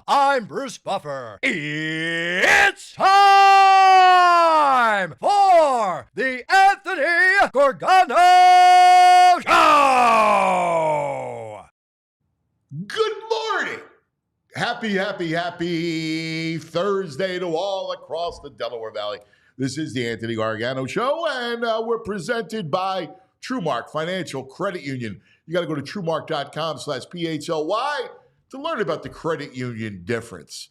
I'm Bruce Buffer. It's time for the Anthony Gorgano Show! Good morning. Happy Thursday to all across the Delaware Valley. This is the Anthony Gargano Show, and we're presented by TrueMark Financial Credit Union. You got to go to truemark.com/PHLY to learn about the credit union difference.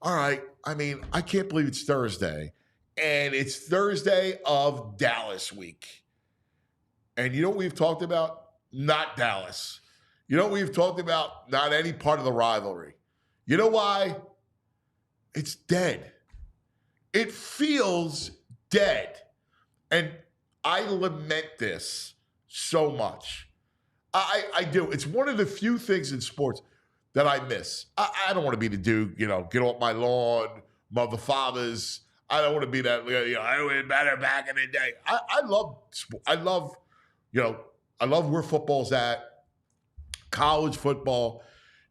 All right, I mean, I can't believe it's Thursday, and it's Thursday of Dallas week. And you know what we've talked about? Not Dallas. You know what we've talked about? Not any part of the rivalry. You know why? It's dead. It feels dead. And I lament this so much. I do. It's one of the few things in sports that I miss. I don't want to be the dude, get off my lawn, mother fathers. I don't want to be that, I was better back in the day. I love sport. I love where football's at. College football,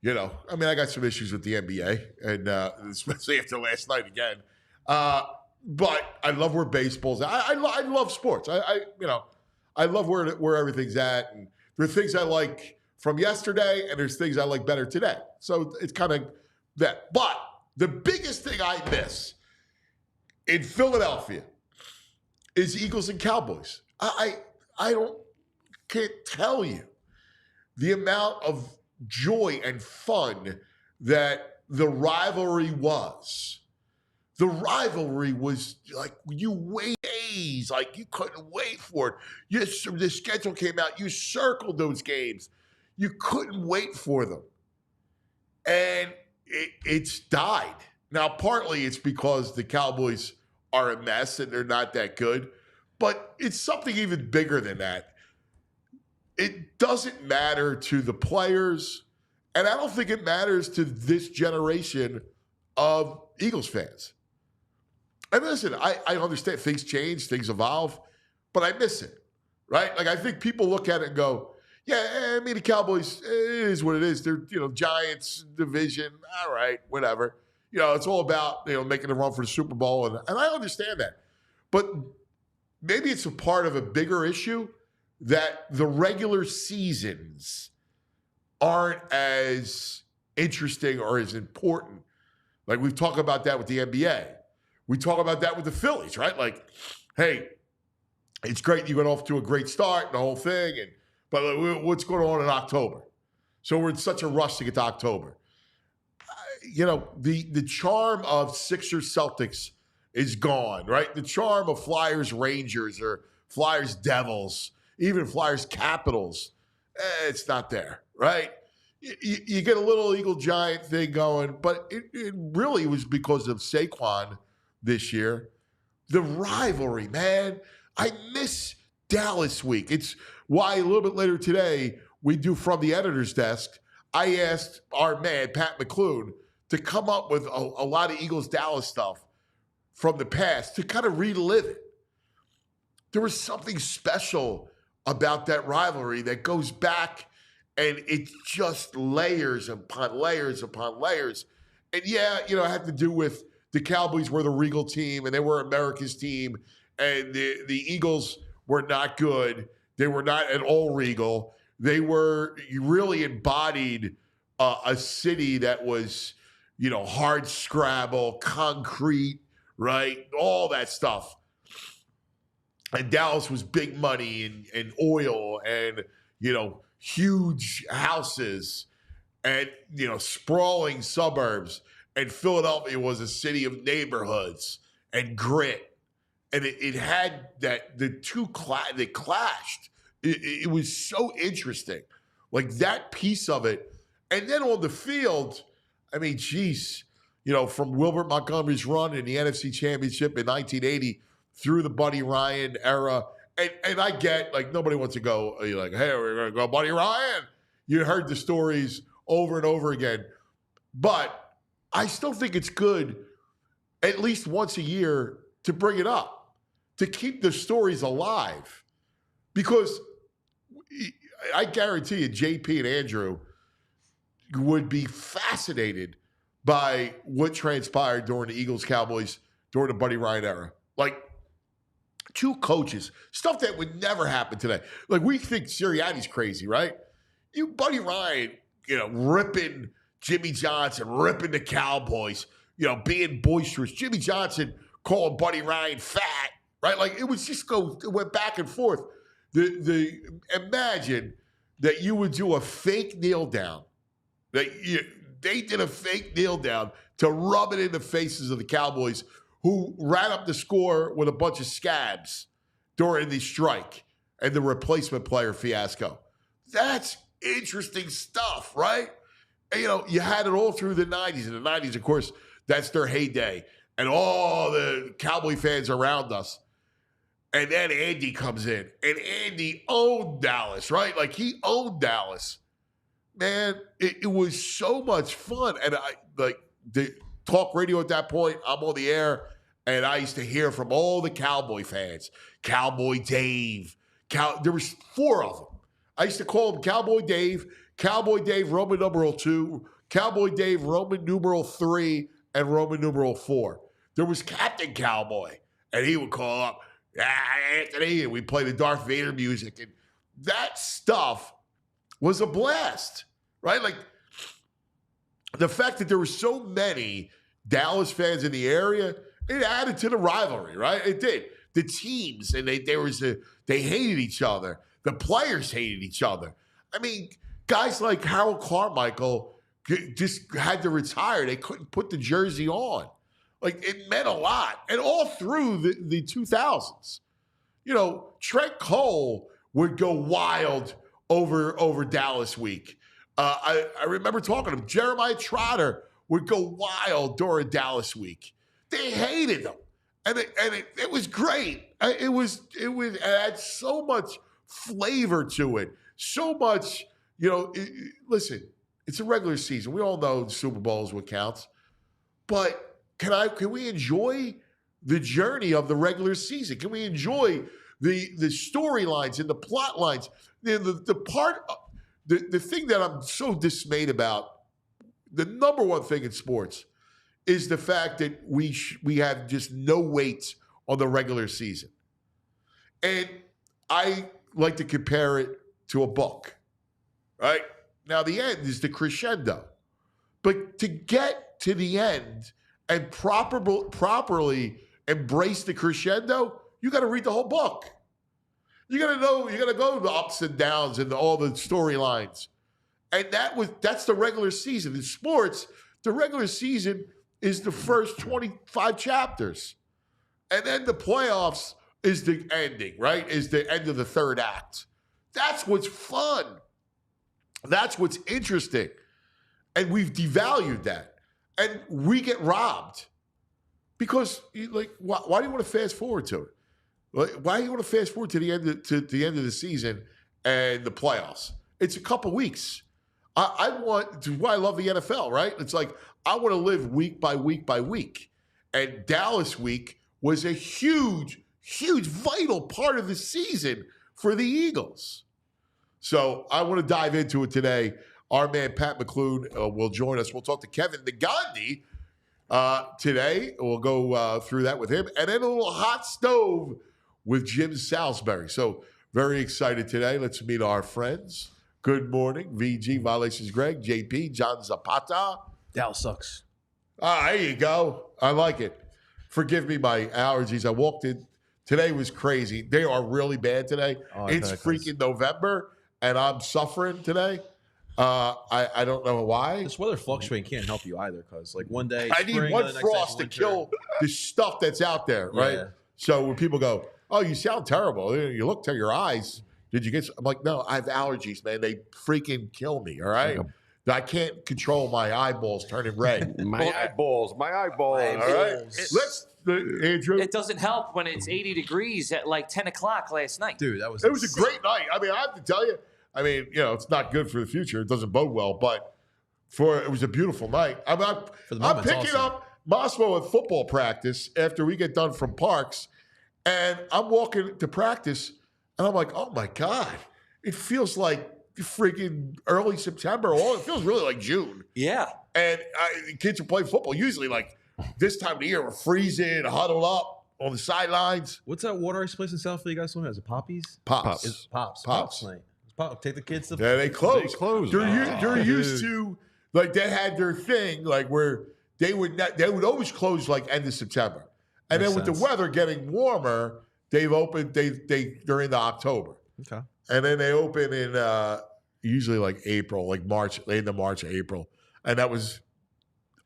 I got some issues with the NBA, and especially after last night again. But I love where baseball's at. I love sports. I love where everything's at, and there are things I like from yesterday, and there's things I like better today. So it's kind of that. But the biggest thing I miss in Philadelphia is Eagles and Cowboys. I can't tell you the amount of joy and fun that the rivalry was. The rivalry was like you wait days, like you couldn't wait for it. The schedule came out, you circled those games. You couldn't wait for them. And it's died. Now, partly it's because the Cowboys are a mess and they're not that good, but it's something even bigger than that. It doesn't matter to the players, and I don't think it matters to this generation of Eagles fans. And listen, I understand things change, things evolve, but I miss it, right? Like, I think people look at it and go, yeah, the Cowboys, it is what it is. They're, Giants division, all right, whatever. It's all about, making a run for the Super Bowl, and I understand that. But maybe it's a part of a bigger issue that the regular seasons aren't as interesting or as important. Like, we've talked about that with the NBA. We talk about that with the Phillies, right? Like, hey, it's great you got off to a great start and the whole thing, but what's going on in October? So we're in such a rush to get to October. The charm of Sixers Celtics is gone, right? The charm of Flyers Rangers or Flyers Devils, even Flyers Capitals, it's not there, right? You get a little Eagle Giant thing going, but it really was because of Saquon this year. The rivalry, man. I miss Dallas week. It's why a little bit later today, we do From the Editor's Desk. I asked our man, Pat McLoone, to come up with a lot of Eagles-Dallas stuff from the past to kind of relive it. There was something special about that rivalry that goes back, and it's just layers upon layers upon layers. And yeah, it had to do with the Cowboys were the regal team, and they were America's team, and the Eagles were not good. They were not at all regal. They were really embodied a city that was, hard scrabble, concrete, right? All that stuff. And Dallas was big money and oil and, huge houses and, sprawling suburbs. And Philadelphia was a city of neighborhoods and grit. And it had that, the two they clashed. It was so interesting. Like that piece of it. And then on the field, from Wilbert Montgomery's run in the NFC Championship in 1980 through the Buddy Ryan era. And I get, like, nobody wants to go, hey, we're going to go Buddy Ryan. You heard the stories over and over again. But I still think it's good at least once a year to bring it up, to keep the stories alive. Because I guarantee you, JP and Andrew would be fascinated by what transpired during the Eagles-Cowboys during the Buddy Ryan era. Like, two coaches, stuff that would never happen today. Like, we think Sirianni's crazy, right? You, Buddy Ryan, ripping Jimmy Johnson, ripping the Cowboys, being boisterous. Jimmy Johnson calling Buddy Ryan fat, right? Like, it went back and forth. Imagine that you would do a fake kneel down. They did a fake kneel down to rub it in the faces of the Cowboys, who ran up the score with a bunch of scabs during the strike and the replacement player fiasco. That's interesting stuff, right? And, you had it all through the 90s. And the 90s, of course, that's their heyday. And all the Cowboy fans around us. And then Andy comes in. And Andy owned Dallas, right? Like, he owned Dallas. Man, it was so much fun. And the talk radio at that point, I'm on the air, and I used to hear from all the Cowboy fans. Cowboy Dave. There was 4 of them. I used to call him Cowboy Dave Roman numeral 2, Cowboy Dave Roman numeral 3, and Roman numeral 4. There was Captain Cowboy, and he would call up, Anthony, and we play the Darth Vader music. And that stuff was a blast, right? Like, the fact that there were so many Dallas fans in the area, it added to the rivalry, right? It did. The teams, and they hated each other. The players hated each other. I mean, guys like Harold Carmichael just had to retire. They couldn't put the jersey on. Like, it meant a lot. And all through the 2000s. Trent Cole would go wild over Dallas week. I remember talking to him. Jeremiah Trotter would go wild during Dallas week. They hated him. And it was great. It had so much flavor to it. So much, listen, it's a regular season. We all know the Super Bowl is what counts. But can we enjoy the journey of the regular season? Can we enjoy the storylines and the plot lines? The thing that I'm so dismayed about, the number one thing in sports, is the fact that we have just no weight on the regular season. And I like to compare it to a book, right? Now, the end is the crescendo. But to get to the end and properly embrace the crescendo, you got to read the whole book. You got to know, you got to go the ups and downs and all the storylines. And that's the regular season. In sports, the regular season is the first 25 chapters. And then the playoffs is the ending, right? Is the end of the third act. That's what's fun. That's what's interesting. And we've devalued that. And we get robbed. Because, why do you want to fast forward to it? Why do you want to fast forward to the end of the season and the playoffs? It's a couple weeks. I love the NFL, right? It's like, I want to live week by week by week. And Dallas week was a huge, huge, vital part of the season for the Eagles. So I want to dive into it today. Our man, Pat McLoone, will join us. We'll talk to Kevin Negandhi today. We'll go through that with him. And then a little hot stove with Jim Salisbury. So very excited today. Let's meet our friends. Good morning, VG, Violations Greg, JP, John Zapata. Dallas sucks. There you go. I like it. Forgive me my allergies. I walked in. Today was crazy. They are really bad today. It's freaking November, and I'm suffering today. I don't know why. This weather fluctuating can't help you either, because one day I need one frost to kill the stuff that's out there, right? Yeah. So when people go, "Oh, you sound terrible," you look to your eyes. Did you get? I'm like, no, I have allergies, man. They freaking kill me. All right. I can't control my eyeballs turning red. My eyeballs. All right. Let's, Andrew. It doesn't help when it's 80 degrees at 10 o'clock last night. Dude, it was a great night. I mean, I have to tell you. I mean, it's not good for the future. It doesn't bode well, but it was a beautiful night. I'm picking up Moscow at football practice after we get done from Parks, and I'm walking to practice, and I'm like, oh my God, it feels like freaking early September. It feels really like June. Yeah. And kids are playing football. Usually, like this time of the year, we're freezing, huddled up on the sidelines. What's that water ice place in Southfield you guys know? Is it Poppies? Pops. Pops night. Take the kids to. Yeah, they close. They close. They're used to, like, they had their thing, like, where they would always close, like, end of September. And Makes then with sense. the weather getting warmer, they've opened, they're into October. Okay. And then they open in usually like April, like March, end of March, April. And that was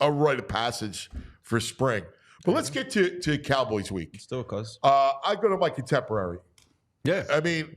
a rite of passage for spring. But let's get to Cowboys week. Still, cuz. I go to my contemporary. Yeah. I mean,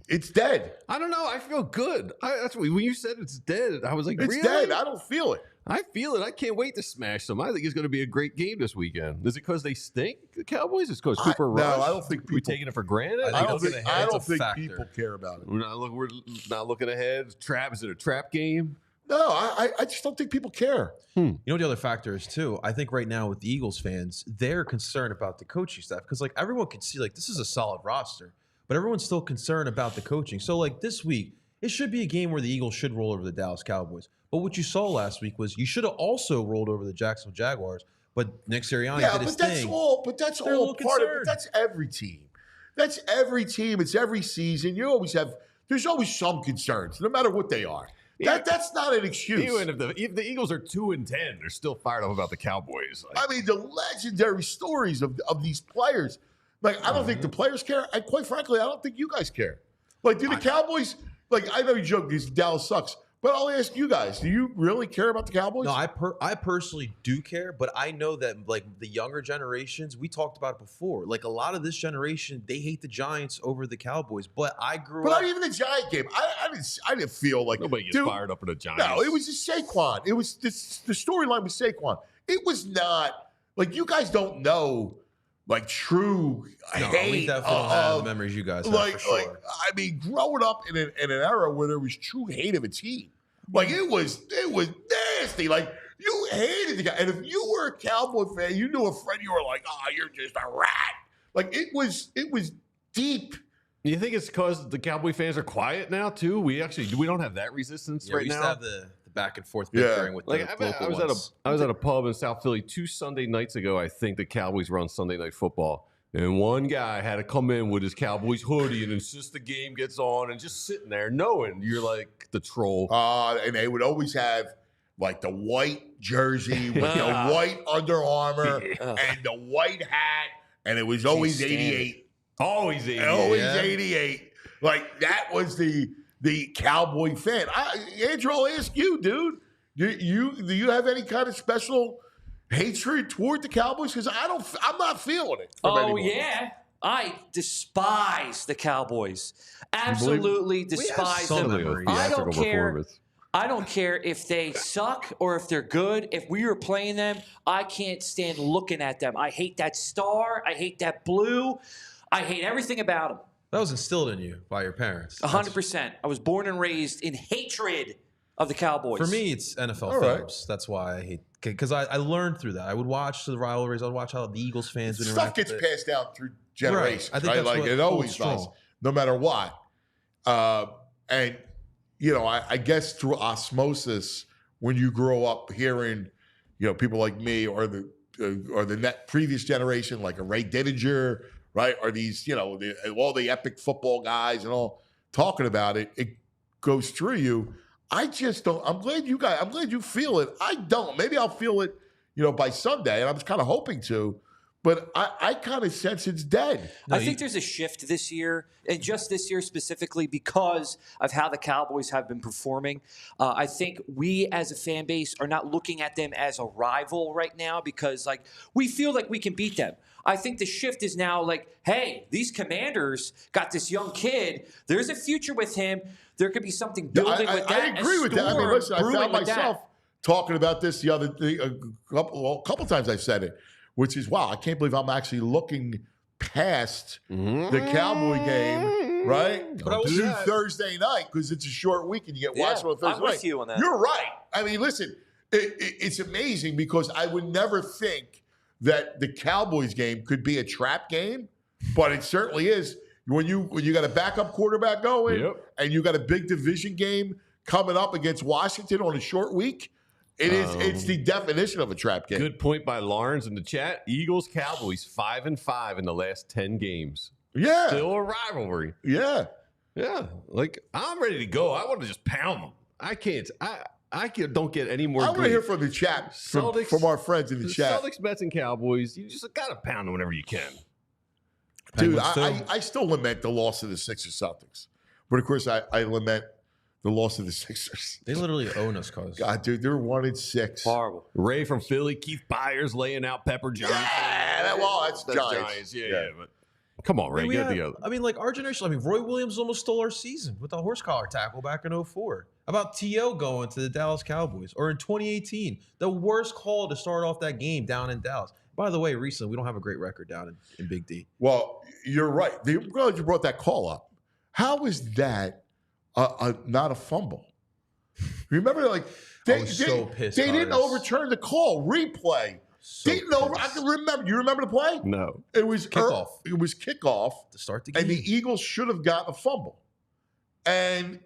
it's dead. I don't know. I feel good. That's when you said it's dead. I was like, It's really? dead. I don't feel it. I feel it. I can't wait to smash them. I think it's going to be a great game this weekend. Is it because they stink, the Cowboys? It's because Cooper Rush? No, I don't think we people. taking it for granted. I think don't looking think, ahead, I it's don't a think factor. people care about it. We're not looking ahead. Trap? Is it a trap game? No, I just don't think people care. You know what the other factor is too? I think right now with the Eagles fans, they're concerned about the coaching staff because like everyone can see like this is a solid roster, but everyone's still concerned about the coaching. So like this week, it should be a game where the Eagles should roll over the Dallas Cowboys. But what you saw last week was you should have also rolled over the Jacksonville Jaguars. But Nick Sirianni Yeah, did his but that's thing. all. But that's They're a all little part of it. concerned. That's every team. That's every team. It's every season. You always have. There's always some concerns, no matter what they are. That's not an excuse. Even if the Eagles are 2-10, they're still fired up about the Cowboys. Like, I mean, the legendary stories of these players. Like, I don't think the players care. And quite frankly, I don't think you guys care. Like, do the Cowboys? Like, I know you joke because Dallas sucks, but I'll ask you guys: do you really care about the Cowboys? No, I personally do care, but I know that like the younger generations, we talked about it before. Like a lot of this generation, they hate the Giants over the Cowboys. But I grew But up. not even the Giant game. I didn't feel like nobody gets fired up in the Giants. No, it was just Saquon. It was the storyline with Saquon. It was not like you guys don't know like true No, hate we definitely don't have the of memories you guys have like for sure. like I mean, growing up in an era where there was true hate of a team, like it was nasty. Like you hated the guy, and if you were a Cowboy fan, you knew a friend. You were like, "Oh, you're just a rat." Like it was deep. You think it's because the Cowboy fans are quiet now too? We don't have that resistance Yeah, right we used now. to have the back and forth Yeah. bickering with Like the local I was ones. at a pub in South Philly 2 Sunday nights ago. I think the Cowboys were on Sunday Night Football, and one guy had to come in with his Cowboys hoodie and insist the game gets on, and just sitting there knowing you're like the troll. And they would always have like the white jersey with the white Under Armour and the white hat, and it was always 88. Always 88. Always Yeah. 88. Like that was the Cowboy fan. Andrew, I'll ask you, dude. Do you have any kind of special hatred toward the Cowboys? Because I'm not feeling it. from Oh, anyone. yeah. I despise the Cowboys. Absolutely despise some them. memories. I Theatrical don't care. performance. I don't care if they suck or if they're good. If we were playing them, I can't stand looking at them. I hate that star. I hate that blue. I hate everything about them. That was instilled in you by your parents. 100%. I was born and raised in hatred of the Cowboys. For me, it's NFL All right. films. That's why I hate because I learned through that. I would watch the rivalries. I'd watch how the Eagles fans would Stuff interact gets with it. passed down through generations, I think right? that's Like what it holds always does, strong. no matter what. And you know, I guess through osmosis, when you grow up hearing, you know, people like me or the previous generation, like a Ray Didinger, right, or these, you know, all the epic football guys and all talking about it, it goes through you. I just don't. I'm glad you feel it. I don't. Maybe I'll feel it, you know, by Sunday, and I'm just kind of hoping to. But I kind of sense it's dead. I think there's a shift this year, and just this year specifically because of how the Cowboys have been performing. I think we as a fan base are not looking at them as a rival right now because, like, we feel like we can beat them. I think the shift is now like, hey, these Commanders got this young kid. There's a future with him. There could be something building with that. I agree with that. I mean, listen, I found with that. myself talking about this the other day, a couple times I've said it, which is, wow, I can't believe I'm actually looking past the Cowboy game, right? But I will To say- Thursday night because it's a short week and you get watched on Thursday I'm with night. you on that. You're right. I mean, listen, it's amazing because I would never think that the Cowboys game could be a trap game, but it certainly is. When you got a backup quarterback going Yep. and you got a big division game coming up against Washington on a short week, It is. It's the definition of a trap game. Good point by Lawrence in the chat. Eagles Cowboys 5-5 in the last 10 games. Yeah. Still a rivalry. Yeah. Yeah. Like, I'm ready to go. I want to just pound them. I can't. Don't get any more. I want to hear from the chat, from our friends in the chat. Celtics, Mets, and Cowboys. You just got to pound them whenever you can. Dude, I still lament the loss of the Sixers Celtics. But, of course, I lament the loss of the Sixers. They literally own us, cuz. God, dude, they're 1-6. Horrible. Ray from Philly, Keith Byers laying out Pepper Johnson. Yeah, that's Giants. Yeah. But come on, Ray, get it together. I mean, like our generation. I mean, Roy Williams almost stole our season with the horse collar tackle back in 2004. About T.O. going to the Dallas Cowboys, or in 2018, the worst call to start off that game down in Dallas. By the way, recently we don't have a great record down in Big D. Well, you're right. I'm glad you brought that call up. How is that not a fumble? Remember, like I was so pissed. They didn't overturn the call. Replay. So Didn't over. I can remember. You remember the play? No. It was Kickoff. It was kickoff To start the game. and the Eagles should have gotten a fumble. And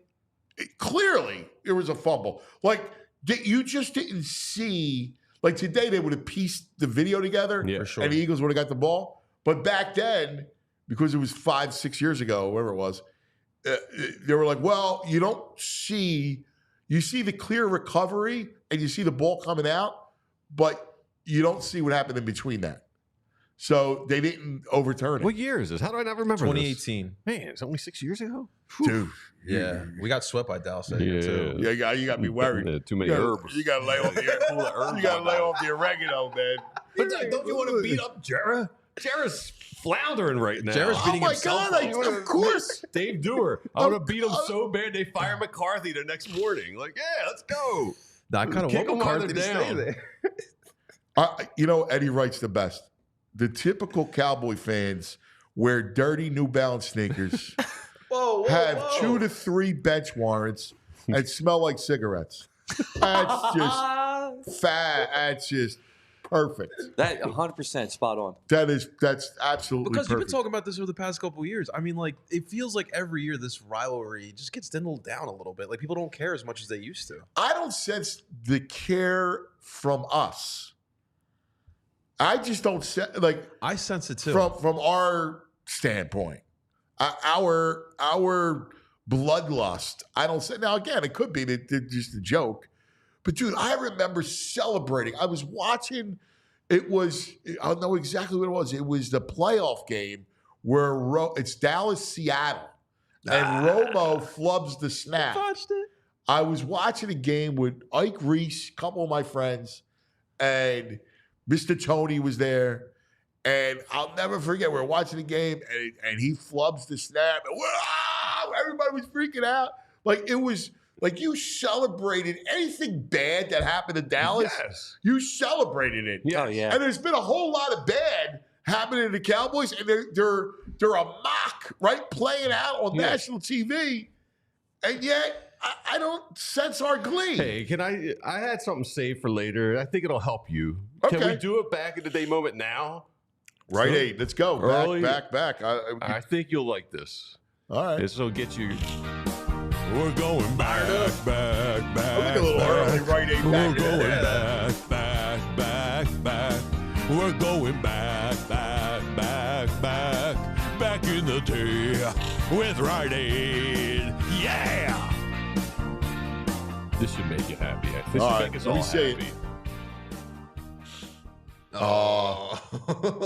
clearly, it was a fumble. Like you just didn't see. Like today, they would have pieced the video together, Yeah, for sure. and the Eagles would have got the ball. But back then, because it was 5-6 years ago, whatever it was, they were like, "Well, you don't see. You see the clear recovery, and you see the ball coming out, but you don't see what happened in between that." So they didn't overturn it. What year is this? How do I not remember 2018. this? Man, it's only 6 years ago? Dude. Yeah, we got swept by Dallas that year too. Yeah, you got me worried. Yeah, too many herbs. You got to lay off the you got to lay off the oregano, man. But don't you want to beat up Jarrah? Jarrah's floundering right now. Jarrah's Oh beating my himself God! up. Of course. Dave Dewar. I want to beat him so bad they fire McCarthy the next morning. Like, yeah, let's go. Nah, I kind of Kick want 'em while McCarthy to they're stay down. there. Eddie writes the best. The typical Cowboy fans wear dirty New Balance sneakers, have 2 to 3 bench warrants, and smell like cigarettes. That's just fat. That's just perfect. That 100% spot on. That's absolutely Because you've been perfect. talking about this over the past couple of years. I mean, like, it feels like every year this rivalry just gets dwindled down a little bit. Like, people don't care as much as they used to. I don't sense the care from us. I just don't like I sense it too. from our standpoint, our bloodlust. I don't say now. Again, it could be just a joke, but dude, I remember celebrating. I was watching. It was. I know exactly what it was. It was the playoff game where it's Dallas Seattle, and Romo flubs the snap. watched it. I was watching a game with Ike Reese, a couple of my friends, and Mr. Tony was there. And I'll never forget, we were watching the game, and he flubs the snap. And wow, everybody was freaking out. Like, it was like you celebrated anything bad that happened to Dallas. Yes. You celebrated it. Oh, yeah. And there's been a whole lot of bad happening to the Cowboys, and they're a mock, right, playing out on national TV. And yet, I don't sense our glee. Hey, I had something saved for later. I think it'll help you. Okay. Can we do it back in the day moment now? Right, 8. Let's go. Early. Back. I think you'll like this. All right. This will get you. We're going back. I think a little early, right, 8. We're going back. We're going back in the day with Rite Aid. Yeah. This should make you happy. This should make us all happy. Oh.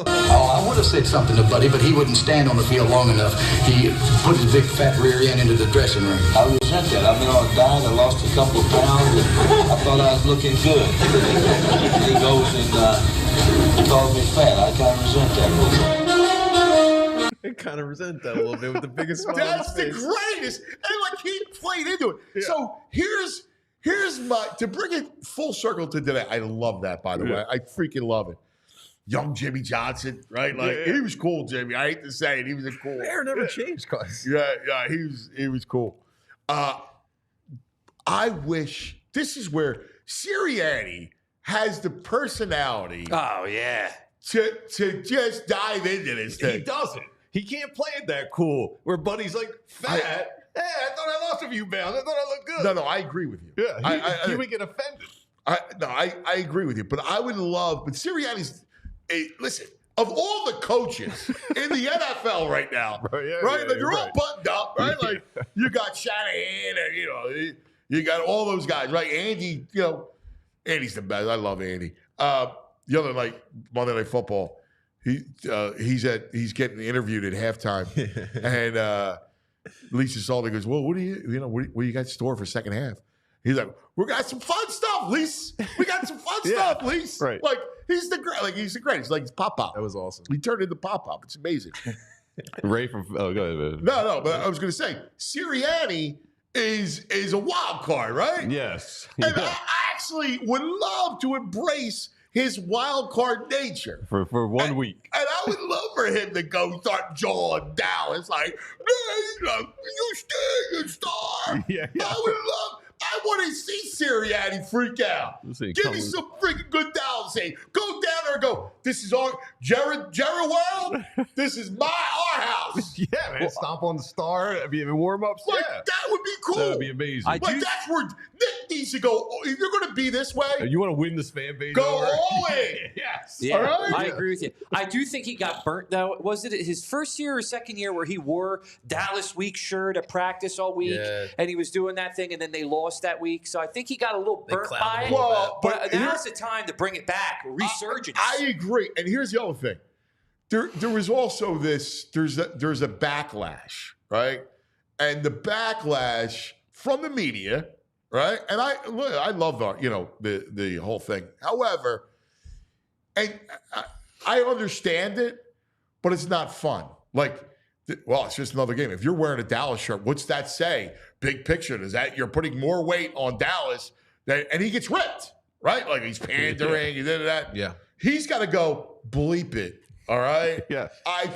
I would have said something to Buddy, but he wouldn't stand on the field long enough. He put his big fat rear end into the dressing room. I resent that. I've been on a diet. I lost a couple of pounds, and I thought I was looking good. He goes and calls me fat. I kind of resent that. I kind of resent that a little bit with the biggest smile on That's his the face. greatest. And like he played into it. Yeah. So here's my, to bring it full circle to today. I love that, by the way. I freaking love it. Young Jimmy Johnson, right? Like he was cool, Jimmy. I hate to say it. He was a cool. Hair never changed, cuz. Yeah, he was cool. I wish this is where Sirianni has the personality Oh, yeah. to just dive into this thing. He doesn't. He can't play it that cool. Where Buddy's like fat. Hey, I thought I lost a few pounds. I thought I looked good. No, I agree with you. Yeah, he I would get offended. I agree with you, but I would love. But Sirianni's, listen, of all the coaches in the NFL right now, right? Like they're all buttoned up, right? Like you got Shanahan, and you got all those guys, right? Andy, Andy's the best. I love Andy. The other night, Monday Night Football, he's getting interviewed at halftime, and Lisa Salter goes, "Well, what do you got in store for second half?" He's like, "We got some fun stuff, Lise. We got some fun stuff, Lise." Right. Like he's the great. Like he's the greatest. Like he's Pop Pop. That was awesome. He turned into Pop Pop. It's amazing. Ray from go ahead, man. No, but I was going to say Sirianni is a wild card, right? Yes. And I actually would love to embrace his wild card nature for 1 week. And I would love for him to go start jawing Dallas like, you stay, you star. Yeah. I want to see Sirianni freak out. Give me some freaking good Dallas. Say, go down there and go, this is our Jared World. This is our house. Yeah, man. Stomp on the star. I mean, warm-ups. Like, that would be cool. That would be amazing. That's where Nick needs to go. If you're going to be this way, you want to win this fan base? Go all in. Yes. Yeah, right? I agree with you. I do think he got burnt, though. Was it his first year or second year where he wore Dallas Week shirt at practice all week, and he was doing that thing, and then they lost that week? So I think he got a little burnt by it. Well, but now's the time to bring it back. Resurgence. I agree. And here's the other thing. There was also this. There's a backlash, right? And the backlash from the media, right? And I love the whole thing. However, and I understand it, but it's not fun. Like, well, it's just another game. If you're wearing a Dallas shirt, what's that say? Big picture, is that you're putting more weight on Dallas, and he gets ripped, right? Like he's pandering, he did that. Yeah. He's got to go bleep it, all right? Yeah. I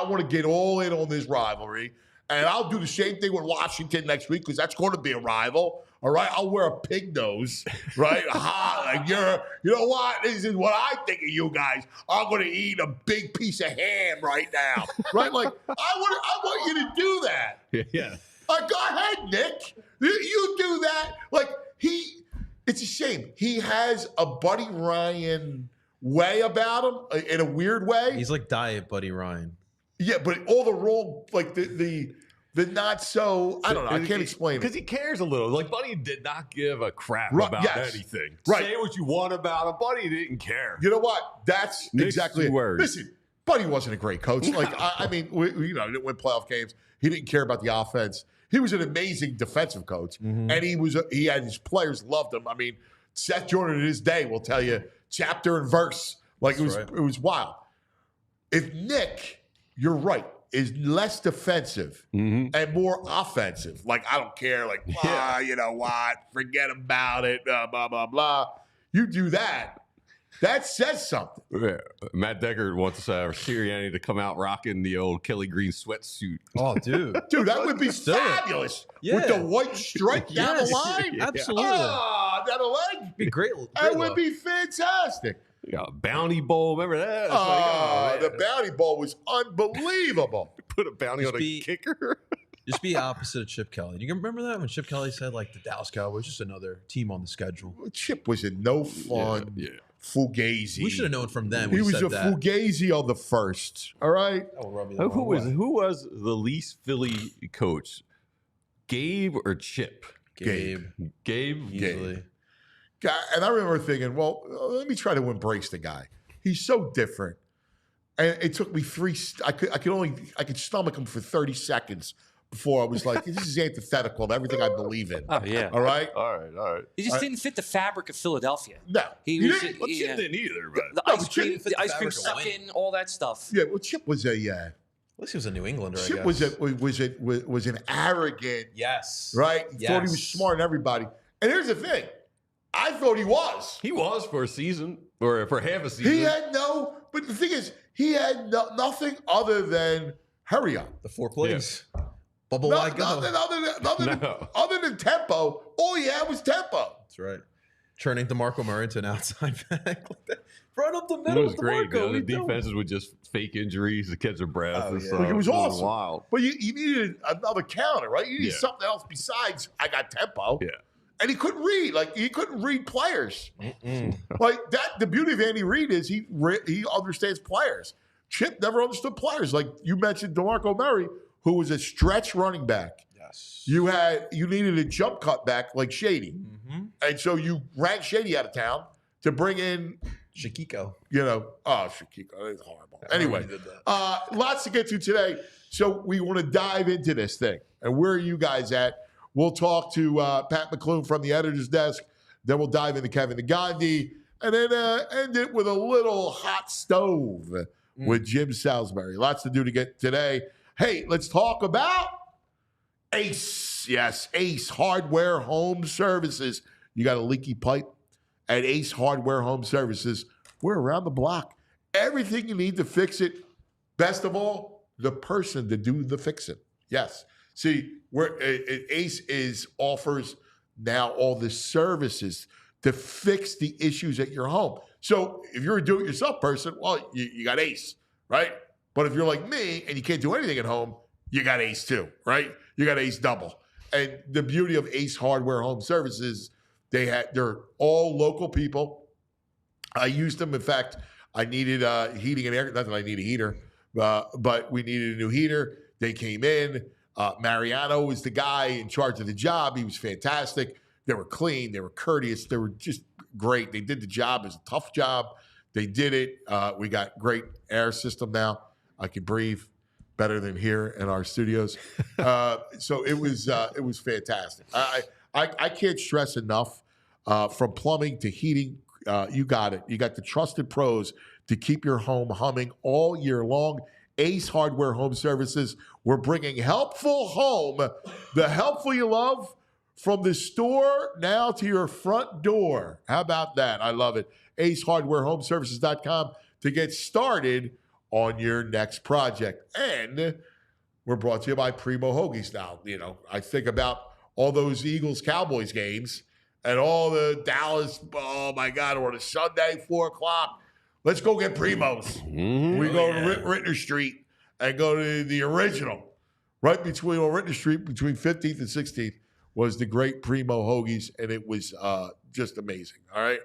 want to get all in on this rivalry, and I'll do the same thing with Washington next week because that's going to be a rival, all right? I'll wear a pig nose, right? Like you know what? This is what I think of you guys. I'm going to eat a big piece of ham right now, right? Like I want you to do that. Yeah. Go ahead, Nick. You do that. Like it's a shame. He has a Buddy Ryan way about him in a weird way. He's like Diet Buddy Ryan. Yeah, but all the wrong, like the not so. I don't know. I can't explain it because he cares a little. Like Buddy did not give a crap Right, about yes. anything. Right. Say what you want about him. Buddy didn't care. You know what? That's Nick's exactly it. words. Listen, Buddy wasn't a great coach. Like I mean, he didn't win playoff games. He didn't care about the offense. He was an amazing defensive coach, and he had his players loved him. I mean, Seth Jordan to this day will tell you chapter and verse. Like it was wild. If Nick, you're right, is less defensive and more offensive. Like I don't care. Like you know what? Forget about it. Blah blah blah. You do that. That says something. Yeah. Matt Deckard wants Sirianni to come out rocking the old Kelly Green sweatsuit. Oh, dude. That would be fabulous. Yeah. With the white stripe down the line. Absolutely. Down the leg. Be great. That would be fantastic. Yeah, Bounty Bowl. Remember that? The Bounty Bowl was unbelievable. Put a bounty on a kicker. Just be opposite of Chip Kelly. Do you remember that when Chip Kelly said like the Dallas Cowboys just another team on the schedule? Chip was a no fun fugazi. We should have known from then. He was said a that. fugazi on the first. All right. Who was the least Philly coach? Gabe or Chip? Gabe. Easily. And I remember thinking, well, let me try to embrace the guy. He's so different. And it took me I could stomach him for 30 seconds before I was like, this is antithetical to everything I believe in. Oh, yeah. All right? All right. He just didn't fit the fabric of Philadelphia. No. He didn't? Well, Chip didn't either. But The ice cream, fit the fabric of sucking, all that stuff. Yeah, well, Chip was At least he was a New Englander, Chip I guess. was an arrogant, Yes. right? He thought he was smarter than everybody. And here's the thing. I thought he was. He was for a season or for half a season. But the thing is, he had nothing other than hurry up. The 4 plays. Bubble wide go. Nothing other than tempo. All he had was tempo. That's right. Turning DeMarco Murray into an outside back like that. Right up the It middle. was great, DeMarco, man. The defenses would just fake injuries to catch their breath. Oh, and yeah. stuff. Like, it was awesome. Wild. But you needed another counter, right? You needed Yeah. something else besides I got tempo. Yeah. And he couldn't read. Like, he couldn't read players. Like, the beauty of Andy Reid is he understands players. Chip never understood players. Like, you mentioned DeMarco Murray, who was a stretch running back. Yes. You needed a jump cut back like Shady. And so you ran Shady out of town to bring in Shakiko. Shakiko. It's horrible. Anyway, lots to get to today. So we want to dive into this thing. And where are you guys at? We'll talk to Pat McLoone from the editor's desk. Then we'll dive into Kevin Negandhi. And then end it with a little hot stove with Jim Salisbury. Lots to do to get today. Hey, let's talk about Ace. Yes, Ace Hardware Home Services. You got a leaky pipe? At Ace Hardware Home Services, we're around the block. Everything you need to fix it. Best of all, the person to do the fixing. Yes. See, Ace offers now all the services to fix the issues at your home. So if you're a do-it-yourself person, well, you got Ace, right? But if you're like me and you can't do anything at home, you got Ace too, right? You got Ace double. And the beauty of Ace Hardware Home Services, they're all local people. I used them. In fact, I needed heating and air. Not that I need a heater, but we needed a new heater. They came in. Mariano was the guy in charge of the job. He was fantastic. They were clean. They were courteous. They were just great. They did the job. It was a tough job. They did it. We got great air system now. I can breathe better than here in our studios. So it was fantastic. I can't stress enough, from plumbing to heating, you got it. You got the trusted pros to keep your home humming all year long. Ace Hardware Home Services. We're bringing helpful home, the helpful you love, from the store now to your front door. How about that? I love it. AceHardwareHomeServices.com to get started on your next project. And we're brought to you by Primo Hoagies now. I think about all those Eagles-Cowboys games and all the Dallas, oh my God, on a Sunday, 4 o'clock. Let's go get Primos. We go to Rittner Street and go to the original. Right between Rittner Street, between 15th and 16th, was the great Primo Hoagies, and it was just amazing. All right?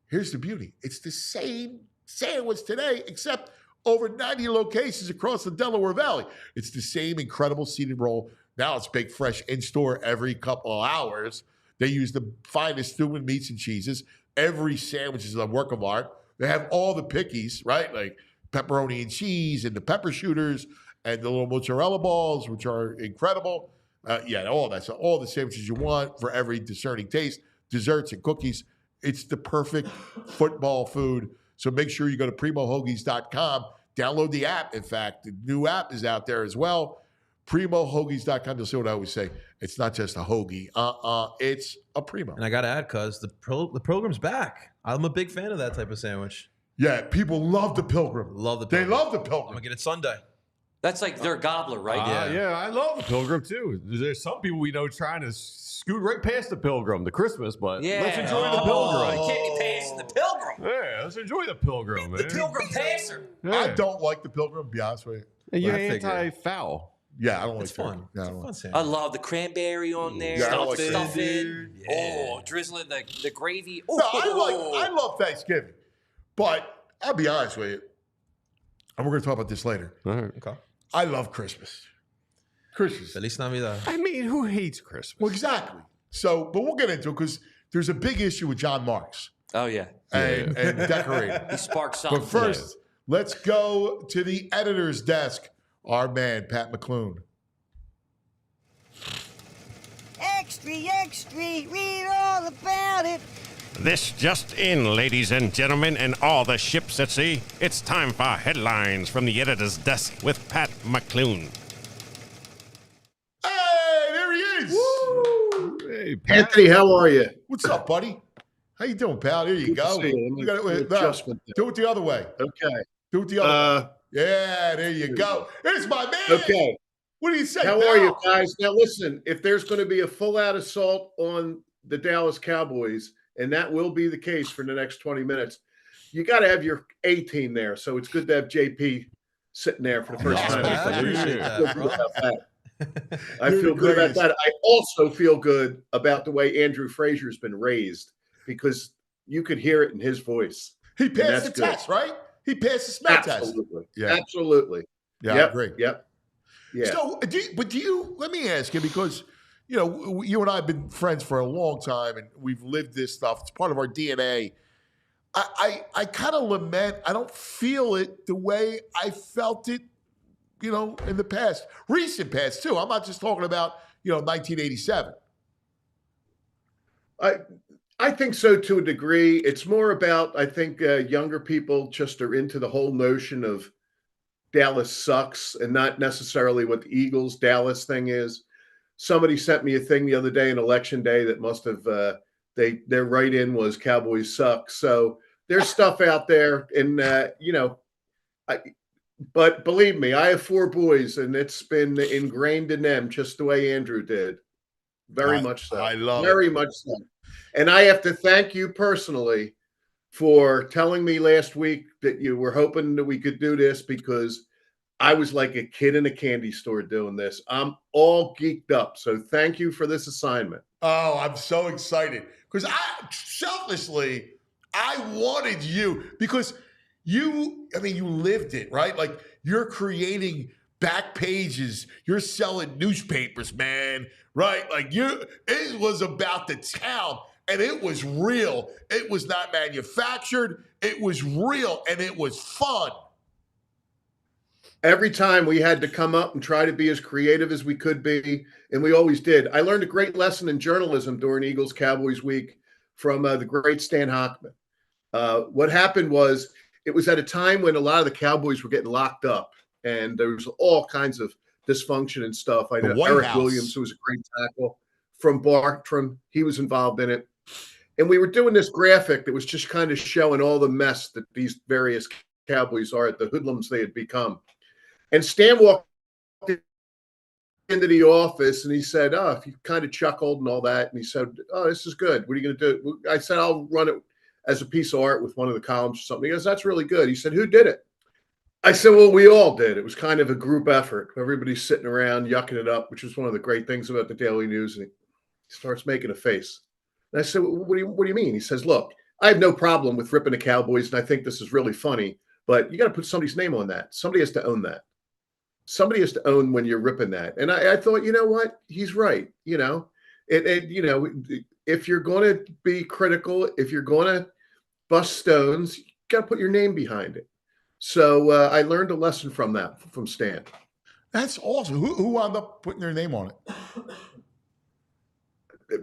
Here's the beauty. It's the same sandwich today, except over 90 locations across the Delaware Valley. It's the same incredible seated roll. Now it's baked fresh in-store every couple of hours. They use the finest stewing meats and cheeses. Every sandwich is a work of art. They have all the pickies, right? Like pepperoni and cheese and the pepper shooters and the little mozzarella balls, which are incredible. All that. So all the sandwiches you want for every discerning taste, desserts and cookies. It's the perfect football food. So make sure you go to PrimoHoagies.com. Download the app. In fact, the new app is out there as well. PrimoHoagies.com. You'll see what I always say. It's not just a hoagie. It's a Primo. And I got to add, cuz the program's back. I'm a big fan of that type of sandwich. Yeah, people love the Pilgrim. Love the Pilgrim. They love the I'm Pilgrim. going to get it Sunday. That's like their gobbler, right? Yeah, I love the Pilgrim too. There's some people we know trying to scoot right past the Pilgrim, the Christmas, but let's enjoy the Pilgrim. You can't be passing the Pilgrim. Yeah, let's enjoy the Pilgrim, man. The Pilgrim passer. I don't like the Pilgrim, to be honest with you. And you're I figured. anti-foul. Yeah, I don't It's like fun. Pilgrim. Yeah, It's I a don't fun like sandwich. I love the cranberry on there. Yeah, I don't like Stuff that. in. Yeah. Drizzling the gravy. No, I love Thanksgiving. But I'll be honest with you, and we're going to talk about this later. All right. Okay. I love Christmas. Christmas. Feliz Navidad. I mean, who hates Christmas? Well, exactly. So, but we'll get into it because there's a big issue with John Marks Oh, yeah. and decorating. He sparked something. But first, let's go to the editor's desk. Our man, Pat McLoone. Extra, extra, read all about it. This just in, ladies and gentlemen, and all the ships at sea. It's time for headlines from the editor's desk with Pat McLoone. Hey, there he is. Hey, Pat. Anthony, how are you? What's up, buddy? How you doing, pal? Here you Good to go. see you. You got it. Adjustment there. Do it the other way. Okay. Do it the other way. Yeah, there you go. Here's my man. Okay. What do you say, How pal? are you guys? Now listen, if there's going to be a full-out assault on the Dallas Cowboys, and that will be the case for the next 20 minutes, you got to have your A team there. So it's good to have JP sitting there for the first time. I appreciate that, Feel good bro. about that. I You're feel the good about greatest. that. I also feel good about the way Andrew Frazier's been raised because you could hear it in his voice. He And passed that's the good. test, right? He passed the smell test. Absolutely. Yeah. Absolutely. Yeah, I Yep. agree. Yep. Yeah. So, let me ask you, because, you and I have been friends for a long time and we've lived this stuff. It's part of our DNA. I kind of lament, I don't feel it the way I felt it, in the past, recent past too. I'm not just talking about, 1987. I think so to a degree. It's more about, I think younger people just are into the whole notion of Dallas sucks and not necessarily what the Eagles Dallas thing is. Somebody sent me a thing the other day, an election day, that must have their write-in was Cowboys suck. So there's stuff out there, and but believe me, I have 4 boys, and it's been ingrained in them just the way Andrew did. Very much so. I love Very it. much so. And I have to thank you personally for telling me last week that you were hoping that we could do this, because I was like a kid in a candy store doing this. I'm all geeked up. So thank you for this assignment. Oh, I'm so excited because selfishly, I wanted you because you lived it, right? Like, you're creating back pages, you're selling newspapers, man, right? Like, it was about the town and it was real. It was not manufactured. It was real and it was fun. Every time we had to come up and try to be as creative as we could be, and we always did. I learned a great lesson in journalism during Eagles Cowboys week from the great Stan Hochman. What happened was, it was at a time when a lot of the Cowboys were getting locked up, and there was all kinds of dysfunction and stuff. I know White Eric House. Williams, who was a great tackle from Bartram, he was involved in it. And we were doing this graphic that was just kind of showing all the mess that these various Cowboys are, the hoodlums they had become. And Stan walked into the office and he said, "Oh," he kind of chuckled and all that. And he said, "Oh, this is good. What are you going to do?" I said, "I'll run it as a piece of art with one of the columns or something." He goes, "That's really good." He said, "Who did it?" I said, "Well, we all did. It was kind of a group effort. Everybody's sitting around yucking it up," which is one of the great things about the Daily News. And he starts making a face. And I said, what do you mean?" He says, "Look, I have no problem with ripping the Cowboys, and I think this is really funny, but you got to put somebody's name on that. Somebody has to own that. Somebody has to own when you're ripping that." And I thought, you know what? He's right. If you're going to be critical, if you're going to bust stones, you got to put your name behind it. So I learned a lesson from Stan. That's awesome. Who wound up putting their name on it?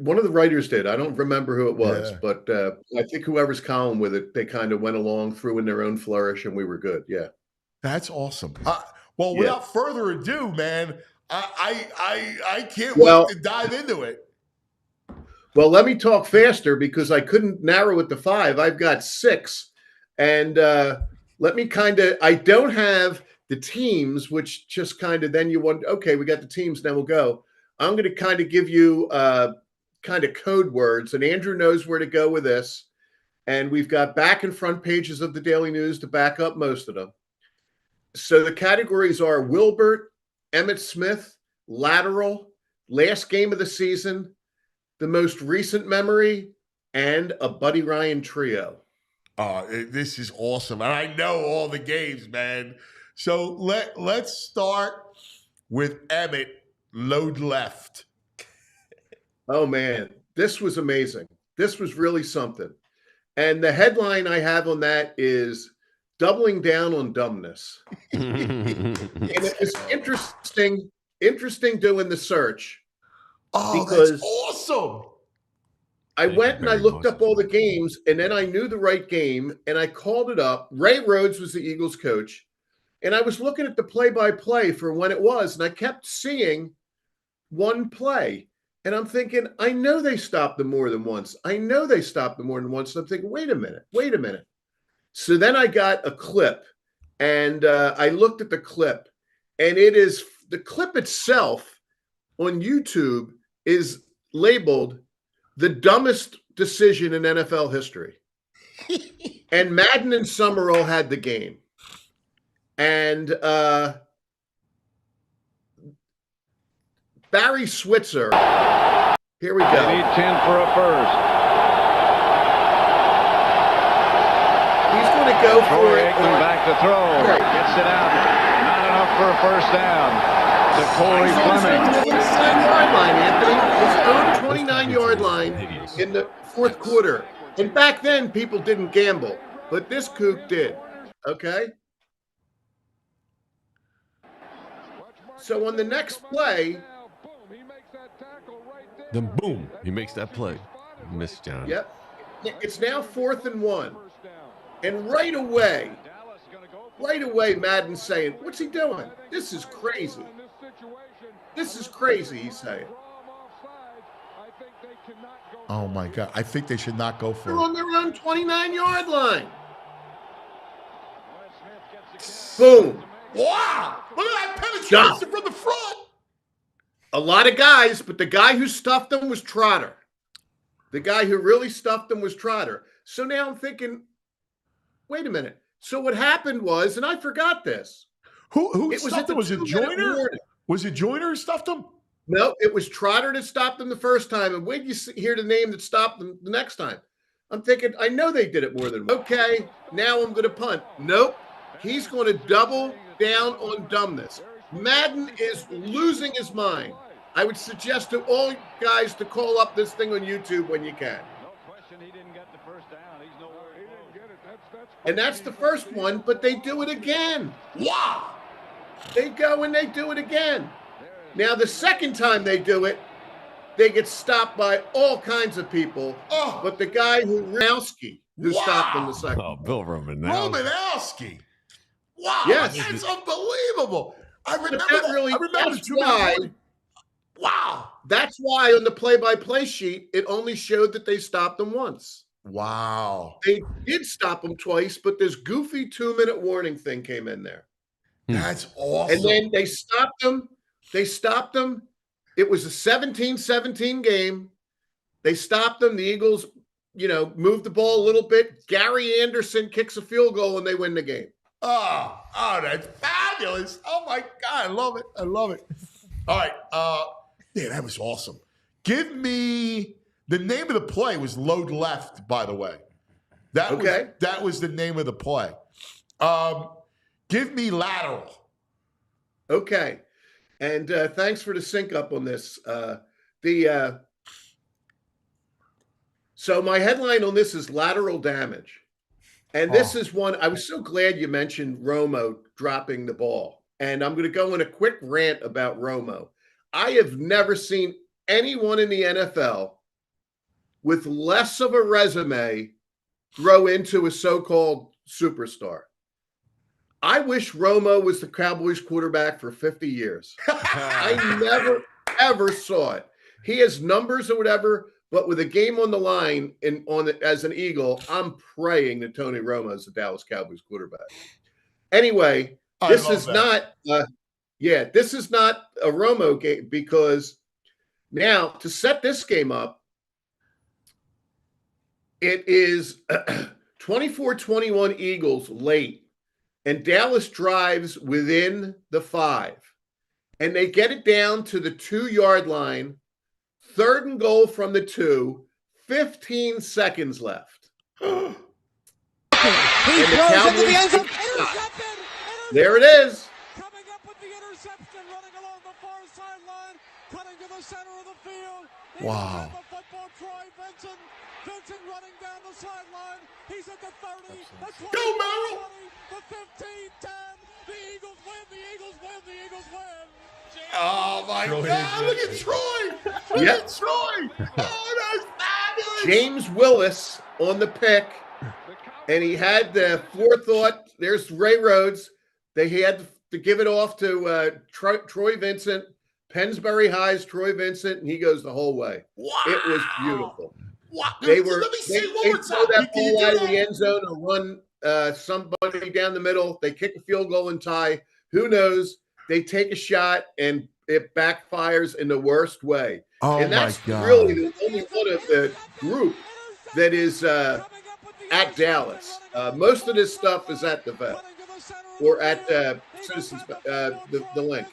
One of the writers did. I don't remember who it was, Yeah. but I think whoever's column with it, they kind of went along, threw in their own flourish, and we were good. Yeah. That's awesome. Well, Yeah. without further ado, man, I can't Well- wait to dive into it. Well, let me talk faster because I couldn't narrow it to 5. I've got 6. And let me I don't have the teams, which just kind of then you want, okay, we got the teams, then we'll go. I'm going to kind of give you kind of code words, and Andrew knows where to go with this. And we've got back and front pages of the Daily News to back up most of them. So the categories are Wilbert, Emmett Smith, lateral, last game of the season, the most recent memory, and a Buddy Ryan trio. This is awesome. And I know all the games, man. So let's start with Emmett, load left. Oh, man, this was amazing. This was really something. And the headline I have on that is "Doubling Down on Dumbness." And it was interesting doing the search. Oh, because that's awesome. I went and I very looked much up all the games, and then I knew the right game, and I called it up. Ray Rhodes was the Eagles coach, and I was looking at the play-by-play for when it was, and I kept seeing one play. And I'm thinking, I know they stopped them more than once. And I'm thinking, wait a minute. So then I got a clip, and I looked at the clip, and it is the clip itself on YouTube is labeled the dumbest decision in NFL history. And Madden and Summerall had the game. And Barry Switzer. Here we go. They need 10 for a first. He's going to go for Troy it. Aikman back to throw. Gets it out. Not enough for a first down. To Corey Fleming. 29-yard line, Anthony. His own 29-yard line in the fourth quarter. And back then, people didn't gamble, but this kook did. Okay? So on the next play, Then boom, he makes that play. Miss John. yep, it's now 4th and 1. And right away, Madden's saying, what's he doing? This is crazy. This is crazy, he's saying. Oh my God! I think they should not go for They're it. on their own 29-yard line. Boom. Wow! Look at that penetration from the front. A lot of guys, but the guy who stuffed them was Trotter. The guy who really stuffed them was Trotter. So now I'm thinking, wait a minute. So what happened was, and I forgot this. Who It was stuffed at the him? Was it 2-minute Joyner? warning. Was it Joyner who stuffed him? No, it was Trotter that stopped them the first time. And wait, you hear the name that stopped them the next time. I'm thinking, I know they did it more than one. Okay, now I'm going to punt. Nope. He's going to double down on dumbness. Madden is losing his mind. I would suggest to all guys to call up this thing on YouTube when you can. And that's the first one, but they do it again. Wow. They go and they do it again. Now, the second time they do it, they get stopped by all kinds of people. Oh. But the guy who stopped them the second. Oh, Bill Romanowski. Romanowski. Wow, Yes. that's unbelievable. I remember that that. really- I remember that's the 2-minute why- warning. Wow. That's why on the play-by-play sheet, it only showed that they stopped them once. Wow. They did stop them twice, but this goofy 2-minute warning thing came in there. That's awesome. And then they stopped them. It was a 17-17 game. They stopped them. The Eagles, moved the ball a little bit. Gary Anderson kicks a field goal and they win the game. Oh, that's fabulous. Oh my God, I love it. I love it. All right. Yeah, that was awesome. Give me the name of the play was load left, by the way. That was the name of the play. Give me lateral. Okay. And thanks for the sync up on this. So my headline on this is lateral damage. And this is one, I was so glad you mentioned Romo dropping the ball. And I'm going to go in a quick rant about Romo. I have never seen anyone in the NFL with less of a resume grow into a so-called superstar. I wish Romo was the Cowboys quarterback for 50 years. I never, ever saw it. He has numbers or whatever, but with a game on the line as an Eagle, I'm praying that Tony Romo is the Dallas Cowboys quarterback. Anyway, this is not a Romo game, because now to set this game up, it is 24-21 Eagles late. And Dallas drives within the 5. And they get it down to the 2-yard line. 3rd and goal from the 2. 15 seconds left. And the Cowboys there it is. Coming up with the interception, running along the far sideline, cutting to the center of the field. Wow. The football, Troy Vincent. Vincent running down the sideline. He's at the 30, the 20, Go, Merrill. the 15, 10. The Eagles win, the Eagles win, the Eagles win. Oh my God! Look at Troy! Look at Troy! Oh, that's fabulous! James Willis on the pick, and he had the forethought. There's Ray Rhodes. He had to give it off to Troy Vincent. Pennsbury High's Troy Vincent, and he goes the whole way. Wow! It was beautiful. Wow! They Let me see one they more throw time. that ball out of the end zone or run somebody down the middle. They kick a field goal and tie. Who knows? They take a shot and it backfires in the worst way. Oh, and that's my God. really the only one of the group that is at Dallas. Most of this stuff is at the vet or at Citizens, the link.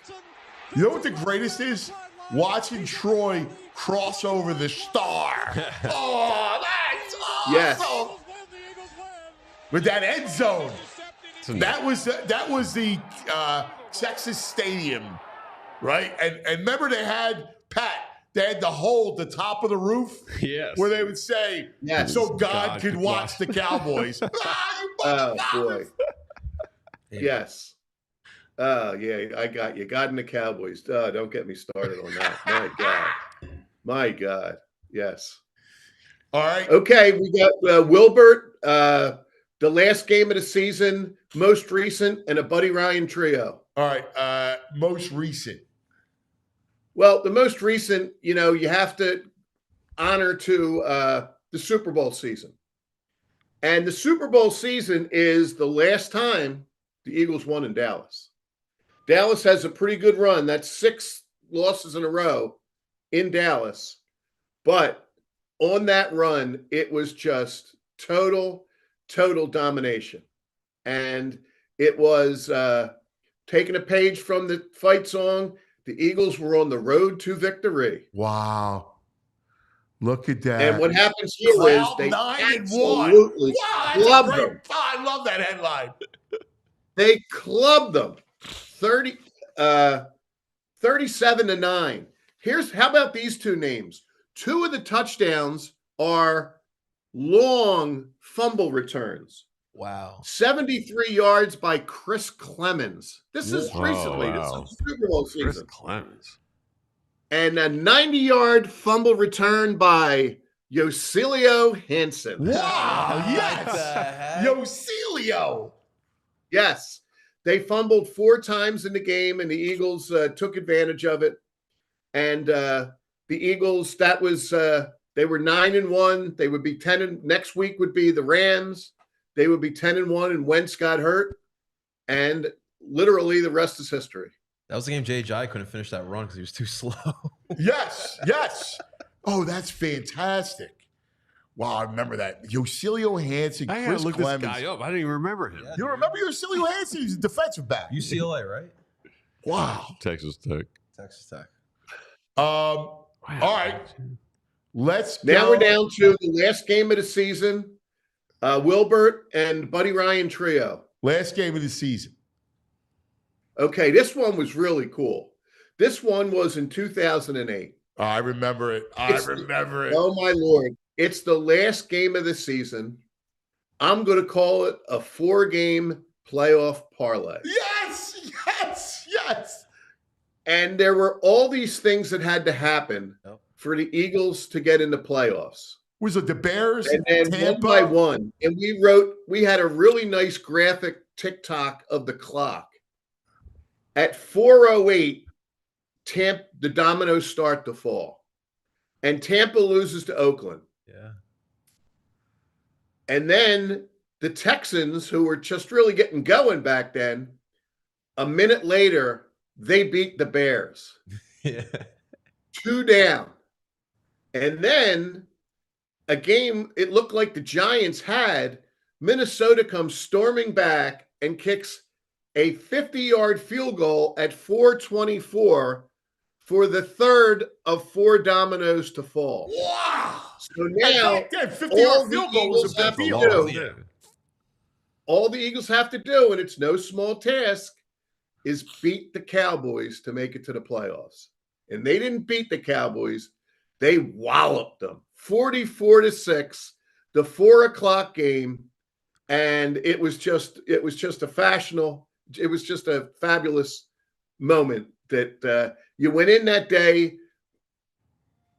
You know what the greatest is? watching Troy cross over the star. Oh, that's awesome. Yes. With that end zone. That was the Texas Stadium, right? And remember they had the hole at the top of the roof, Yes, where they would say, "So God could watch the Cowboys." Oh boy. Yes. Yeah, I got you. God and the Cowboys. Don't get me started on that. My God. My God. Yes. All right. Okay, we got Wilbert, the last game of the season, most recent, and a Buddy Ryan trio. All right. Most recent. Well, the most recent, you have to honor to the Super Bowl season. And the Super Bowl season is the last time the Eagles won in Dallas. Dallas has a pretty good run. That's 6 losses in a row in Dallas. But on that run, it was just total domination. And it was taking a page from the fight song. The Eagles were on the road to victory. Wow. Look at that. And what happens here is they 9-1. absolutely clubbed them. I love that headline. They clubbed them 37-9. How about these two names? 2 of the touchdowns are long fumble returns. Wow. 73 yards by Chris Clemens. This is recently. Wow. This is Super Bowl season. Chris Clemens. And a 90-yard fumble return by Yosilio Hansen. Wow. Yes. Yosilio. Yes. They fumbled 4 times in the game, and the Eagles took advantage of it. And the Eagles, they were 9-1. They would be 10. Next week would be the Rams. They would be 10-1, and Wentz got hurt. And literally the rest is history. That was the game J.J. couldn't finish that run because he was too slow. Yes. Oh, that's fantastic. Wow, I remember that. Yosilio Hansen, I Chris gotta look Clemens. this guy up. I didn't even remember him. You remember Yosilio Hansen? He's a defensive back. UCLA, right? Wow. Texas Tech. Texas Tech. All right. Let's Now go. we're down to the last game of the season. Wilbert and Buddy Ryan trio. Last game of the season. Okay, this one was really cool. This one was in 2008. I remember it. I remember it. Oh, my Lord. It's the last game of the season. I'm going to call it a 4-game playoff parlay. Yes. And there were all these things that had to happen for the Eagles to get in the playoffs. Was it the Bears and then Tampa? one by one. And we had a really nice graphic TikTok of the clock. At 4:08, the dominoes start to fall. And Tampa loses to Oakland. Yeah. And then the Texans, who were just really getting going back then, a minute later, they beat the Bears. Yeah. 2 down. And then a game it looked like the Giants had, Minnesota comes storming back and kicks a 50-yard field goal at 4:24 for the third of 4 dominoes to fall. Wow. So now that 50-yard field goal was a big deal. All the Eagles have to do, and it's no small task, is beat the Cowboys to make it to the playoffs. And they didn't beat the Cowboys. They walloped them 44-6, the 4:00 game. And it was just a fabulous moment that you went in that day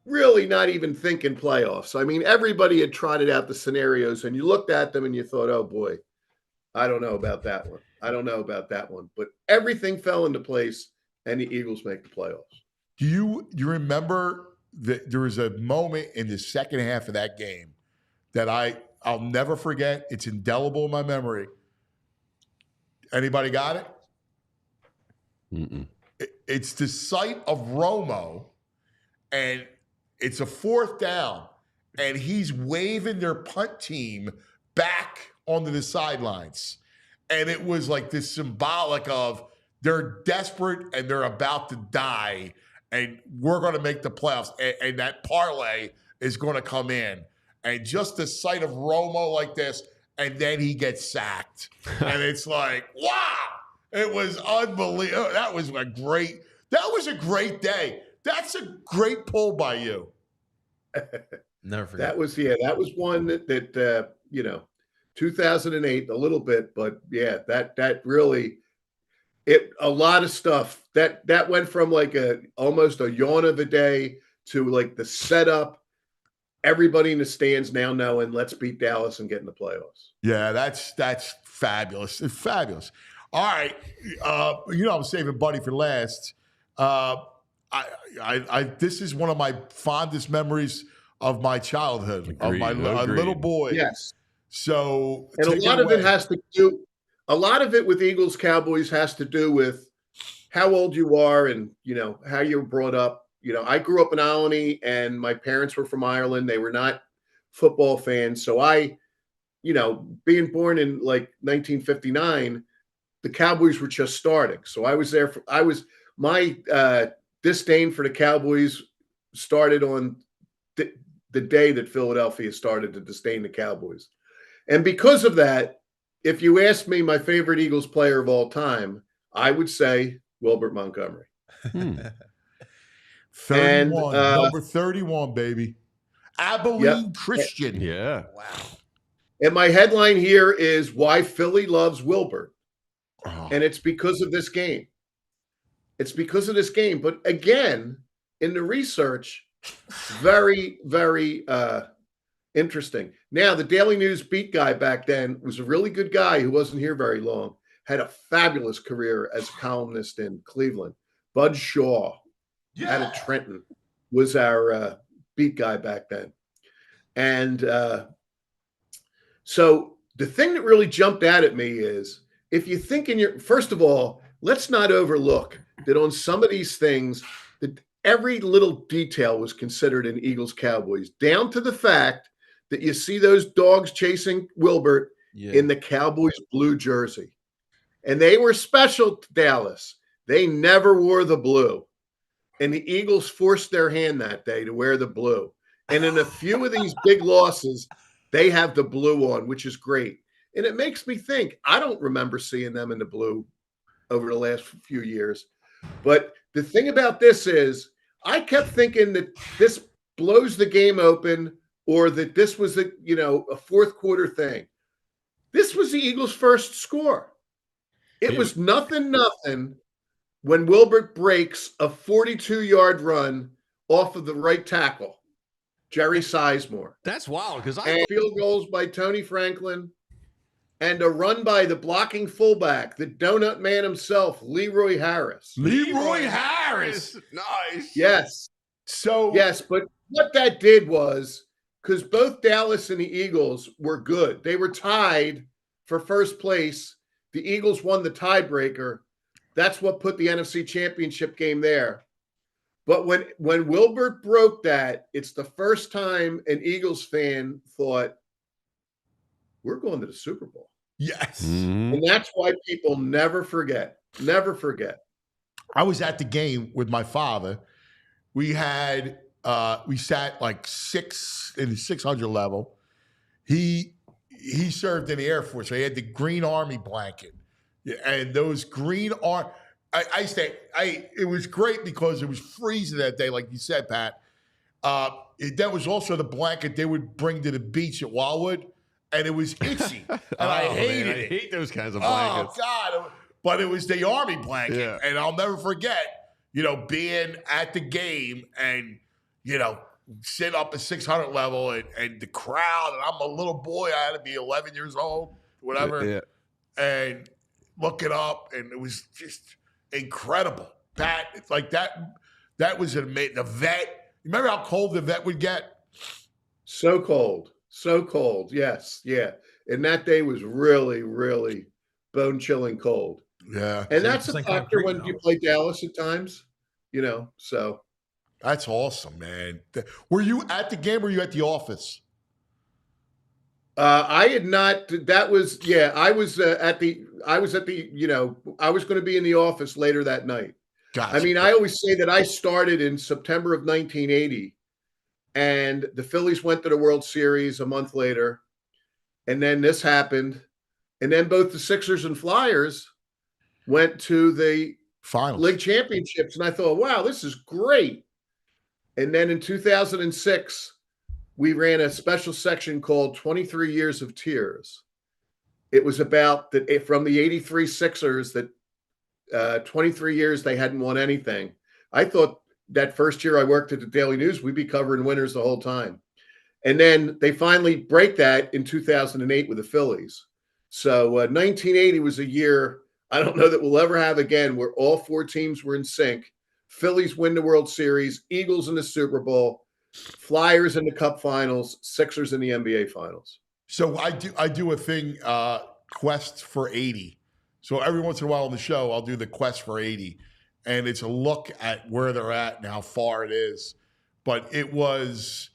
really not even thinking playoffs. I mean, everybody had trotted out the scenarios, and you looked at them and you thought, oh boy, I don't know about that one. But everything fell into place, and the Eagles make the playoffs. Do you remember that there was a moment in the second half of that game that I'll never forget? It's indelible in my memory. Anybody got it? Mm-mm. It's the sight of Romo, and it's a 4th down, and he's waving their punt team back onto the sidelines. And it was like this symbolic of they're desperate and they're about to die. and we're going to make the playoffs, and that parlay is going to come in. And just the sight of Romo like this, and then he gets sacked. And it's like, wow, it was unbelievable. That was a great day. That's a great pull by you. Never forget. That was one that 2008, a little bit, but yeah, that really, a lot of stuff that went from like almost a yawn of a day to like the setup. Everybody in the stands now knowing let's beat Dallas and get in the playoffs. Yeah, that's fabulous. It's fabulous. All right, I'm saving Buddy for last. This is one of my fondest memories of my childhood, of my little boy. Yes. So, and a lot of it with Eagles Cowboys has to do with how old you are and how you were brought up. I grew up in Albany and my parents were from Ireland. They were not football fans. So being born in like 1959, the Cowboys were just starting. So I was there. My disdain for the Cowboys started on the day that Philadelphia started to disdain the Cowboys. And because of that, if you ask me my favorite Eagles player of all time, I would say Wilbert Montgomery. 31, number 31, baby. Abilene Christian. Yeah. Wow. And my headline here is why Philly loves Wilbert. Oh. And it's because of this game. But again, in the research, very, very interesting. Now, the Daily News beat guy back then was a really good guy who wasn't here very long, had a fabulous career as a columnist in Cleveland. Bud Shaw out of Trenton was our beat guy back then. And so the thing that really jumped out at me is if you think first of all, let's not overlook that on some of these things, that every little detail was considered in Eagles Cowboys, down to the fact that you see those dogs chasing Wilbert in the Cowboys blue jersey. And they were special to Dallas. They never wore the blue. And the Eagles forced their hand that day to wear the blue. And in a few of these big losses, they have the blue on, which is great. And it makes me think, I don't remember seeing them in the blue over the last few years. But the thing about this is, I kept thinking that this blows the game open or that this was a fourth quarter thing. This was the Eagles' first score. It was nothing when Wilbert breaks a 42-yard run off of the right tackle, Jerry Sizemore. That's wild because field goals by Tony Franklin and a run by the blocking fullback, the donut man himself, Leroy Harris. Leroy Harris. Nice. Yes. Yes, but what that did was, because both Dallas and the Eagles were good. They were tied for first place. The Eagles won the tiebreaker. That's what put the NFC Championship game there. But when Wilbert broke that, it's the first time an Eagles fan thought, we're going to the Super Bowl. Yes. Mm-hmm. And that's why people never forget. Never forget. I was at the game with my father. We sat like in the 600 level. He served in the Air Force, so he had the Green Army blanket. And those green it was great because it was freezing that day, like you said, Pat. That was also the blanket they would bring to the beach at Wildwood, and it was itchy. And I hated it. I hate those kinds of blankets. Oh, God. But it was the Army blanket. And I'll never forget, being at the game and, sit up at 600 level and the crowd, and I'm a little boy. I had to be 11 years old, whatever. Yeah. And looking up, and it was just incredible. Pat, it's like that was amazing. The vet, you remember how cold the vet would get? So cold. Yes. Yeah. And that day was really, really bone-chilling cold. Yeah. And that's a factor when you play Dallas at times, so. That's awesome, man. Were you at the game or were you at the office? I had not. That was, I was going to be in the office later that night. Gotcha. I mean, I always say that I started in September of 1980, and the Phillies went to the World Series a month later, and then this happened, and then both the Sixers and Flyers went to the Finals. league championships, and I thought, wow, this is great. And then in 2006, we ran a special section called 23 Years of Tears. It was about that from the 83 Sixers that 23 years they hadn't won anything. I thought that first year I worked at the Daily News, we'd be covering winners the whole time. And then they finally break that in 2008 with the Phillies. So 1980 was a year I don't know that we'll ever have again where all four teams were in sync. Phillies win the World Series, Eagles in the Super Bowl, Flyers in the Cup Finals, Sixers in the NBA Finals. So I do a thing, Quest for 80. So every once in a while on the show, I'll do the Quest for 80. And it's a look at where they're at and how far it is. But it was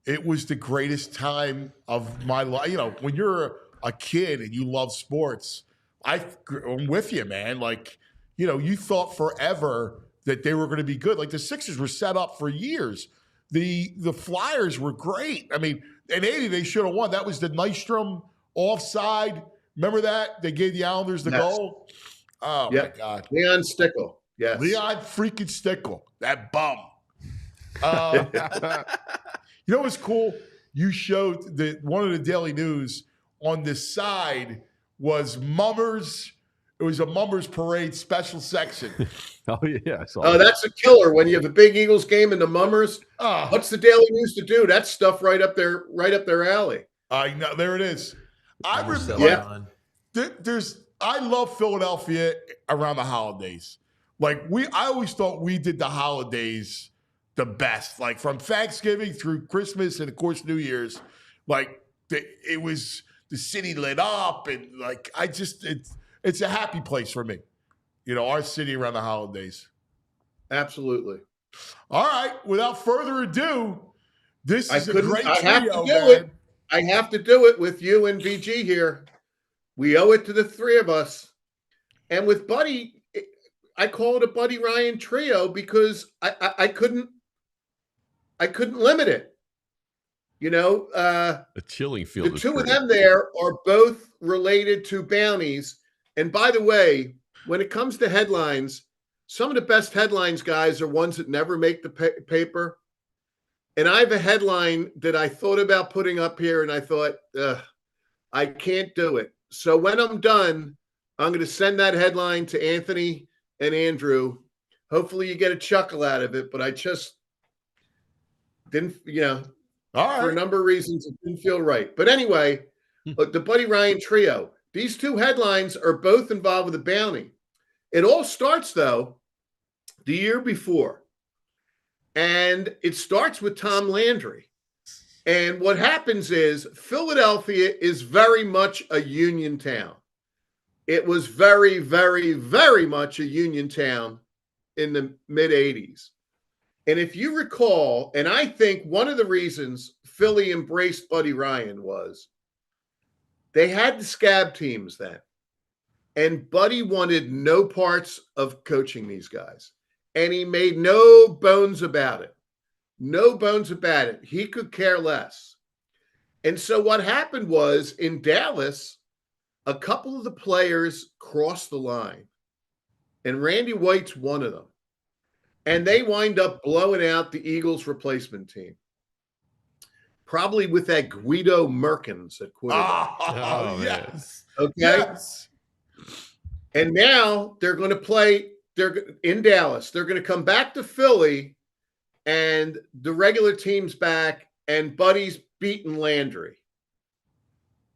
the greatest time of my life. You know, when you're a kid and you love sports, I'm with you, man. Like, you know, you thought forever that they were going to be good. Like the Sixers were set up for years. The Flyers were great. I mean, in 80, they should have won. That was the Nystrom offside. Remember that? They gave the Islanders the goal. Oh, my God. Leon Stickle. Yes. Leon freaking Stickle. That bum. You know what's cool? You showed one of the Daily News on the side was Mummers. It was a Mummers Parade special section. Oh, yeah. I saw Oh, that's a killer. When you have a big Eagles game in the Mummers, what's the Daily News to do? That's stuff right up their alley. I know. There it is. I love Philadelphia around the holidays. Like I always thought we did the holidays the best. Like from Thanksgiving through Christmas and of course New Year's. Like it was the city lit up and like it's a happy place for me. You know, our city around the holidays. Absolutely. All right. Without further ado, this is a great trio, I have to do man. it. I have to do it with you and VG here. We owe it to the three of us. And with Buddy, I call it a Buddy Ryan trio because I couldn't limit it. You know, a chilling field. The two of them there are both related to bounties. And by the way, when it comes to headlines, some of the best headlines, guys, are ones that never make the paper. And I have a headline that I thought about putting up here, and I thought, I can't do it. So when I'm done, I'm going to send that headline to Anthony and Andrew. Hopefully you get a chuckle out of it, but I just didn't, for a number of reasons, it didn't feel right. But anyway, the Buddy Ryan trio, these two headlines are both involved with a bounty. It all starts, though, the year before. And it starts with Tom Landry. And what happens is Philadelphia is very much a union town. It was very, very, very much a union town in the mid-'80s. And if you recall, and I think one of the reasons Philly embraced Buddy Ryan was they had the scab teams then. And Buddy wanted no parts of coaching these guys. And he made no bones about it. No bones about it. He could care less. And so what happened was in Dallas, a couple of the players crossed the line. And Randy White's one of them. And they wind up blowing out the Eagles replacement team. Probably with that Guido Merkins at quarterback. Oh, yes. Okay. Yes. And now they're going to play. They're in Dallas. They're going to come back to Philly, and the regular team's back, and Buddy's beating Landry.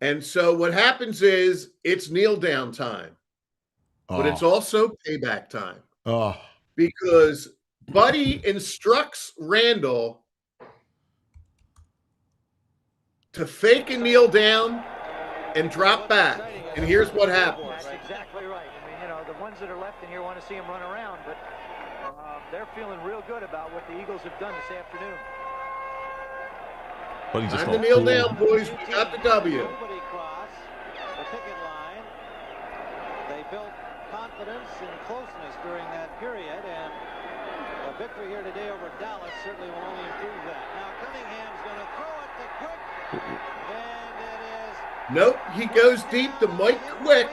And so what happens is it's kneel down time, but it's also payback time. Because Buddy instructs Randall to fake a kneel down and drop back. And here's what happens. That's exactly right. I mean, the ones that are left in here want to see him run around, but they're feeling real good about what the Eagles have done this afternoon. Time to kneel down, boys. We got the W. Nobody crossed the picket line. They built confidence and closeness during that period, and a victory here today over Dallas certainly will only improve that. Now Cunningham's going to throw it to Quick, and it is. Nope, he goes deep to Mike Quick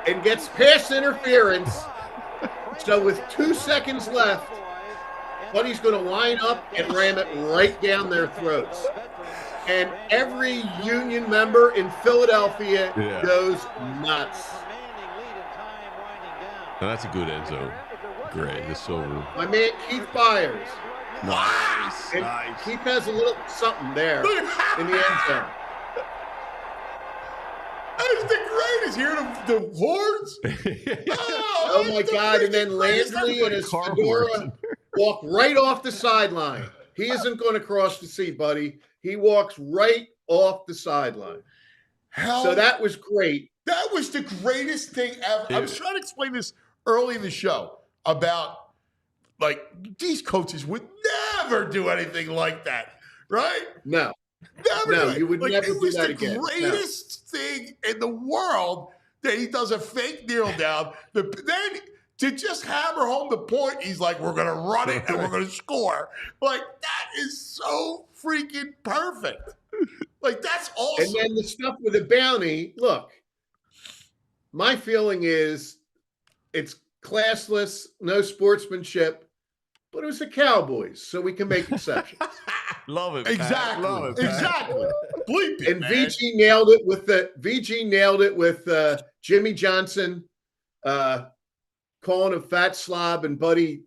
and gets pass interference. So with 2 seconds left, Buddy's going to line up and ram it right down their throats. And every Union member in Philadelphia goes nuts. Now that's a good Enzo. Great. The silver. My man Keith Byers. Nice. And Keith has a little something there in the end zone. That is the greatest. Hear the horns? Oh my God. And then Landry and his fedora walk right off the sideline. He isn't going to cross the sea, buddy. He walks right off the sideline. So that was great. That was the greatest thing ever. I was trying to explain this early in the show about, like, these coaches would never do anything like that, right? No. Never. No, you would never do that again. It was the greatest thing in the world that he does a fake kneel down. Then to just hammer home the point, he's like, we're going to run it and we're going to score. Like, that is so freaking perfect. Like, that's awesome. And then the stuff with the bounty, look, my feeling is it's classless, no sportsmanship, but it was the Cowboys, so we can make exceptions. Love it. Exactly. Love it, Pat. Exactly. Bleep it, And man. VG nailed it with Jimmy Johnson calling him fat slob and Buddy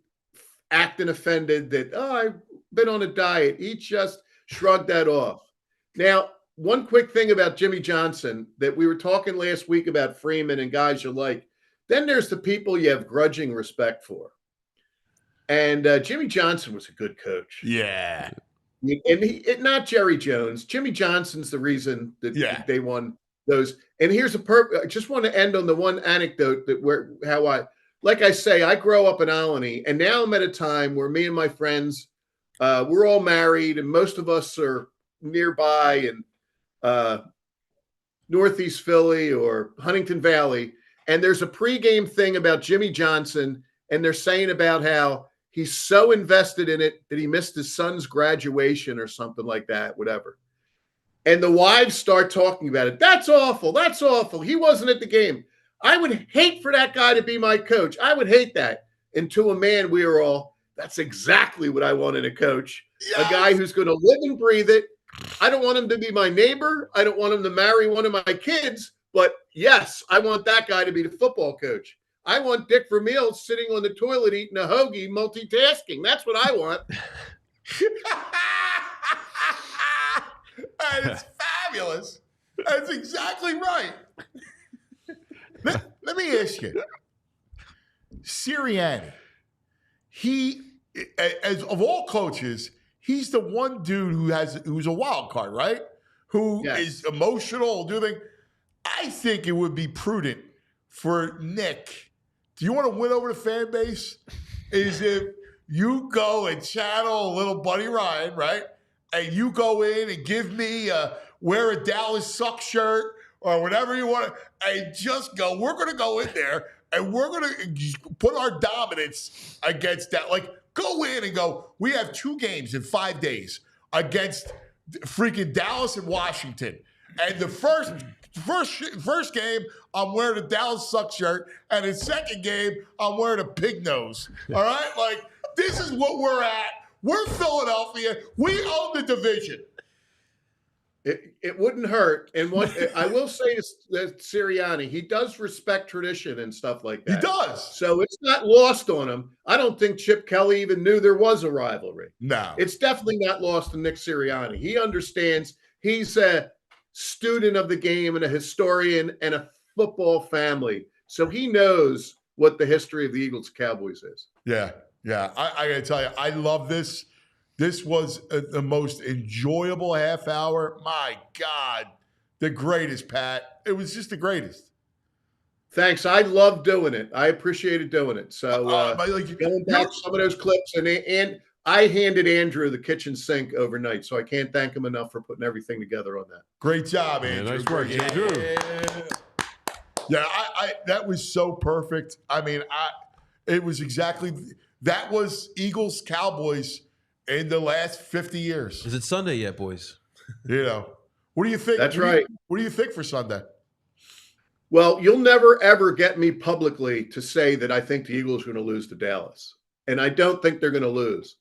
acting offended that, I've been on a diet. He just shrugged that off. Now, one quick thing about Jimmy Johnson that we were talking last week about Freeman and guys you like. Then there's the people you have grudging respect for. And Jimmy Johnson was a good coach. Yeah. And not Jerry Jones. Jimmy Johnson's the reason that they won those. And here's I just want to end on the one anecdote that like I say, I grow up in Albany, and now I'm at a time where me and my friends, we're all married, and most of us are nearby in Northeast Philly or Huntington Valley. And there's a pregame thing about Jimmy Johnson, and they're saying about how he's so invested in it that he missed his son's graduation or something like that, whatever. And the wives start talking about it. That's awful. That's awful. He wasn't at the game. I would hate for that guy to be my coach. I would hate that. And to a man, we were all, that's exactly what I want in a coach. Yes. A guy who's going to live and breathe it. I don't want him to be my neighbor. I don't want him to marry one of my kids. But yes, I want that guy to be the football coach. I want Dick Vermeil sitting on the toilet eating a hoagie, multitasking. That's what I want. And it's fabulous. That's exactly right. Let me ask you. Sirianni, he, as of all coaches, he's the one dude who's a wild card, right? Who is emotional, doing. I think it would be prudent for Nick. Do you want to win over the fan base? Is if you go and channel a little Buddy Ryan, right? And you go in and give me wear a Dallas Suck shirt or whatever you want, and just go. We're going to go in there and we're going to put our dominance against that. Like, go in and go, we have 2 games in 5 days against freaking Dallas and Washington. And the first game, I'm wearing a Dallas Suck shirt, and the second game, I'm wearing a pig nose. All right? Like, this is what we're at. We're Philadelphia. We own the division. It wouldn't hurt. And what I will say to Sirianni, he does respect tradition and stuff like that. He does. So it's not lost on him. I don't think Chip Kelly even knew there was a rivalry. No. It's definitely not lost to Nick Sirianni. He understands. He's a student of the game and a historian and a football family. So he knows what the history of the Eagles Cowboys is. Yeah. Yeah. I got to tell you, I love this. This was the most enjoyable half hour. My God, the greatest, Pat. It was just the greatest. Thanks. I love doing it. I appreciated doing it. So going back some of those clips, and I handed Andrew the kitchen sink overnight, so I can't thank him enough for putting everything together on that. Great job, Andrew. Nice work, Andrew. Yeah, I that was so perfect. I mean, it was exactly that was Eagles Cowboys in the last 50 years. Is it Sunday yet, boys? You know, what do you think? That's right. What do you think for Sunday? Well, you'll never, ever get me publicly to say that I think the Eagles are going to lose to Dallas. And I don't think they're going to lose.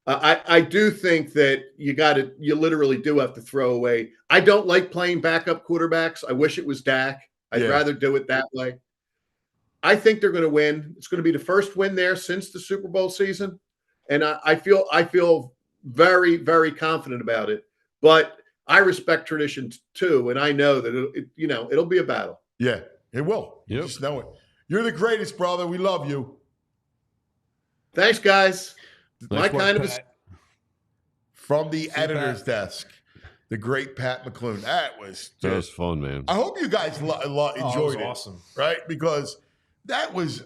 I do think that you literally do have to throw away. I don't like playing backup quarterbacks. I wish it was Dak. I'd rather do it that way. I think they're going to win. It's going to be the first win there since the Super Bowl season. And I feel very, very confident about it. But I respect tradition too. And I know that it'll be a battle. Yeah, it will. Yep. Just know it. You're the greatest, brother. We love you. Thanks, guys. Nice My kind of from the editor's desk, the great Pat McLoone. That was fun, man. I hope you guys enjoyed it. Awesome, right? Because that was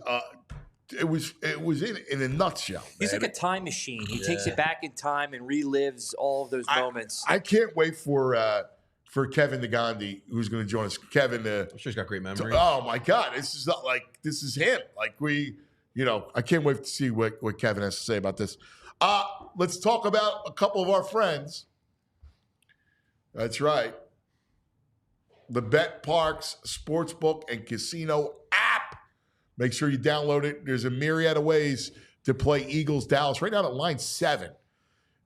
it was in a nutshell. He's man. like a time machine. He takes it back in time and relives all of those moments. I can't wait for Kevin Negandhi, who's going to join us. Kevin, I'm sure he's got great memory. Oh my God, this is him. Like I can't wait to see what Kevin has to say about this. Let's talk about a couple of our friends. That's right. The Bet Parks Sportsbook and Casino app. Make sure you download it. There's a myriad of ways to play Eagles Dallas. Right now at line 7.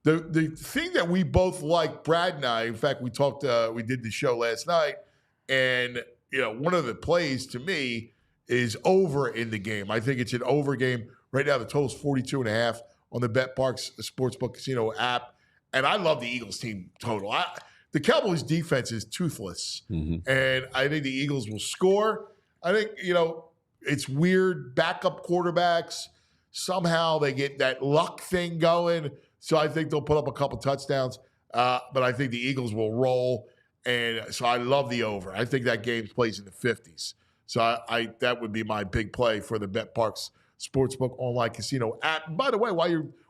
The thing that we both like, Brad and I, in fact, we did the show last night, and one of the plays to me is over in the game. I think it's an over game. Right now the total's 42.5 on the Bet Parks Sportsbook Casino app. And I love the Eagles team total. The Cowboys defense is toothless. Mm-hmm. And I think the Eagles will score. I think, it's weird. Backup quarterbacks, somehow they get that luck thing going. So I think they'll put up a couple touchdowns. But I think the Eagles will roll. And so I love the over. I think that game plays in the 50s. So I that would be my big play for the Bet Parks Sportsbook online casino app. And by the way,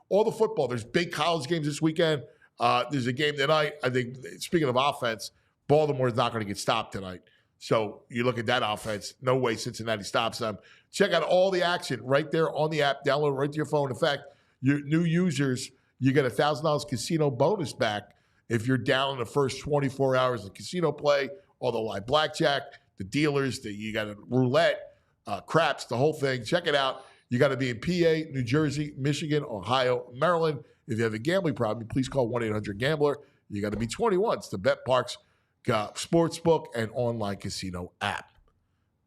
all the football, there's big college games this weekend. There's a game tonight. I think, speaking of offense, Baltimore is not going to get stopped tonight. So you look at that offense, no way Cincinnati stops them. Check out all the action right there on the app. Download it right to your phone. In fact, your new users, you get $1,000 casino bonus back if you're down in the first 24 hours of casino play, all the live blackjack, the dealers, you got a roulette, craps, the whole thing. Check it out. You got to be in PA, New Jersey, Michigan, Ohio, Maryland. If you have a gambling problem, please call 1-800-GAMBLER. You got to be 21. It's the Bet Parks Sportsbook and online casino app.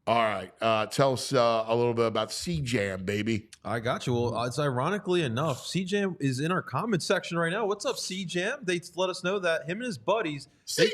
All right. Tell us a little bit about C-Jam, baby. I got you. Well, it's ironically enough, C-Jam is in our comment section right now. What's up, C-Jam? They let us know that him and his buddies, C-Jam,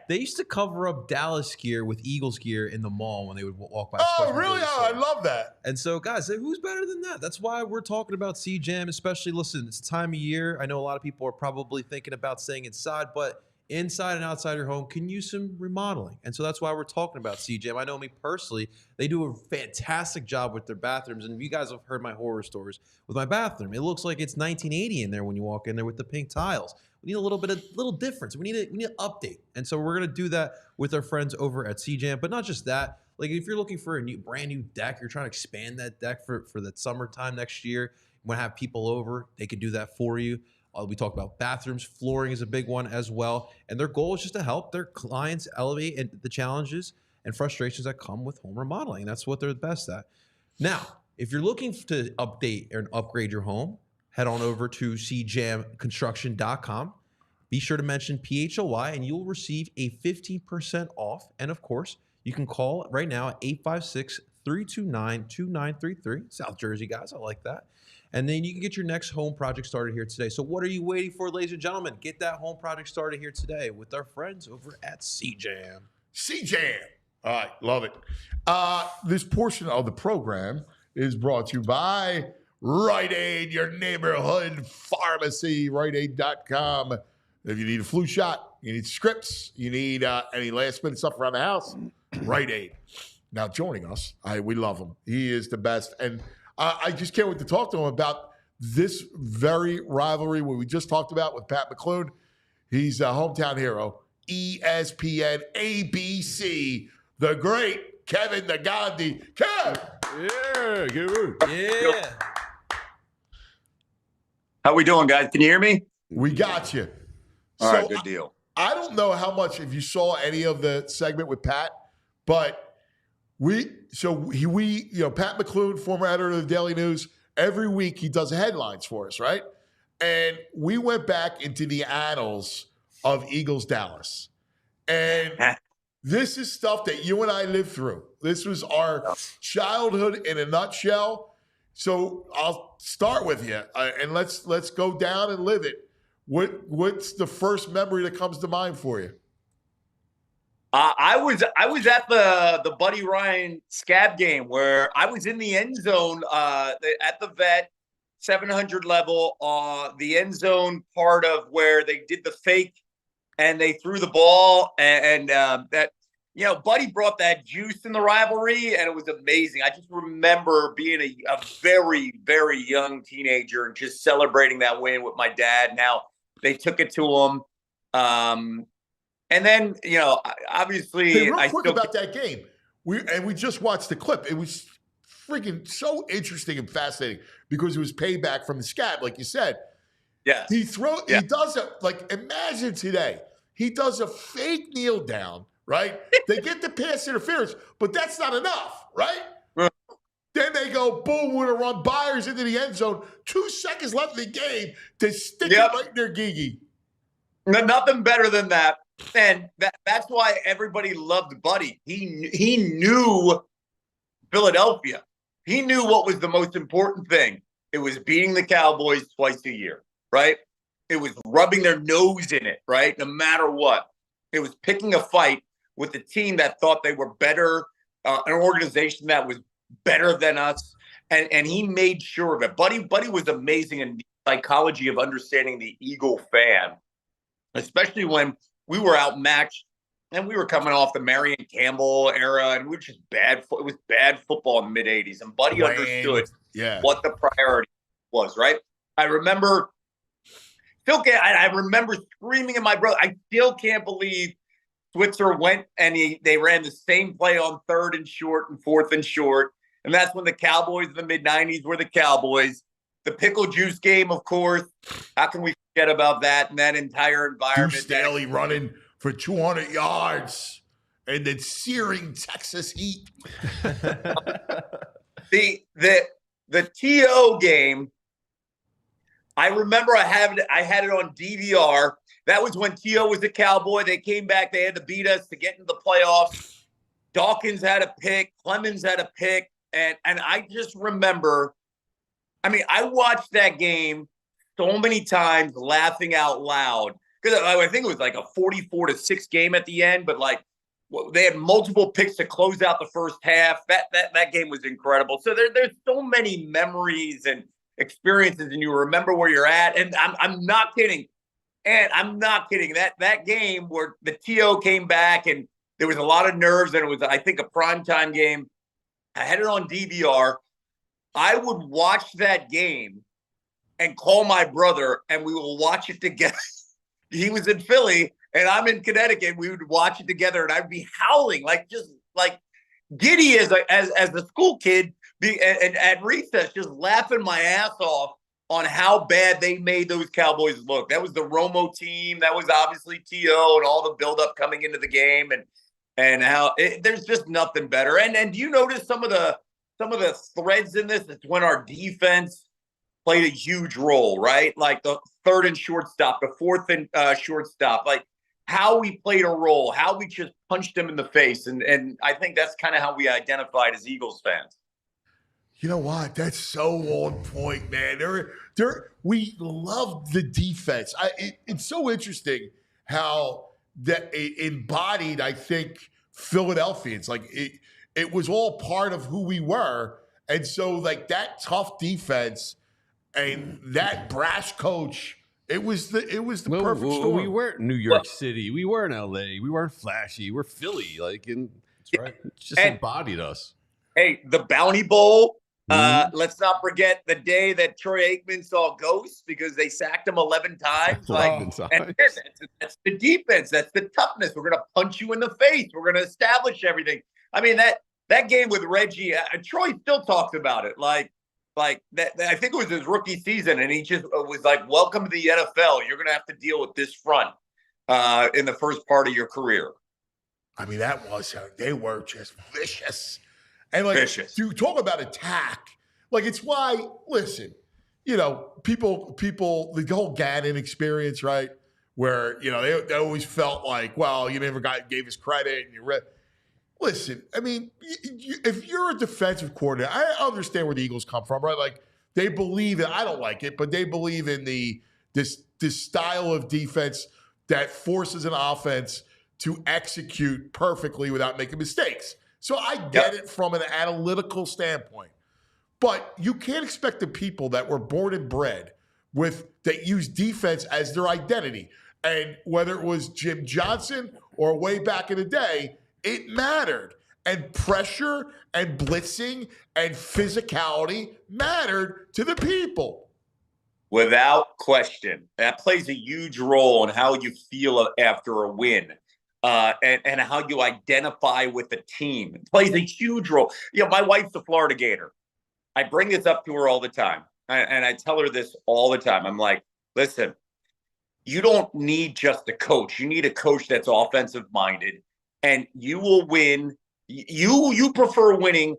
they used to cover up Dallas gear with Eagles gear in the mall when they would walk by. Oh, really? Oh, I love that. And so, guys, who's better than that? That's why we're talking about C-Jam, especially, listen, it's the time of year. I know a lot of people are probably thinking about staying inside, but inside and outside your home can use some remodeling. And so that's why we're talking about C-Jam. I know me personally, they do a fantastic job with their bathrooms. And you guys have heard my horror stories with my bathroom. It looks like it's 1980 in there when you walk in there with the pink tiles. We need a little difference. We need an update. And so we're going to do that with our friends over at C-Jam. But not just that. Like if you're looking for a brand new deck, you're trying to expand that deck for that summertime next year, you want to have people over, they could do that for you. We talk about bathrooms. Flooring is a big one as well. And their goal is just to help their clients elevate the challenges and frustrations that come with home remodeling. That's what they're the best at. Now, if you're looking to update and upgrade your home, head on over to cjamconstruction.com. Be sure to mention PHLY and you'll receive a 15% off. And of course, you can call right now at 856-329-2933. South Jersey guys, I like that. And then you can get your next home project started here today. So what are you waiting for, ladies and gentlemen? Get that home project started here today with our friends over at C-Jam. C-Jam. All right, love it. This portion of the program is brought to you by Rite Aid, your neighborhood pharmacy, riteaid.com. If you need a flu shot, you need scripts, you need any last-minute stuff around the house, Rite Aid. Now, joining us, we love him. He is the best. And I just can't wait to talk to him about this very rivalry we just talked about with Pat McLoone. He's a hometown hero, ESPN, ABC, the great Kevin Negandhi. Kev! Yeah, good. Yeah. How we doing, guys? Can you hear me? We got you. All right, good deal. I don't know how much, if you saw any of the segment with Pat, but Pat McLoone, former editor of the Daily News, every week he does headlines for us, right? And we went back into the annals of Eagles Dallas. And this is stuff that you and I lived through. This was our childhood in a nutshell. So I'll start with you, and let's go down and live it. What's the first memory that comes to mind for you? I was at the Buddy Ryan Scab game where I was in the end zone at the vet 700 level, the end zone part of where they did the fake and they threw the ball and that. Buddy brought that juice in the rivalry, and it was amazing. I just remember being a very, very young teenager and just celebrating that win with my dad. Now they took it to him. And then, obviously. Hey, real quick about that game. We just watched the clip. It was freaking so interesting and fascinating because it was payback from the scab, like you said. Yeah. He does imagine today, he does a fake kneel down. Right? They get the pass interference, but that's not enough, right? Then they go, boom, we're going to run Byers into the end zone. 2 seconds left in the game to stick it right in their gigi. Nothing better than that. And that's why everybody loved Buddy. He knew Philadelphia. He knew what was the most important thing. It was beating the Cowboys twice a year, right? It was rubbing their nose in it, right? No matter what. It was picking a fight with a team that thought they were better, an organization that was better than us, and he made sure of it. Buddy was amazing in the psychology of understanding the Eagle fan, especially when we were outmatched and we were coming off the Marion Campbell era, and we were just bad. It was bad football in the mid-'80s, and Buddy understood what the priority was, right? I remember screaming at my brother. I still can't believe Switzer went and they ran the same play on 3rd and short and 4th and short. And that's when the Cowboys in the mid-'90s were the Cowboys. The pickle juice game, of course. How can we forget about that and that entire environment? Deuce Staley running for 200 yards and then searing Texas heat. The TO game, I remember I had it on DVR. That was when T.O. was a Cowboy. They came back. They had to beat us to get into the playoffs. Dawkins had a pick. Clemens had a pick. And I just remember, I watched that game so many times laughing out loud. Because I think it was like a 44-6 game at the end. But, they had multiple picks to close out the first half. That game was incredible. So there's so many memories and experiences, and you remember where you're at. And I'm not kidding. And I'm not kidding. That game where the TO came back and there was a lot of nerves, and it was, I think, a primetime game. I had it on DVR. I would watch that game and call my brother, and we will watch it together. He was in Philly, and I'm in Connecticut. We would watch it together, and I'd be howling, just giddy as a school kid, and at recess, just laughing my ass off on how bad they made those Cowboys look. That was the Romo team. That was obviously T.O. and all the buildup coming into the game, and how there's just nothing better. And do you notice some of the threads in this? It's when our defense played a huge role, right? Like the 3rd and shortstop, the 4th and shortstop, how we played a role, how we just punched them in the face. And I think that's kind of how we identified as Eagles fans. You know what? That's so on point, man. We love the defense. It's so interesting how that it embodied, I think, Philadelphians. It was all part of who we were. And so, that tough defense and that brash coach, it was the perfect storm. We weren't New York City. We weren't LA. We weren't flashy. We're Philly. That's right. It just embodied us. Hey, the Bounty Bowl. Let's not forget the day that Troy Aikman saw ghosts because they sacked him 11 times. And that's the defense. That's the toughness. We're going to punch you in the face. We're going to establish everything. that game with Reggie, Troy still talks about it. Like that. I think it was his rookie season, and he just was like, "Welcome to the NFL. You're going to have to deal with this front in the first part of your career." I mean, they were just vicious. And like, vicious. You talk about attack. Like, it's why, listen, people, the whole Gannon experience, right? Where, they always felt like, well, you never gave us credit. And listen, I mean, if you're a defensive coordinator, I understand where the Eagles come from, right? Like, they believe I don't like it, but they believe in this style of defense that forces an offense to execute perfectly without making mistakes. So I get it from an analytical standpoint. But you can't expect the people that were born and bred that use defense as their identity. And whether it was Jim Johnson or way back in the day, it mattered. And pressure and blitzing and physicality mattered to the people. Without question. That plays a huge role in how you feel after a win. And how you identify with the team. It plays a huge role. My wife's a Florida Gator. I bring this up to her all the time. And I tell her this all the time. I'm like, listen, you don't need just a coach. You need a coach that's offensive minded, and you will win. You prefer winning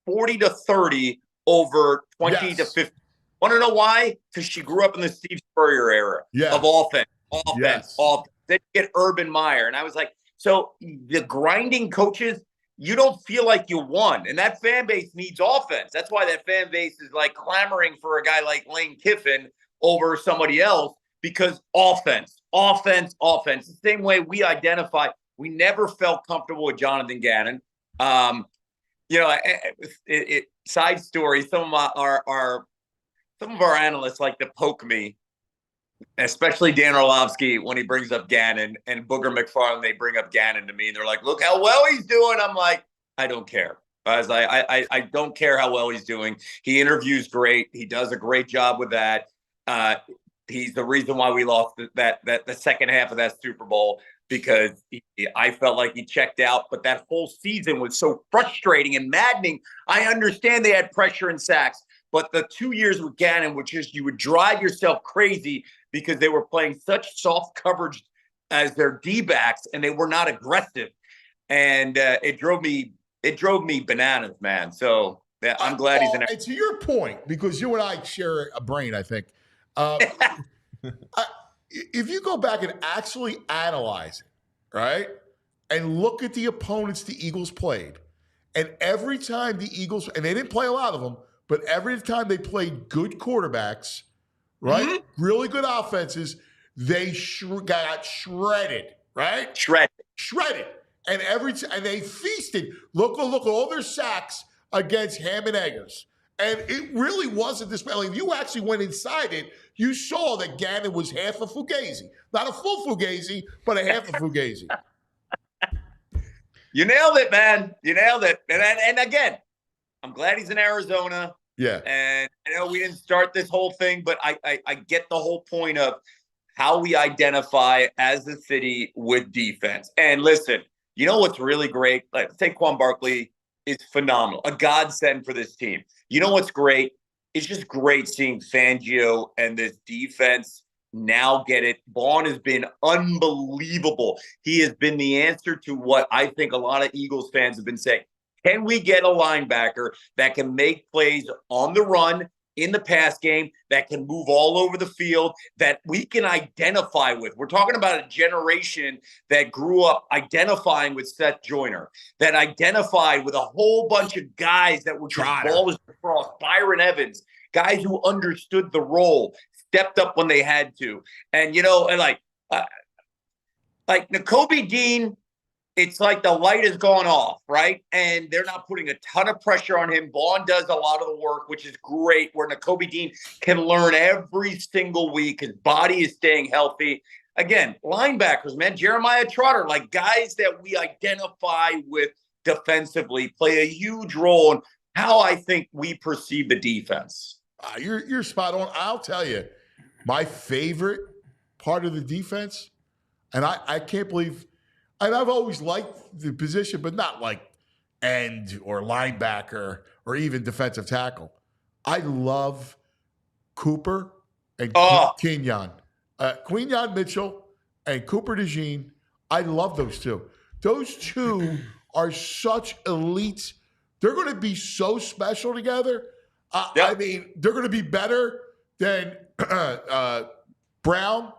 40-30 over 20 to 50. Want to know why? Because she grew up in the Steve Spurrier era of offense. Then you get Urban Meyer. And I was like, so the grinding coaches, you don't feel like you won. And that fan base needs offense. That's why that fan base is like clamoring for a guy like Lane Kiffin over somebody else, because offense. The same way we identify, we never felt comfortable with Jonathan Gannon. Side story, some of our analysts like to poke me, especially Dan Orlovsky, when he brings up Gannon, and Booger McFarland, they bring up Gannon to me, and they're like, look how well he's doing. I'm like, I don't care. I don't care how well he's doing. He interviews great. He does a great job with that. He's the reason why we lost the second half of that Super Bowl, because I felt like he checked out. But that whole season was so frustrating and maddening. I understand they had pressure and sacks, but the 2 years with Gannon were just, you would drive yourself crazy because they were playing such soft coverage as their D-backs, and they were not aggressive. And it drove me bananas, man. So I'm glad he's in. And to your point, because you and I share a brain, I think. If you go back and actually analyze it, right, and look at the opponents the Eagles played, and every time the Eagles, and they didn't play a lot of them, but every time they played good quarterbacks, right, really good offenses, they got shredded, right? Shredded. And and they feasted. Look at all their sacks against Ham and Eggers. And it really wasn't this way. If you actually went inside it, you saw that Gannon was half a Fugazi. Not a full Fugazi, but a half a Fugazi. You nailed it, man. You nailed it. And again, I'm glad he's in Arizona. Yeah. And I know we didn't start this whole thing, but I get the whole point of how we identify as a city with defense. And listen, you know what's really great? Like, Saquon Barkley is phenomenal, a godsend for this team. You know what's great? It's just great seeing Fangio and this defense now get it. Vaughn has been unbelievable. He has been the answer to what I think a lot of Eagles fans have been saying. Can we get a linebacker that can make plays on the run, in the pass game, that can move all over the field, that we can identify with? We're talking about a generation that grew up identifying with Seth Joyner, that identified with a whole bunch of guys that were just ballers across, Byron Evans, guys who understood the role, stepped up when they had to. And, like Nakobe Dean, it's like the light has gone off, right? And they're not putting a ton of pressure on him. Vaughn does a lot of the work, which is great, where Nakobe Dean can learn every single week. His body is staying healthy. Again, linebackers, man, Jeremiah Trotter, like guys that we identify with defensively, play a huge role in how I think we perceive the defense. You're spot on. I'll tell you, my favorite part of the defense, and I can't believe – and I've always liked the position, but not like end or linebacker or even defensive tackle. I love Cooper and Quinyon. Quinyon Mitchell and Cooper DeJean. I love those two. Those two are such elites. They're going to be so special together. I mean, they're going to be better than Brown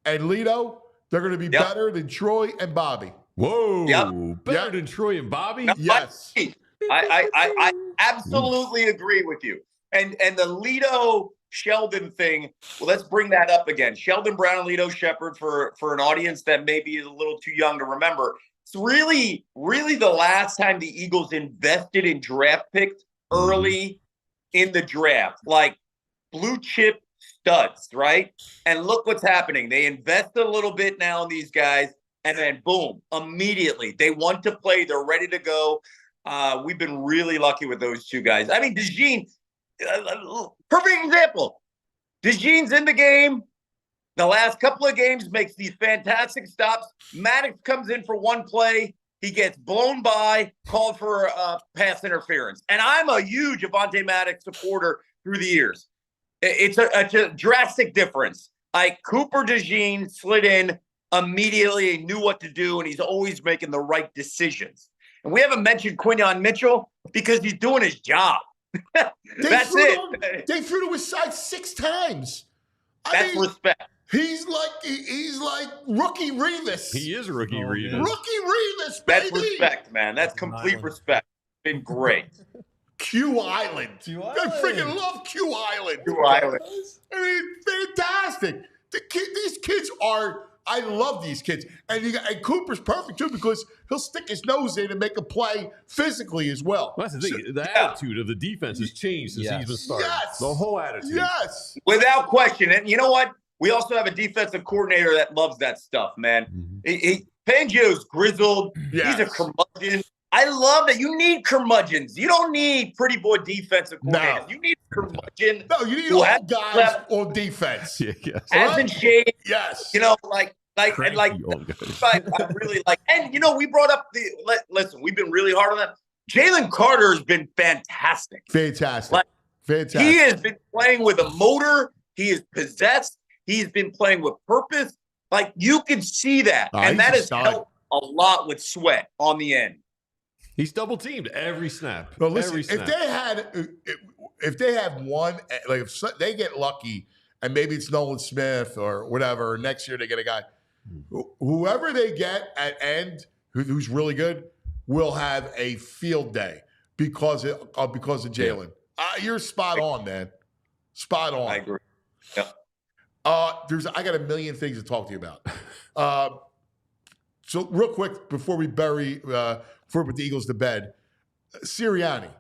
and Lito. They're going to be better than Troy and Bobby. Whoa. Better than Troy and Bobby? No, yes. I absolutely agree with you. And the Lito Sheldon thing, well, let's bring that up again. Sheldon Brown and Lito Shepherd, for an audience that maybe is a little too young to remember. It's really, really the last time the Eagles invested in draft picks early in the draft, like blue chip studs, right? And look what's happening. They invest a little bit now in these guys, and then boom, immediately they want to play. They're ready to go. We've been really lucky with those two guys. I mean, DeJean, perfect example. DeJean's in the game. The last couple of games makes these fantastic stops. Maddox comes in for one play. He gets blown by, called for pass interference. And I'm a huge Avonte Maddox supporter through the years. It's a drastic difference. Like Cooper DeJean slid in immediately, knew what to do, and he's always making the right decisions. And we haven't mentioned Quinyon Mitchell because he's doing his job. That's it. They threw to his side 6 times. That's respect. He's like rookie Revis. He is rookie Revis. Rookie Revis, baby. That's respect, man. That's complete respect. Been great. Q Island. I freaking love Q Island. Q Island. I mean, fantastic. These kids are. I love these kids, and Cooper's perfect too because he'll stick his nose in and make a play physically as well. That's the thing. The attitude of the defense has changed since he's been starting. Yes. The whole attitude. Yes. Without question. And you know what? We also have a defensive coordinator that loves that stuff, man. Fangio's grizzled. Yes. He's a curmudgeon. I love that. You need curmudgeons. You don't need pretty boy defensive coordinators. You need a curmudgeon. No, you need all guys on defense. Hasn't shaved. Yes. You know, I really like. And you know, we brought up listen. We've been really hard on that. Jalen Carter has been fantastic. Fantastic. Fantastic. He has been playing with a motor. He is possessed. He's been playing with purpose. Like you can see that, and that has helped a lot with Sweat on the end. He's double teamed every snap. Well, listen, every snap. if they have one, like if they get lucky, and maybe it's Nolan Smith or whatever, or next year they get a guy, whoever they get at end who's really good will have a field day because of Jalen. You're spot on, man. Spot on. I agree. Yeah. I got a million things to talk to you about. So real quick before we before we put the Eagles to bed, Sirianni.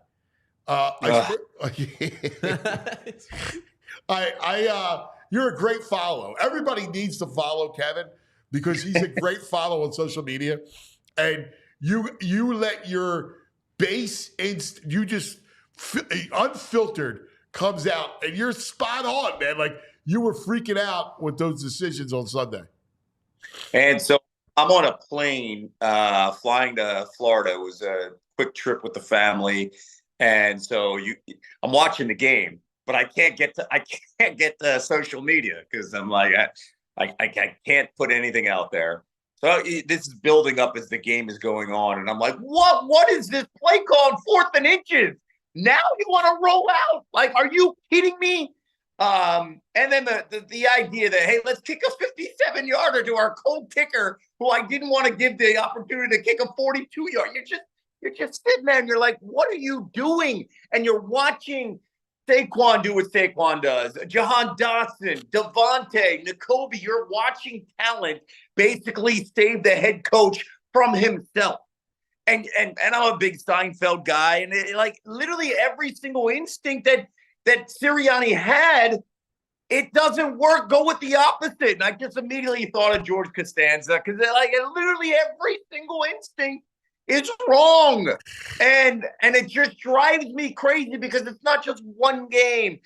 You're a great follow. Everybody needs to follow Kevin because he's a great follow on social media, and you let your base you just unfiltered comes out, and you're spot on, man. Like you were freaking out with those decisions on Sunday. And so I'm on a plane flying to Florida. It was a quick trip with the family, and so I'm watching the game, but I can't get to social media because I'm like I can't put anything out there. So this is building up as the game is going on, and I'm like, what is this play call on 4th and inches? Now you want to roll out? Like, are you kidding me? And then the idea that, hey, let's kick a 57-yarder to our cold kicker, who I didn't want to give the opportunity to kick a 42-yard. You're just sitting there and you're like, what are you doing? And you're watching Saquon do what Saquon does. Jahan Dotson, Devontae, Nakobe. You're watching talent basically save the head coach from himself. And I'm a big Seinfeld guy, and like literally every single instinct that Sirianni had, it doesn't work. Go with the opposite. And I just immediately thought of George Costanza because like literally every single instinct is wrong. And it just drives me crazy because it's not just one game.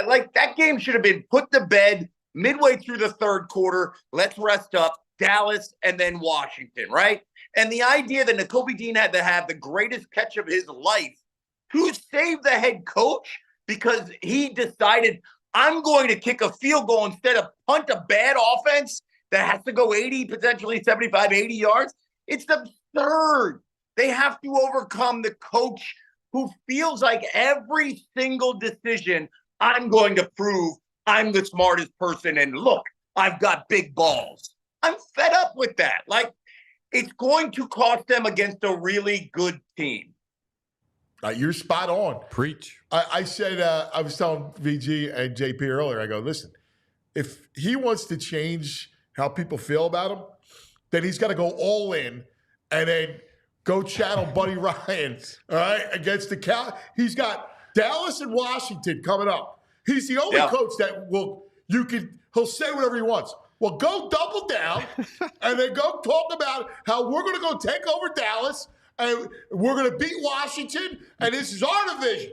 Like that game should have been put to bed midway through the third quarter. Let's rest up. Dallas and then Washington, right? And the idea that Nakobe Dean had to have the greatest catch of his life to save the head coach because he decided, I'm going to kick a field goal instead of punt a bad offense that has to go 80, potentially 75, 80 yards. It's absurd. They have to overcome the coach who feels like every single decision, I'm going to prove I'm the smartest person. And look, I've got big balls. I'm fed up with that. Like, it's going to cost them against a really good team. You're spot on. Preach. I said, I was telling VG and JP earlier, I go, listen, if he wants to change how people feel about him, then he's got to go all in and then go channel Buddy Ryan, all right, against the Cal. He's got Dallas and Washington coming up. He's the only coach that he'll say whatever he wants. Well, go double down and then go talk about how we're going to go take over Dallas and we're going to beat Washington and this is our division.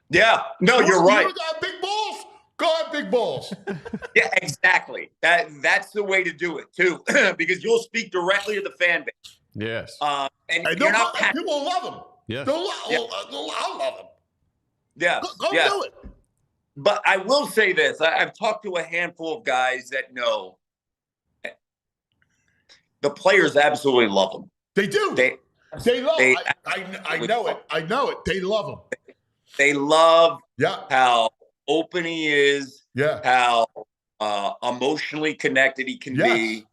Yeah, no, you're right. You got big balls? Go have big balls. Yeah, exactly. That's the way to do it, too, because you'll speak directly to the fan base. Yes. And you're not people will love him. Yes. I'll love him. Yeah. Go do it. But I will say this. I've talked to a handful of guys that know the players absolutely love him. They do. They love him. I know it. I know it. They love him. They love how open he is, how emotionally connected he can be.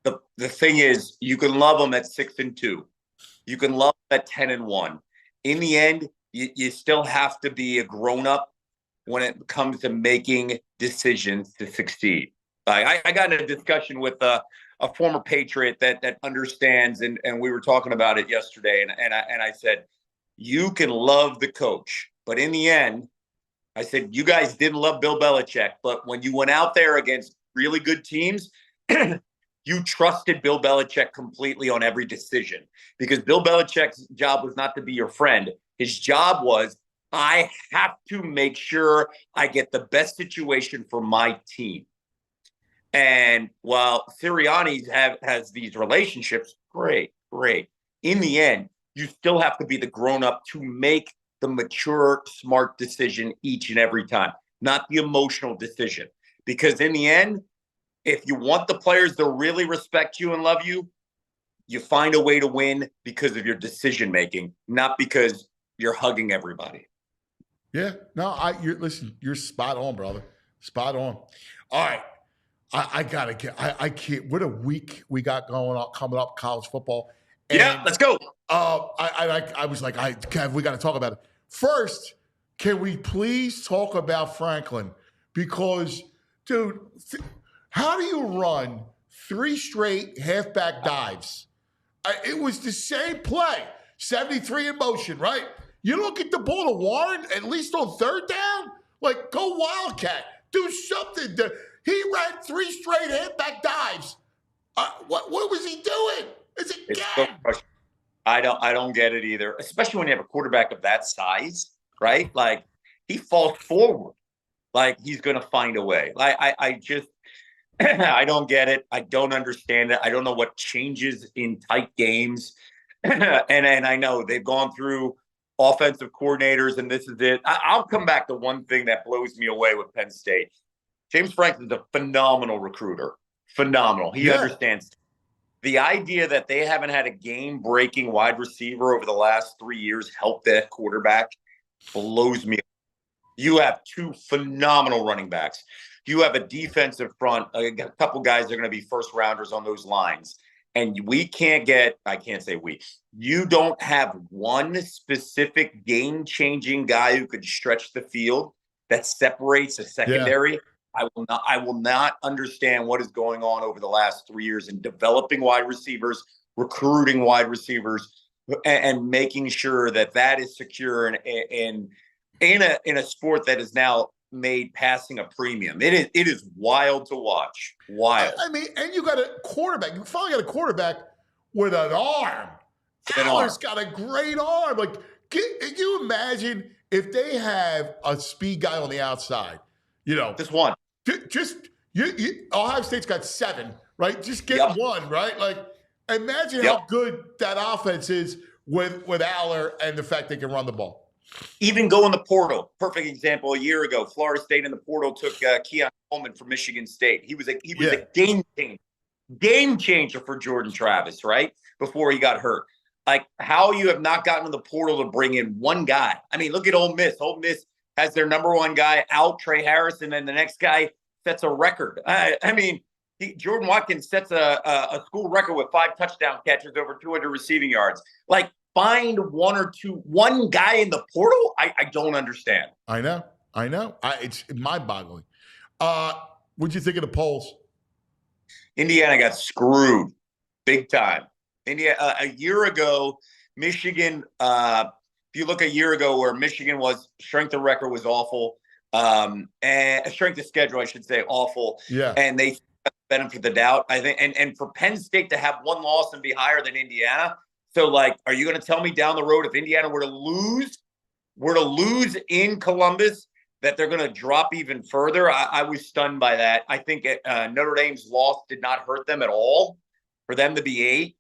The thing is, you can love him at 6-2. You can love him at 10-1. In the end, you still have to be a grown-up when it comes to making decisions to succeed. I got in a discussion with a former Patriot that understands, and we were talking about it yesterday, and I said, you can love the coach, but in the end, I said, you guys didn't love Bill Belichick, but when you went out there against really good teams, you trusted Bill Belichick completely on every decision because Bill Belichick's job was not to be your friend. His job was, I have to make sure I get the best situation for my team. And while Sirianni has these relationships, great. In the end, you still have to be the grown-up to make the mature, smart decision each and every time, not the emotional decision. Because in the end, if you want the players to really respect you and love you, you find a way to win because of your decision-making, not because you're hugging everybody. Yeah, no, listen, you're spot on, brother. Spot on. All right. I can't. What a week we got coming up, college football. And, let's go. I was like, we got to talk about it. First, can we please talk about Franklin? Because, dude, how do you run 3 straight halfback dives? It was the same play, 73 in motion, right? You don't get the ball to Warren, at least on 3rd down? Like, go Wildcat. Do something. He ran 3 straight halfback dives. What was he doing? It's so I don't get it either, especially when you have a quarterback of that size, right? Like, he falls forward. Like, he's going to find a way. I just – I don't get it. I don't understand it. I don't know what changes in tight games. and I know they've gone through offensive coordinators, and this is it. I'll come back to one thing that blows me away with Penn State. James Franklin's a phenomenal recruiter. Phenomenal. He understands. The idea that they haven't had a game-breaking wide receiver over the last 3 years help that quarterback blows me. You have 2 phenomenal running backs. You have a defensive front, a couple guys that are going to be first-rounders on those lines. And we can't get – I can't say we. You don't have one specific game-changing guy who could stretch the field that separates a secondary. I will not understand what is going on over the last 3 years in developing wide receivers, recruiting wide receivers, and making sure that is secure in a sport that is now made passing a premium. It is wild to watch. Wild. I mean, and you got a quarterback. You finally got a quarterback with an arm. Allen's got a great arm. Like, can you imagine if they have a speed guy on the outside? You know, just one. Just you Ohio State's got 7, right? Just get one, right? Like, Imagine how good that offense is with Aller and the fact they can run the ball. Even go in the portal. Perfect example. A year ago, Florida State in the portal took Keon Coleman from Michigan State. He was a game changer for Jordan Travis, right? Before he got hurt. Like, how you have not gotten to the portal to bring in one guy. I mean, look at Ole Miss. Ole Miss has their number one guy out, Trey Harris, and then the next guy sets a record. I mean, Jordan Watkins sets a school record with 5 touchdown catches over 200 receiving yards. Like, find one guy in the portal? I don't understand. I know. It's mind-boggling. What'd you think of the polls? Indiana got screwed big time. Indiana a year ago, Michigan. If you look a year ago, where Michigan was strength of record was awful, and strength of schedule, I should say, awful. Yeah, and they benefit of the doubt, I think. And for Penn State to have one loss and be higher than Indiana. So, like, are you going to tell me down the road if Indiana were to lose in Columbus that they're going to drop even further? I was stunned by that. I think Notre Dame's loss did not hurt them at all. For them to be 8,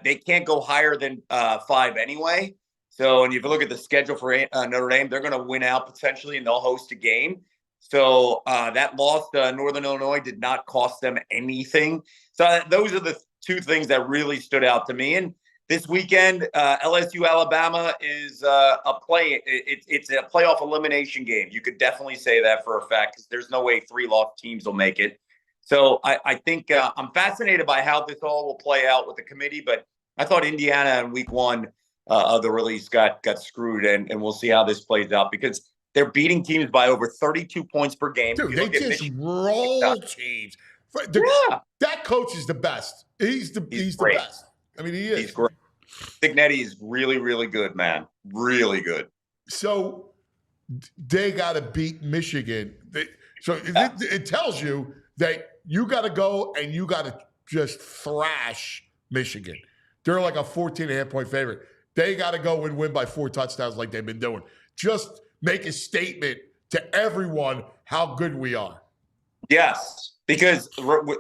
they can't go higher than 5 anyway. So, and if you look at the schedule for Notre Dame, they're going to win out potentially, and they'll host a game. So that loss to Northern Illinois did not cost them anything. So those are the 2 things that really stood out to me. And this weekend, LSU Alabama is a play. It's a playoff elimination game. You could definitely say that for a fact, because there's no way 3 lost teams will make it. So I think I'm fascinated by how this all will play out with the committee. But I thought Indiana in week 1 of the release got screwed, and we'll see how this plays out, because they're beating teams by over 32 points per game. Dude, they just roll teams. That coach is the best. He's the best. I mean, he is. He's great. Signetti is really, really good, man. Really good. So they got to beat Michigan. It tells you that you got to go and you got to just thrash Michigan. They're like a 14.5-point favorite. They got to go and win by 4 touchdowns like they've been doing. Just make a statement to everyone how good we are. Yes, because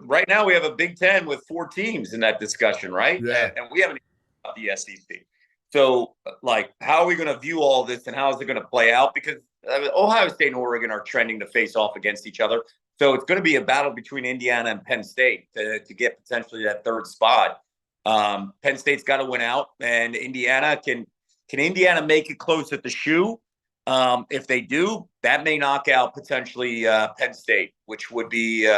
right now we have a Big Ten with 4 teams in that discussion, right? Yeah. And we haven't even talked about the SEC. So, like, how are we going to view all this, and how is it going to play out? Because Ohio State and Oregon are trending to face off against each other. So it's going to be a battle between Indiana and Penn State to get potentially that 3rd spot. Penn State's got to win out, and Indiana can Indiana make it close at the shoe? If they do, that may knock out potentially Penn State, which would be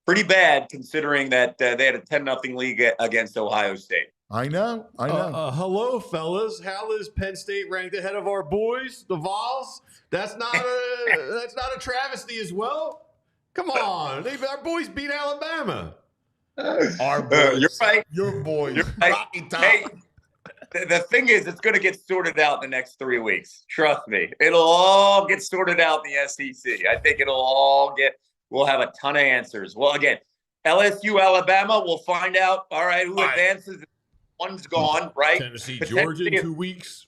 pretty bad considering that they had a 10-0 lead against Ohio State. I know. Hello, fellas. How is Penn State ranked ahead of our boys, the Vols? That's not a travesty as well. Come on, our boys beat Alabama. Our boys. You're right. Your boys. You're right. Hey, the thing is, it's going to get sorted out in the next 3 weeks. Trust me. It'll all get sorted out in the SEC. I think we'll have a ton of answers. Well, again, LSU, Alabama, we'll find out, all right, who advances. One's gone, right? Tennessee, Georgia in 2 weeks.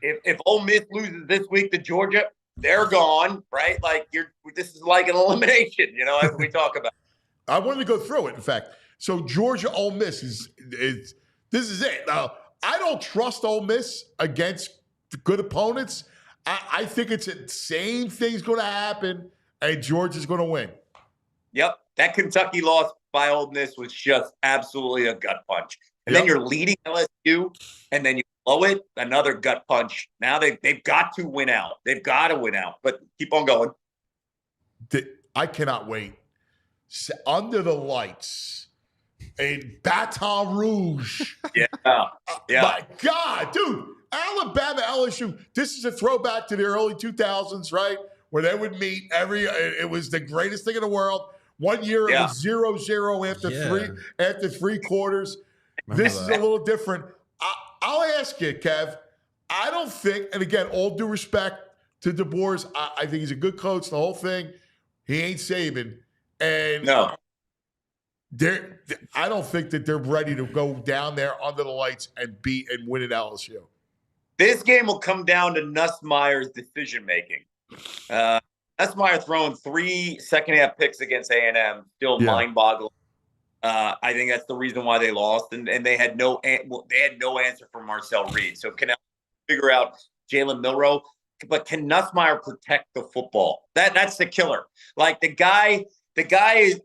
If Ole Miss loses this week to Georgia, they're gone, right? Like, this is like an elimination, as we talk about. I wanted to go through it, in fact. So Georgia, Ole Miss this is it. Now, I don't trust Ole Miss against good opponents. I think it's the same thing's going to happen, and Georgia's going to win. Yep. That Kentucky loss by Ole Miss was just absolutely a gut punch. And then you're leading LSU, and then you blow it, another gut punch. Now they've got to win out. They've got to win out. But keep on going. I cannot wait. Under the lights in Baton Rouge. Yeah. My God, dude. Alabama, LSU. This is a throwback to the early 2000s, right? Where they would meet it was the greatest thing in the world. One year it was 0-0 after 3 quarters. This is a little different. I'll ask you, Kev. I don't think, and again, all due respect to DeBoer, I think he's a good coach, the whole thing. He ain't Saban. And no. I don't think that they're ready to go down there under the lights and beat and win at LSU. This game will come down to Nussmeier's decision-making. Nussmeier throwing 3 second-half picks against A&M, still mind-boggling. I think that's the reason why they lost, and they had no answer for Marcel Reed. So can figure out Jalen Milroe, but can Nussmeier protect the football? That's the killer. Like the guy is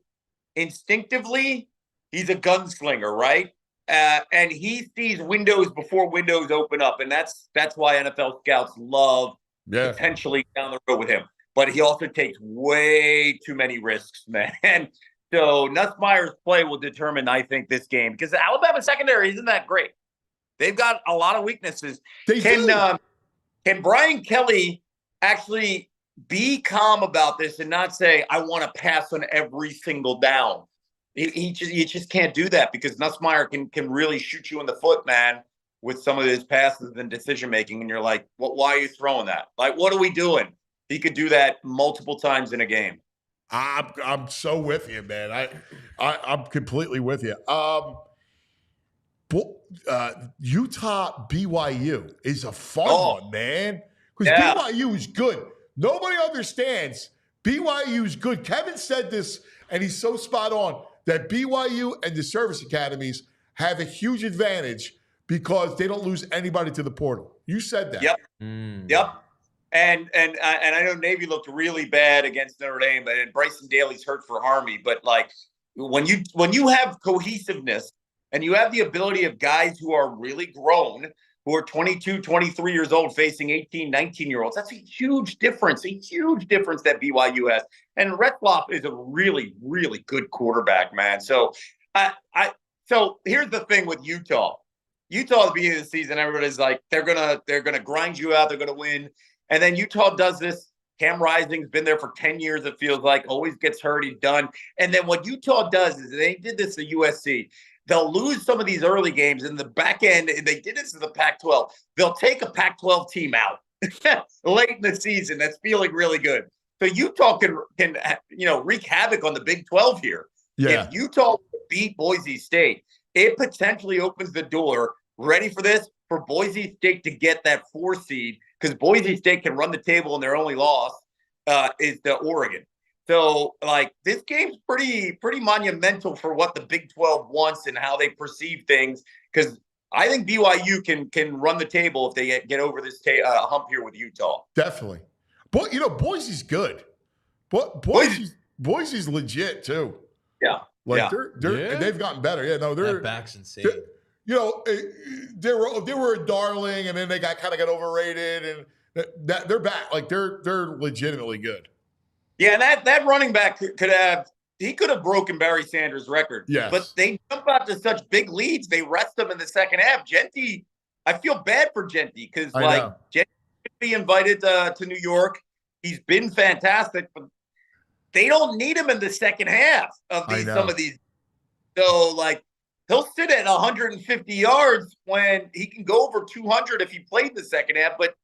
instinctively, he's a gunslinger, right? And he sees windows before windows open up, and that's why NFL scouts love potentially down the road with him. But he also takes way too many risks, man. So Nussmeier's play will determine, I think, this game, because the Alabama secondary isn't that great. They've got a lot of weaknesses. Can Brian Kelly actually be calm about this and not say, I want to pass on every single down? You just can't do that, because Nussmeier can really shoot you in the foot, man, with some of his passes and decision-making. And you're like, why are you throwing that? Like, what are we doing? He could do that multiple times in a game. I'm so with you, man. I'm completely with you. Utah BYU is a fun one, man, because BYU is good. Nobody understands BYU is good. Kevin said this, and he's so spot on, that BYU and the service academies have a huge advantage because they don't lose anybody to the portal. You said that. Yep. Yep. And I know Navy looked really bad against Notre Dame, and Bryson Daly's hurt for Army. But like when you have cohesiveness and you have the ability of guys who are really grown, who are 22, 23 years old facing 18, 19-year-olds, that's a huge difference that BYU has. And Retzloff is a really, really good quarterback, man. So so here's the thing with Utah. Utah at the beginning of the season, everybody's like, they're gonna grind you out, they're gonna win. And then Utah does this. Cam Rising's been there for 10 years, it feels like, always gets hurt, he's done. And then what Utah does is, they did this at USC. They'll lose some of these early games in the back end, and they did this in the Pac-12. They'll take a Pac-12 team out late in the season that's feeling really good. So Utah can wreak havoc on the Big 12 here. Yeah. If Utah beat Boise State, it potentially opens the door, ready for this, for Boise State to get that 4 seed, because Boise State can run the table, and their only loss is to Oregon. So, like, this game's pretty monumental for what the Big 12 wants and how they perceive things, because I think BYU can run the table if they get over this hump here with Utah. Definitely. But, Boise's good. But Boise's legit, too. Yeah. Like, they've gotten better. Yeah, no, that back's insane. They were a darling, and then they got overrated, and they're back. Like, they're legitimately good. Yeah, and that running back could have broken Barry Sanders' record. Yes. But they jump out to such big leads, they rest them in the second half. Genty, I feel bad for Genty, because Genty should be invited to New York. He's been fantastic, but they don't need him in the second half of some of these. So, like, he'll sit at 150 yards when he can go over 200 if he played the second half, but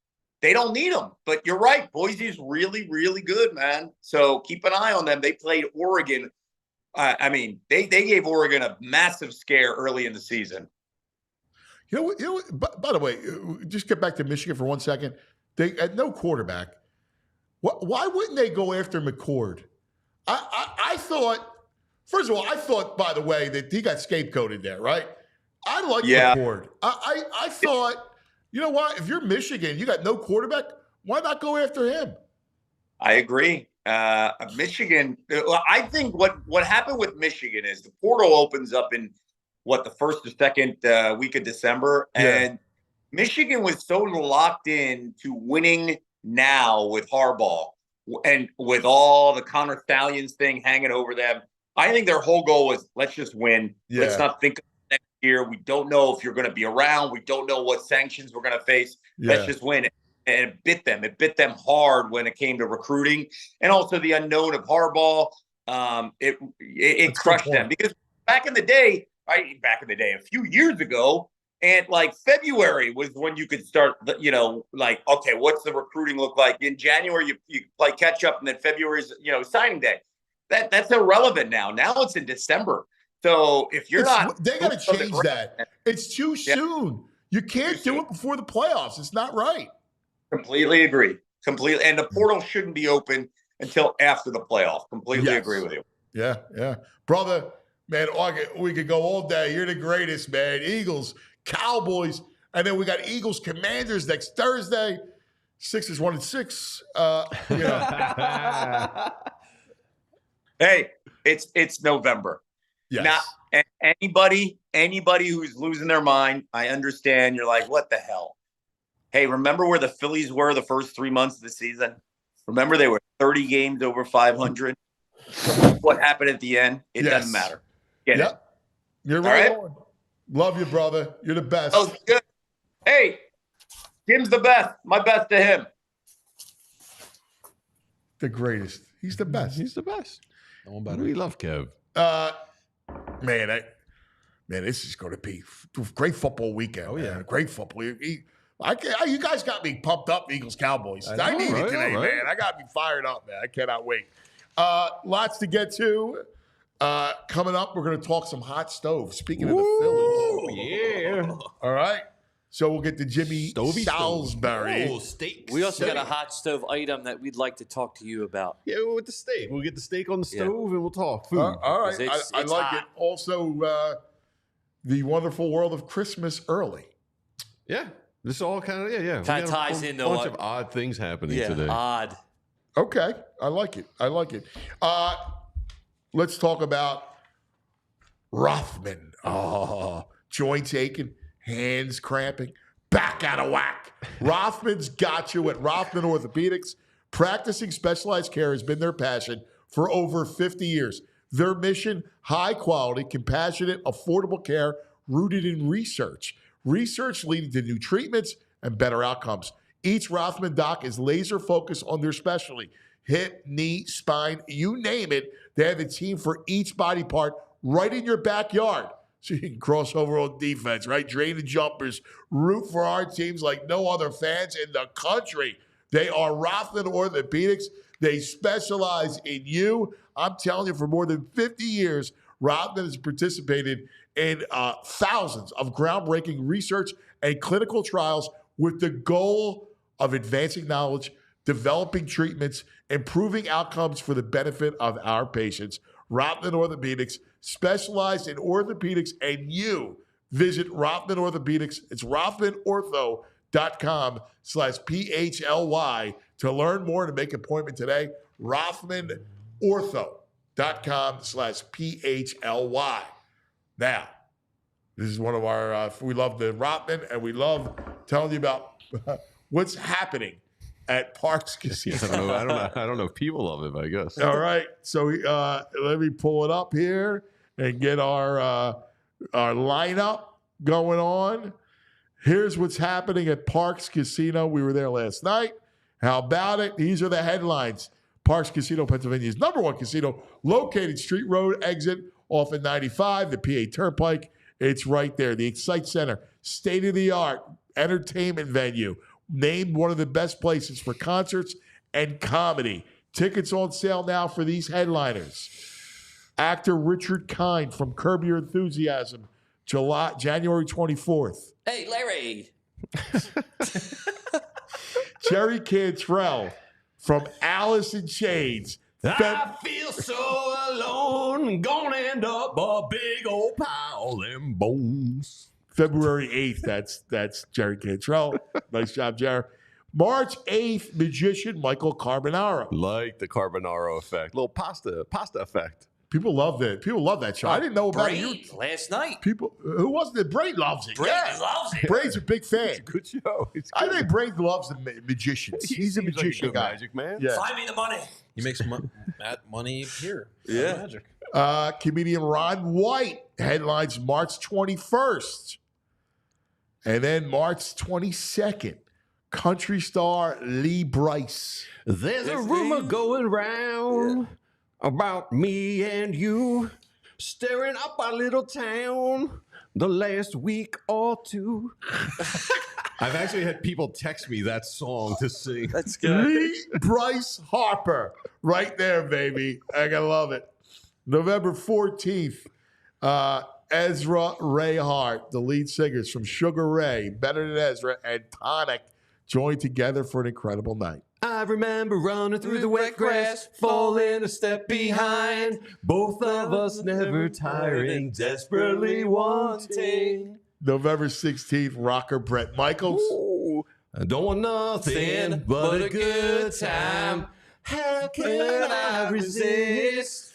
they don't need him. But you're right. Boise's really, really good, man. So keep an eye on them. They played Oregon. They gave Oregon a massive scare early in the season. By the way, just get back to Michigan for 1 second. They had no quarterback. Why wouldn't they go after McCord? I thought, first of all, by the way, that he got scapegoated there, right? I like McCord. I thought, you know what? If you're Michigan, you got no quarterback, why not go after him? I agree. Michigan, I think what happened with Michigan is the portal opens up in the first or second week of December. And Michigan was so locked in to winning now with Harbaugh and with all the Connor Stallions thing hanging over them. I think their whole goal was, let's just win. Yeah. Let's not think of next year. We don't know if you're going to be around. We don't know what sanctions we're going to face. Yeah. Let's just win. And it bit them. It bit them hard when it came to recruiting, and also the unknown of Harbaugh. It crushed them, because back in the day, a few years ago, and like February was when you could start, okay, what's the recruiting look like? In January, you play catch up, and then February's, signing day. That's irrelevant now. Now it's in December. So if you're they got to change that. It's too soon. You can't do it before the playoffs. It's not right. Completely agree. Completely. And the portal shouldn't be open until after the playoff. Completely agree with you. Yeah, yeah. Brother, Man, we could go all day. You're the greatest, man. Eagles, Cowboys, and then we got Eagles Commanders next Thursday. Sixers 1-6. Hey, it's November. Yes. Now, anybody who's losing their mind, I understand. You're like, what the hell? Hey, remember where the Phillies were the first 3 months of the season? Remember they were 30 games over 500? What happened at the end? It doesn't matter. Get it? You're right on. Love you, brother. You're the best. Oh, good. Hey, Tim's the best. My best to him. The greatest. He's the best. He's the best. No one better. We love Kev. Man, this is going to be a great football weekend. Oh, yeah. Man. Great football. You guys got me pumped up, Eagles Cowboys. I need it today, man. I got me fired up, man. I cannot wait. Lots to get to. Coming up, we're going to talk some hot stove. Speaking of the Phillies. Yeah. All right. So we'll get to Jimmy Salisbury. Oh, steak. We also got a hot stove item that we'd like to talk to you about. Yeah, with the steak. We'll get the steak on the stove and we'll talk food. All right. I like hot. it. Also, the wonderful world of Christmas early. Yeah. This all kind of, Kind of ties into a bunch of odd things happening today. Odd. Okay. I like it. Let's talk about Rothman. Oh, joints aching, hands cramping, back out of whack. Rothman's got you at Rothman Orthopedics. Practicing specialized care has been their passion for over 50 years. Their mission, high quality, compassionate, affordable care rooted in research. Research leading to new treatments and better outcomes. Each Rothman doc is laser focused on their specialty. Hip, knee, spine, you name it. They have a team for each body part right in your backyard. So you can cross over on defense, right? Drain the jumpers, root for our teams like no other fans in the country. They are Rothman Orthopedics. They specialize in you. I'm telling you, for more than 50 years, Rothman has participated in thousands of groundbreaking research and clinical trials with the goal of advancing knowledge, developing treatments, improving outcomes for the benefit of our patients. Rothman Orthopedics, specialized in orthopedics, and you visit Rothman Orthopedics. It's rothmanortho.com/PHLY to learn more and to make an appointment today. rothmanortho.com/PHLY. Now, this is one of our, we love the Rothman, and we love telling you about what's happening at Parks Casino. I don't know if people love it, but I guess. All right. So let me pull it up here and get our lineup going on. Here's what's happening at Parks Casino. We were there last night. How about it? These are the headlines. Parks Casino, Pennsylvania's #1 casino, located Street Road exit off of 95, the PA Turnpike. It's right there. The Excite Center, state-of-the-art entertainment venue, named one of the best places for concerts and comedy. Tickets on sale now for these headliners. Actor Richard Kind from Curb Your Enthusiasm, January 24th. Hey, Larry. Jerry Cantrell from Alice in Chains. I feel so alone, gonna end up a big old pile of them bones. February 8th, that's Jerry Cantrell. Nice job, Jerry. March 8th, magician Michael Carbonaro. Like the Carbonaro effect. Little pasta effect. People love that. People love that show. I didn't know about it. Last night. People, who wasn't it? Braid loves it. Braid loves it. Braid's a big fan. It's a good show. I think Braid loves the magicians. He's a magician guy. Magic man. Yeah. Find me the money. He makes money here. Yeah. Magic. Comedian Ron White headlines March 21st. And then March 22nd, country star Lee Brice. There's a rumor going round about me and you staring up our little town the last week or two. I've actually had people text me that song to sing. That's good. Lee Brice Harper. Right there, baby. I gotta love it. November 14th, Ezra Ray Hart, the lead singers from Sugar Ray, Better Than Ezra, and Tonic, join together for an incredible night. I remember running through the wet grass, falling a step behind. Both of us never tiring, desperately wanting. November 16th, rocker Bret Michaels. Ooh, I don't want nothing but a good time. How can I resist?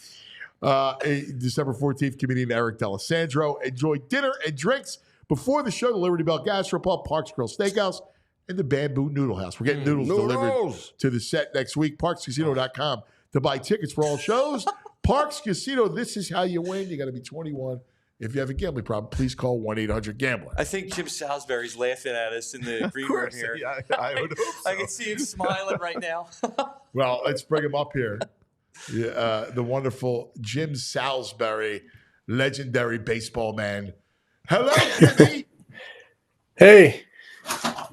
December 14th, comedian Eric D'Alessandro. Enjoy dinner and drinks before the show. The Liberty Bell Gastropub, Parks Grill Steakhouse, and the Bamboo Noodle House. We're getting noodles delivered to the set next week. ParksCasino.com to buy tickets for all shows. Parks Casino, this is how you win. You got to be 21. If you have a gambling problem, please call 1-800-GAMBLER. I think Jim Salisbury's laughing at us in the green room here. Yeah, I would hope so. I can see him smiling right now. Well, let's bring him up here. The wonderful Jim Salisbury, legendary baseball man. Hello, Jimmy. Hey. I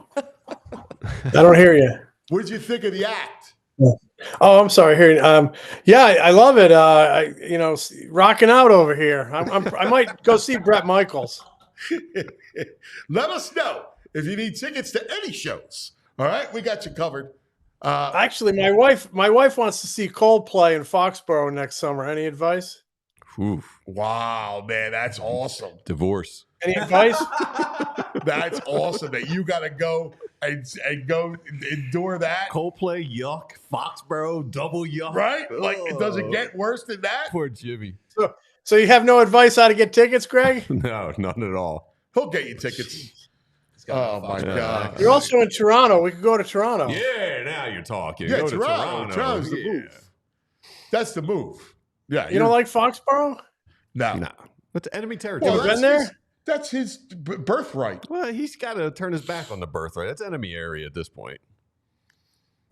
don't hear you. What did you think of the act? Oh, I'm sorry. Hearing. Yeah, I love it. Rocking out over here. I might go see Bret Michaels. Let us know if you need tickets to any shows. All right, we got you covered. Actually, my wife wants to see Coldplay in Foxborough next summer. Any advice? Oof. Wow, man, that's awesome. Divorce. Any advice? That's awesome that you got to go and go endure that. Coldplay, yuck. Foxborough, double yuck. Right? Like, does it get worse than that? Poor Jimmy. So you have no advice how to get tickets, Greg? No, none at all. He'll get you tickets. Oh, my God. You're also in Toronto. We could go to Toronto. Yeah, now you're talking. Yeah, Go to Toronto. Toronto's the move. That's the move. Yeah. You don't like Foxborough? No. That's enemy territory. Well, been there? That's his birthright. Well, he's got to turn his back on the birthright. That's enemy area at this point.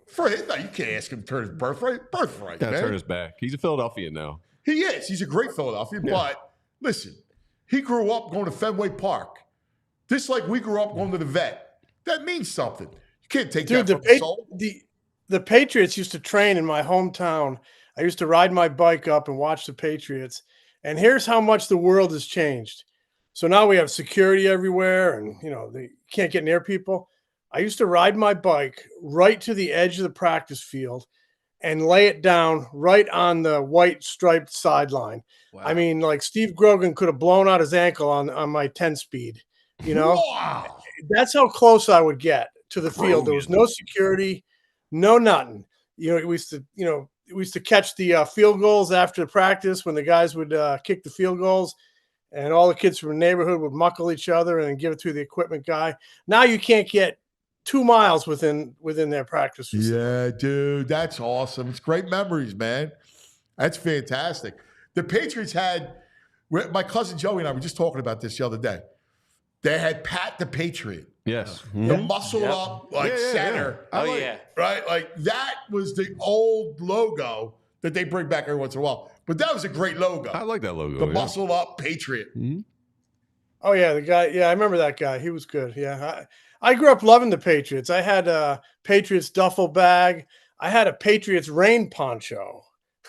For him, no, you can't ask him to turn his birthright. Birthright, Got to man. turn his back. He's a Philadelphian now. He is. He's a great Philadelphian. Yeah. But listen, he grew up going to Fenway Park. Just like we grew up going to the vet. That means something. You can't take that from the soul. The Patriots used to train in my hometown. I used to ride my bike up and watch the Patriots. And here's how much the world has changed. So now we have security everywhere and, they can't get near people. I used to ride my bike right to the edge of the practice field and lay it down right on the white striped sideline. Wow. I mean, like Steve Grogan could have blown out his ankle on my 10-speed, Wow. That's how close I would get to the field. There was no security, no nothing. We used to catch the field goals after practice when the guys would kick the field goals, and all the kids from the neighborhood would muckle each other and give it to the equipment guy. Now you can't get 2 miles within their practice facility. Yeah, dude, that's awesome. It's great memories, man. That's fantastic. The Patriots had, my cousin Joey and I were just talking about this the other day. They had Pat the Patriot. Yes. The muscled up center. Yeah. Right? Like that was the old logo that they bring back every once in a while. But that was a great logo. I like that logo. The muscled up Patriot. Mm-hmm. Oh, yeah, the guy. Yeah, I remember that guy. He was good. Yeah. I grew up loving the Patriots. I had a Patriots duffel bag. I had a Patriots rain poncho.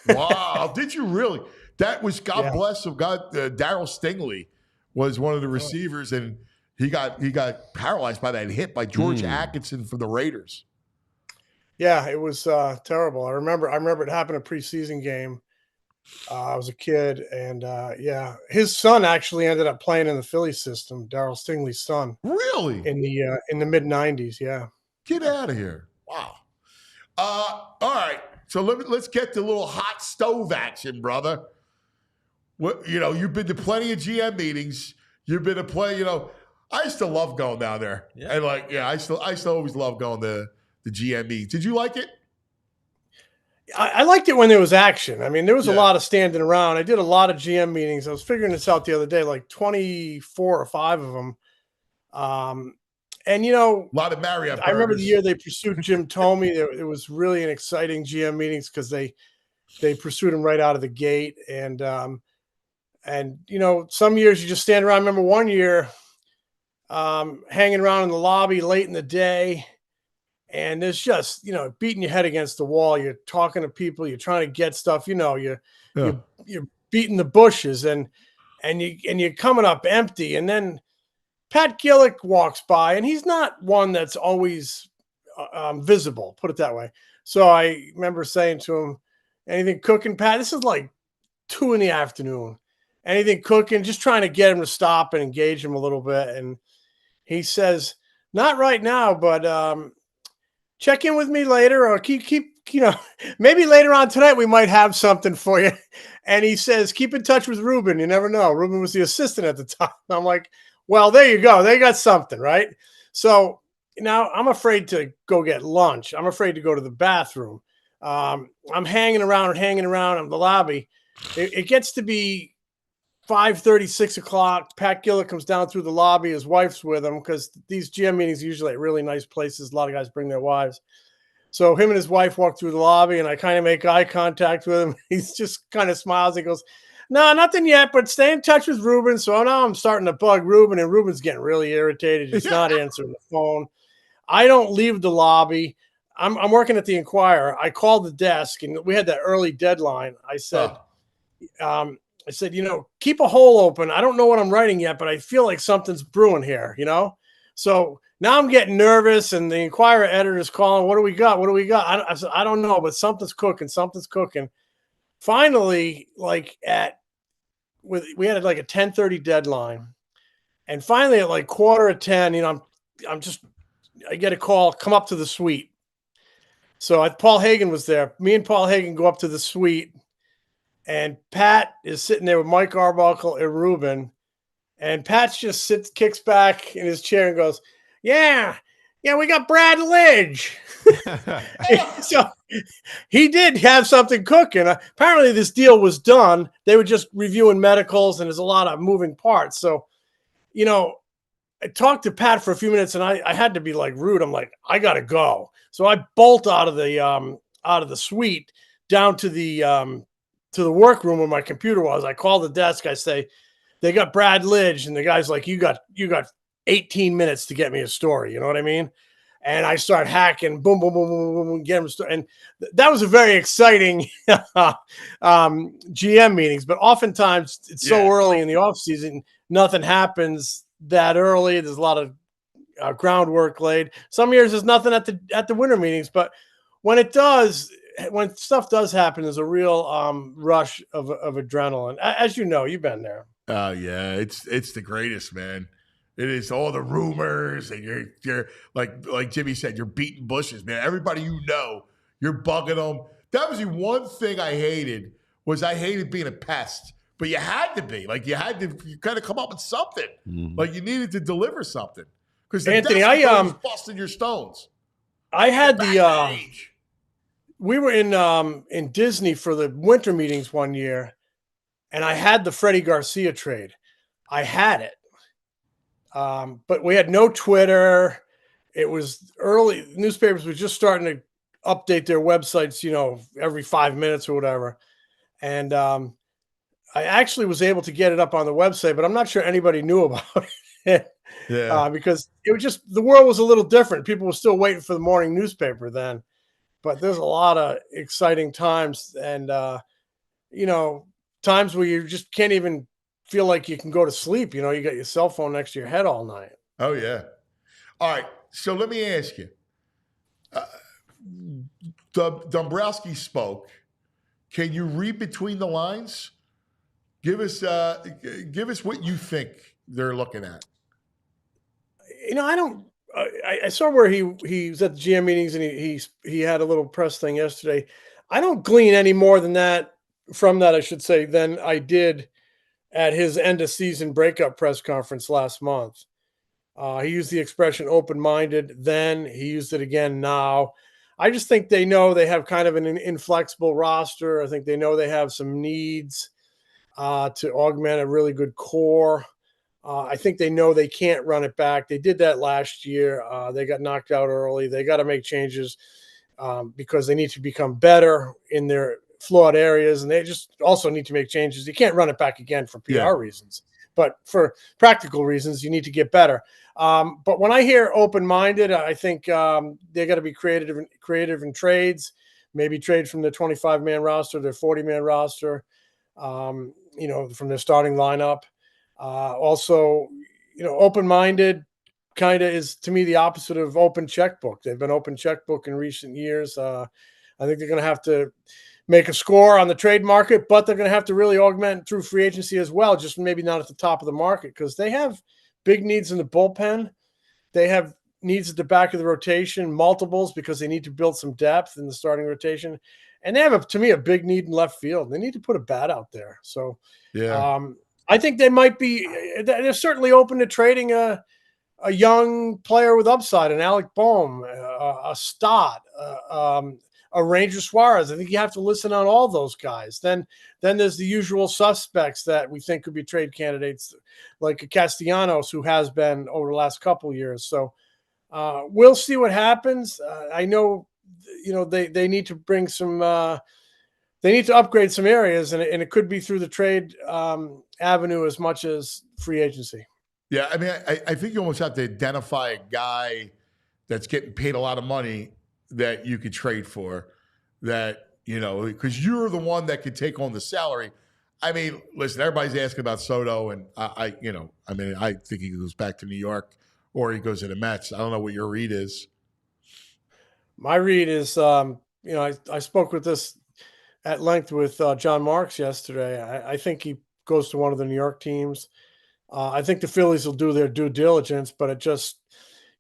Wow. Did you really? That was, God bless him. Darryl Stingley was one of the receivers, and he got paralyzed by that hit by George Atkinson from the Raiders. Yeah, it was terrible. I remember it happened a preseason game. I was a kid, and his son actually ended up playing in the Philly system. Darryl Stingley's son, really, in the mid '90s. Yeah, get out of here! Wow. All right, so let's get to a little hot stove action, brother. You've been to plenty of GM meetings. You've been to play. I used to love going down there, and I still always love going to the GM meetings. Did you like it? I liked it when there was action. I mean, there was a lot of standing around. I did a lot of GM meetings. I was figuring this out the other day, like 24 or 5 of them. And a lot of Marriott. I remember the year they pursued Jim Thome. It was really an exciting GM meetings because they pursued him right out of the gate. And some years you just stand around. I remember one year hanging around in the lobby late in the day. And it's just, beating your head against the wall. You're talking to people. You're trying to get stuff. You're beating the bushes, and you're coming up empty. And then Pat Gillick walks by, and he's not one that's always visible, put it that way. So I remember saying to him, anything cooking, Pat? This is like 2 PM. Anything cooking? Just trying to get him to stop and engage him a little bit. And he says, not right now, but check in with me later, or keep maybe later on tonight we might have something for you. And he says, keep in touch with Ruben. You never know. Ruben was the assistant at the time. I'm like, well, there you go. They got something, right? So now I'm afraid to go get lunch. I'm afraid to go to the bathroom. I'm hanging around in the lobby. It gets to be 5:30, 6 o'clock. Pat Gillett comes down through the lobby. His wife's with him because these GM meetings are usually at really nice places. A lot of guys bring their wives. So him and his wife walk through the lobby, and I kind of make eye contact with him. He's just kind of smiles. He goes, no, nothing yet, but stay in touch with Ruben. So now I'm starting to bug Ruben, and Ruben's getting really irritated. He's not answering the phone. I don't leave the lobby. I'm working at the Inquirer. I called the desk, and we had that early deadline. I said, keep a hole open. I don't know what I'm writing yet, but I feel like something's brewing here, So now I'm getting nervous, and the Inquirer editor's calling. What do we got? What do we got? I said, I don't know, but something's cooking. Something's cooking. Finally, we had like a 10:30 deadline, and finally at like 9:45, I get a call, come up to the suite. So Paul Hagen was there. Me and Paul Hagen go up to the suite, and Pat is sitting there with Mike Arbuckle and Ruben, and Pat just kicks back in his chair and goes, yeah, we got Brad Lidge. So he did have something cooking. Apparently this deal was done. They were just reviewing medicals, and there's a lot of moving parts. So, I talked to Pat for a few minutes, and I had to be like rude. I'm like, I got to go. So I bolt out of the suite down to the workroom where my computer was. I call the desk. I say, they got Brad Lidge, and the guy's like, you got 18 minutes to get me a story. You know what I mean? And I start hacking, boom, boom, boom, boom, boom, boom, get him a story. And that was a very exciting GM meetings. But oftentimes it's so early in the off season, nothing happens that early. There's a lot of groundwork laid. Some years there's nothing at the winter meetings, but when stuff does happen, there's a real rush of adrenaline. As you know, you've been there. Oh yeah, it's the greatest, man. It is all the rumors, and you're like Jimmy said, you're beating bushes, man. Everybody you're bugging them. That was the one thing I hated being a pest. But you had to be. Like you kind of come up with something. Mm-hmm. Like you needed to deliver something. Because Anthony, was busting your stones. I had we were in Disney for the winter meetings one year, and I had the Freddie Garcia trade. I had it. But we had no Twitter. It was early. Newspapers were just starting to update their websites, every 5 minutes or whatever. And I actually was able to get it up on the website, but I'm not sure anybody knew about it. Because it was just, the world was a little different. People were still waiting for the morning newspaper then. But there's a lot of exciting times, and times where you just can't even feel like you can go to sleep. You got your cell phone next to your head all night. Oh yeah. All right. So let me ask you. Dombrowski spoke. Can you read between the lines? Give us what you think they're looking at. I saw where he was at the GM meetings, and he had a little press thing yesterday. I don't glean any more than that from that, I should say, than I did at his end of season breakup press conference last month. He used the expression open-minded then. He used it again now. I just think they know they have kind of an inflexible roster. I think they know they have some needs to augment a really good core. I think they know they can't run it back. They did that last year. They got knocked out early. They got to make changes because they need to become better in their flawed areas, and they just also need to make changes. You can't run it back again for PR reasons, but for practical reasons, you need to get better. But when I hear open-minded, I think they got to be creative in trades. Maybe trade from their 25-man roster, their 40-man roster, from their starting lineup. Also, open-minded. kind of is, to me, the opposite of open checkbook. They've been open checkbook in recent years. I think they're going to have to make a score on the trade market, but they're going to have to really augment through free agency as well, just maybe not at the top of the market, because they have big needs in the bullpen. They have needs at the back of the rotation, multiples, because they need to build some depth in the starting rotation. And they have, to me, a big need in left field. They need to put a bat out there. So I think they might be – they're certainly open to trading a young player with upside, an Alec Boehm, a Stott, a Ranger Suarez. I think you have to listen on all those guys. Then there's the usual suspects that we think could be trade candidates, like a Castellanos, who has been over the last couple of years. So we'll see what happens. I know, they need to bring some they need to upgrade some areas, and it could be through the trade avenue as much as free agency. Yeah, I mean, I think you almost have to identify a guy that's getting paid a lot of money that you could trade for, that, because you're the one that could take on the salary. I mean, listen, everybody's asking about Soto, and I think he goes back to New York or he goes to the Mets. I don't know what your read is. My read is, I spoke with this at length with John Marks yesterday. I think he goes to one of the New York teams. I think the Phillies will do their due diligence, but it just,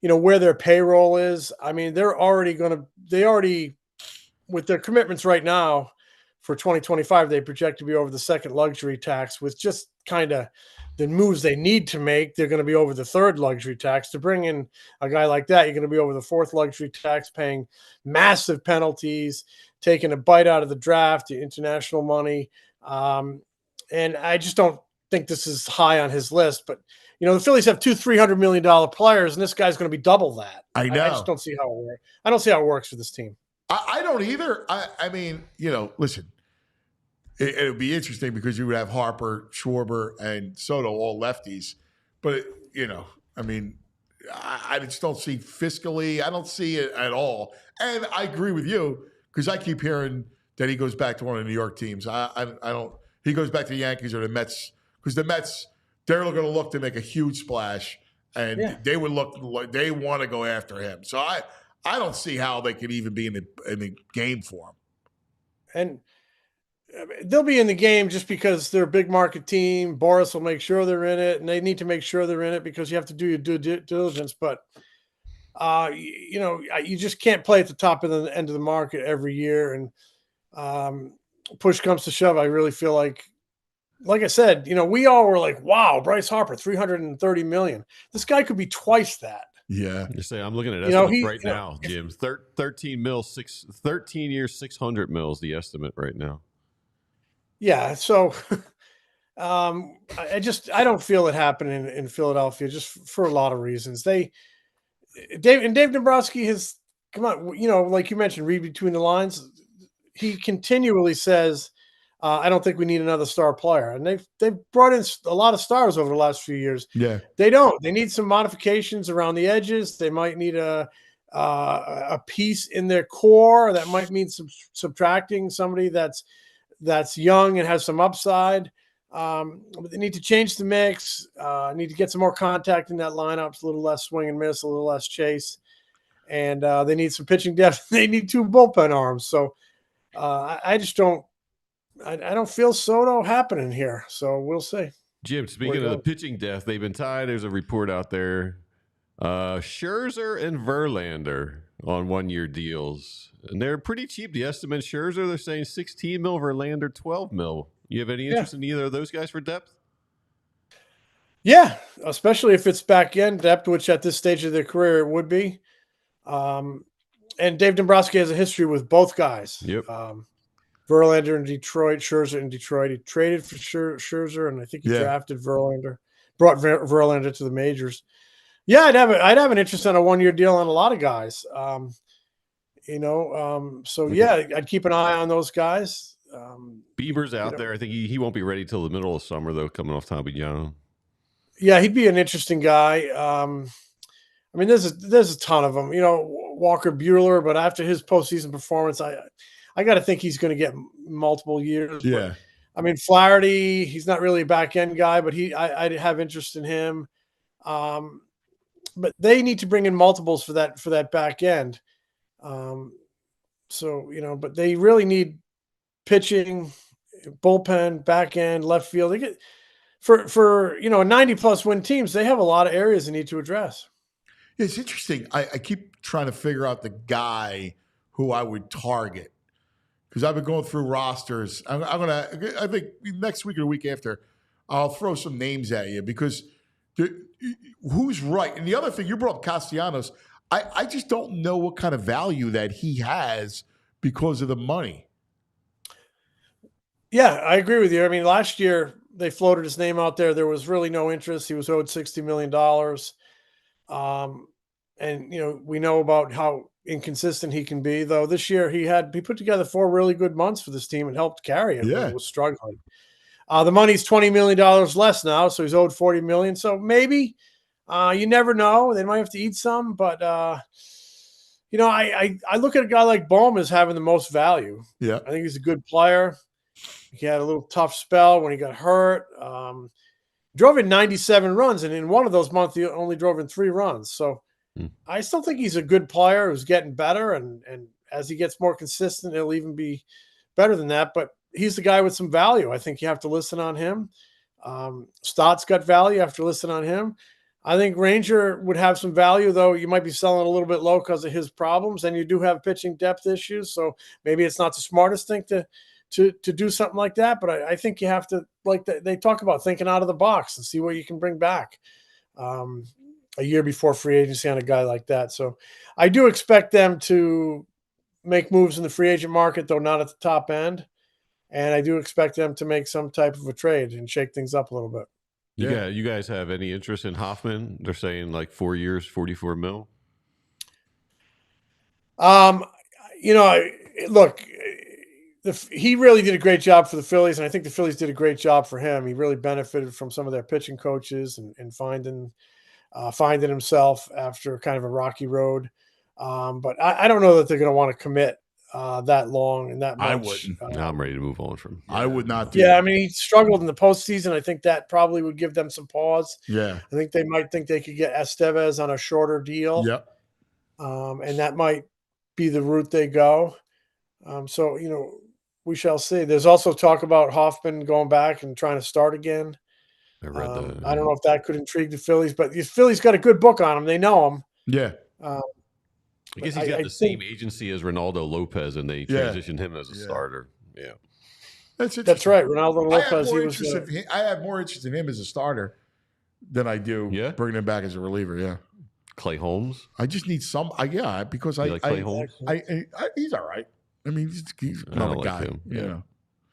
where their payroll is. I mean, they already, with their commitments right now for 2025, they project to be over the second luxury tax. With just kind of the moves they need to make, they're going to be over the third luxury tax. To bring in a guy like that, you're going to be over the fourth luxury tax, paying massive penalties, taking a bite out of the draft, the international money. And I just don't think this is high on his list. But, the Phillies have two $300 million players, and this guy's going to be double that. I know. I just don't see how it works. I don't see how it works for this team. I don't either. I mean, listen, it would be interesting because you would have Harper, Schwarber, and Soto, all lefties. But, I just don't see fiscally. I don't see it at all. And I agree with you because I keep hearing that he goes back to one of the New York teams. I don't. He goes back to the Yankees or the Mets, because the Mets, they're going to look to make a huge splash, and they would look like they want to go after him. So I don't see how they could even be in the game for him. And they'll be in the game just because they're a big market team. Boris will make sure they're in it, and they need to make sure they're in it because you have to do your due diligence. But you just can't play at the top of the end of the market every year. And push comes to shove, I really feel like I said, we all were like, wow, Bryce Harper, $330 million. This guy could be twice that. Yeah. You're saying, I'm looking at estimates right now, Jim. 13 years, 600 mils, the estimate right now. Yeah. So I don't feel it happening in Philadelphia, just for a lot of reasons. Dave Dombrowski has come on, like you mentioned, read between the lines. He continually says, I don't think we need another star player. And they've brought in a lot of stars over the last few years. Yeah. They don't. They need some modifications around the edges. They might need a piece in their core. That might mean subtracting somebody that's young and has some upside. But they need to change the mix. Need to get some more contact in that lineup, a little less swing and miss, a little less chase. And they need some pitching depth. They need two bullpen arms. So I just don't. I don't feel Soto happening here, so we'll see. Jim, speaking of the pitching depth, they've been tied. There's a report out there. Scherzer and Verlander on one-year deals, and they're pretty cheap. The estimate Scherzer, they're saying 16 mil, Verlander 12 mil. You have any interest in either of those guys for depth? Yeah, especially if it's back-end depth, which at this stage of their career it would be. And Dave Dombrowski has a history with both guys. Yep. Verlander in Detroit, Scherzer in Detroit. He traded for Scherzer, and I think he drafted Verlander, brought Verlander to the majors. Yeah, I'd have an interest in a one-year deal on a lot of guys. So yeah, I'd keep an eye on those guys. Bieber's out there. I think he won't be ready till the middle of summer, though, coming off Tommy John. Yeah, he'd be an interesting guy. There's a ton of them. Walker Buehler, but after his postseason performance, I got to think he's going to get multiple years. Yeah. But, Flaherty, he's not really a back end guy, but I'd have interest in him. but they need to bring in multiples for that back end. So, but they really need pitching, bullpen, back end, left field. They get for 90+ win teams, they have a lot of areas they need to address. It's interesting. I keep trying to figure out the guy who I would target because I've been going through rosters. I think next week or the week after, I'll throw some names at you because who's right? And the other thing, you brought up Castellanos. I just don't know what kind of value that he has because of the money. Yeah, I agree with you. I mean, last year they floated his name out there. There was really no interest. He was owed $60 million. And we know about how inconsistent he can be, though. This year he put together 4 really good months for this team and helped carry it when it was struggling. The money's $20 million less now, so he's owed $40 million. So maybe you never know. They might have to eat some, but I look at a guy like Bohm as having the most value. Yeah, I think he's a good player. He had a little tough spell when he got hurt. Drove in 97 runs, and in one of those months, he only drove in 3 runs. So I still think he's a good player who's getting better, and as he gets more consistent, he'll even be better than that. But he's the guy with some value. I think you have to listen on him. Stott's got value. You have to listen on him. I think Ranger would have some value, though. You might be selling a little bit low because of his problems, and you do have pitching depth issues. So maybe it's not the smartest thing to do something like that. But I think you have to, they talk about thinking out of the box and see what you can bring back a year before free agency on a guy like that. So I do expect them to make moves in the free agent market, though not at the top end. And I do expect them to make some type of a trade and shake things up a little bit. Yeah. You guys have any interest in Hoffman? They're saying like 4 years, $44 million. Look, he really did a great job for the Phillies, and I think the Phillies did a great job for him. He really benefited from some of their pitching coaches and finding himself after kind of a rocky road. But I don't know that they're going to want to commit that long and that much. I wouldn't. Now I'm ready to move on from. I would not do that. that. I mean, he struggled in the postseason. I think that probably would give them some pause. Yeah. I think they might think they could get Estevez on a shorter deal. Yep. And that might be the route they go. So, we shall see. There's also talk about Hoffman going back and trying to start again. I read that. I don't know if that could intrigue the Phillies, but the Phillies got a good book on him. They know him. Yeah. I guess he's got the same agency as Ronaldo Lopez, and they transitioned him as a starter. Yeah. That's right. Ronaldo Lopez. I have more interest in him as a starter than I do bringing him back as a reliever. Yeah. Clay Holmes. I just need some. Because you like Clay Holmes? He's all right. I mean, he's another guy. Yeah.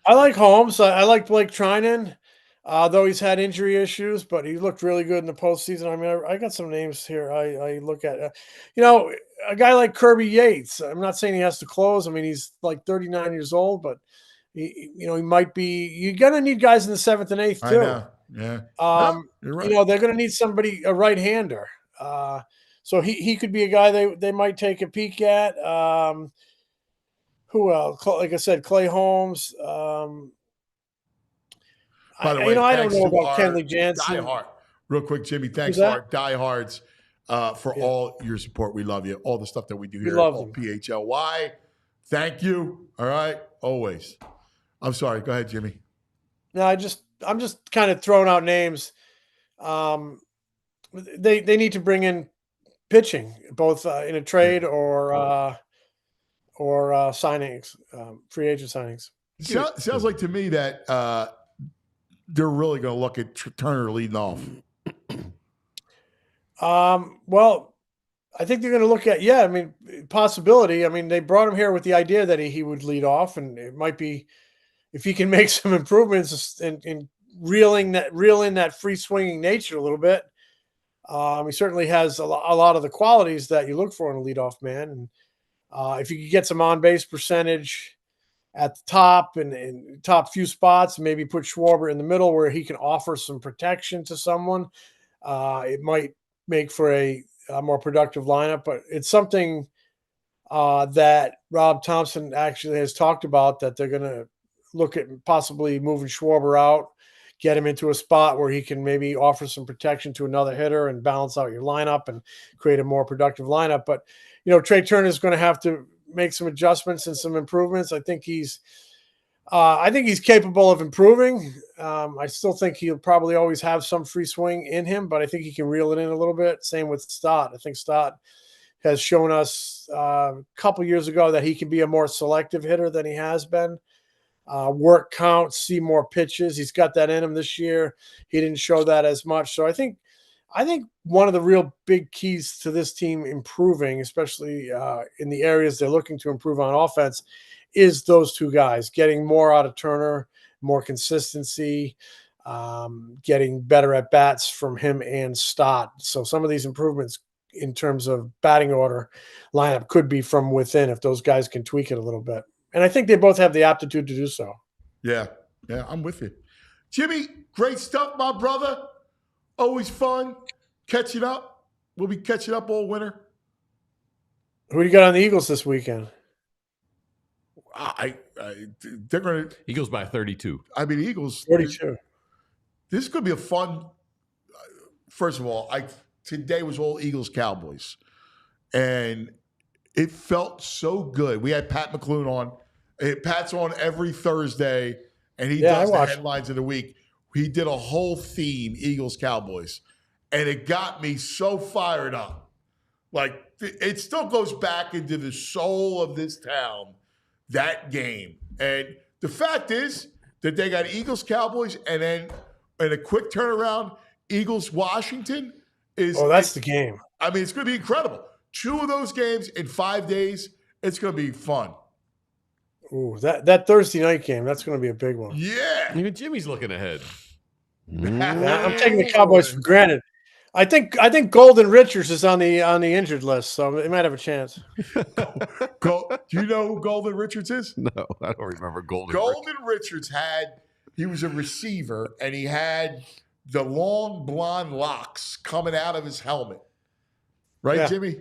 I like Holmes. I like Blake Trinan, though he's had injury issues, but he looked really good in the postseason. I mean, I got some names here. I look at, a guy like Kirby Yates. I'm not saying he has to close. I mean, he's like 39 years old, but he might be. You're gonna need guys in the 7th and 8th too. I know. Yeah. You're right. They're gonna need somebody, a right-hander. So he could be a guy they might take a peek at. Who else? Like I said, Clay Holmes. By the way, I don't know about Kenley Jansen. Diehard. Real quick, Jimmy, thanks to our diehards for all your support. We love you. All the stuff that we do here on PHLY. Thank you. All right. Always. I'm sorry. Go ahead, Jimmy. No, I'm just kind of throwing out names. They need to bring in pitching, both in a trade or signings, free agent signings. Sounds like to me that they're really going to look at Turner leading off. Well, I think they're going to look at, possibility. I mean, they brought him here with the idea that he would lead off, and it might be if he can make some improvements in reel in that free swinging nature a little bit. He certainly has a lot of the qualities that you look for in a leadoff man. And if you could get some on-base percentage at the top and top few spots, maybe put Schwarber in the middle where he can offer some protection to someone, it might make for a more productive lineup. But it's something that Rob Thompson actually has talked about, that they're going to look at possibly moving Schwarber out, get him into a spot where he can maybe offer some protection to another hitter and balance out your lineup and create a more productive lineup. But, Trey Turner is going to have to make some adjustments and some improvements. I think he's capable of improving. I still think he'll probably always have some free swing in him, but I think he can reel it in a little bit. Same with Stott. I think Stott has shown us a couple years ago that he can be a more selective hitter than he has been. Work counts, see more pitches. He's got that in him this year. He didn't show that as much. So I think one of the real big keys to this team improving, especially in the areas they're looking to improve on offense, is those two guys getting more out of Turner, more consistency, getting better at bats from him and Stott. So some of these improvements in terms of batting order lineup could be from within if those guys can tweak it a little bit. And I think they both have the aptitude to do so. Yeah, I'm with you. Jimmy, great stuff, my brother. Always fun catching up. We'll be catching up all winter. Who do you got on the Eagles this weekend? They're going to. Eagles by 32. I mean, Eagles. 32. This could be a fun. First of all, today was all Eagles Cowboys, and it felt so good. We had Pat McLoone on. Pat's on every Thursday, and he does the headlines of the week. He did a whole theme, Eagles Cowboys, and it got me so fired up. Like, it still goes back into the soul of this town, that game. And the fact is that they got Eagles Cowboys, and then in a quick turnaround, Eagles Washington is. Oh, that's the game. I mean, it's going to be incredible. 2 of those games in 5 days. It's going to be fun. Ooh, that Thursday night game, that's going to be a big one. Yeah. Even Jimmy's looking ahead. I'm taking the Cowboys for granted. I think Golden Richards is on the injured list, so they might have a chance. Do you know who Golden Richards is? No, I don't remember Golden Richards he was a receiver, and he had the long blonde locks coming out of his helmet. Right, Jimmy?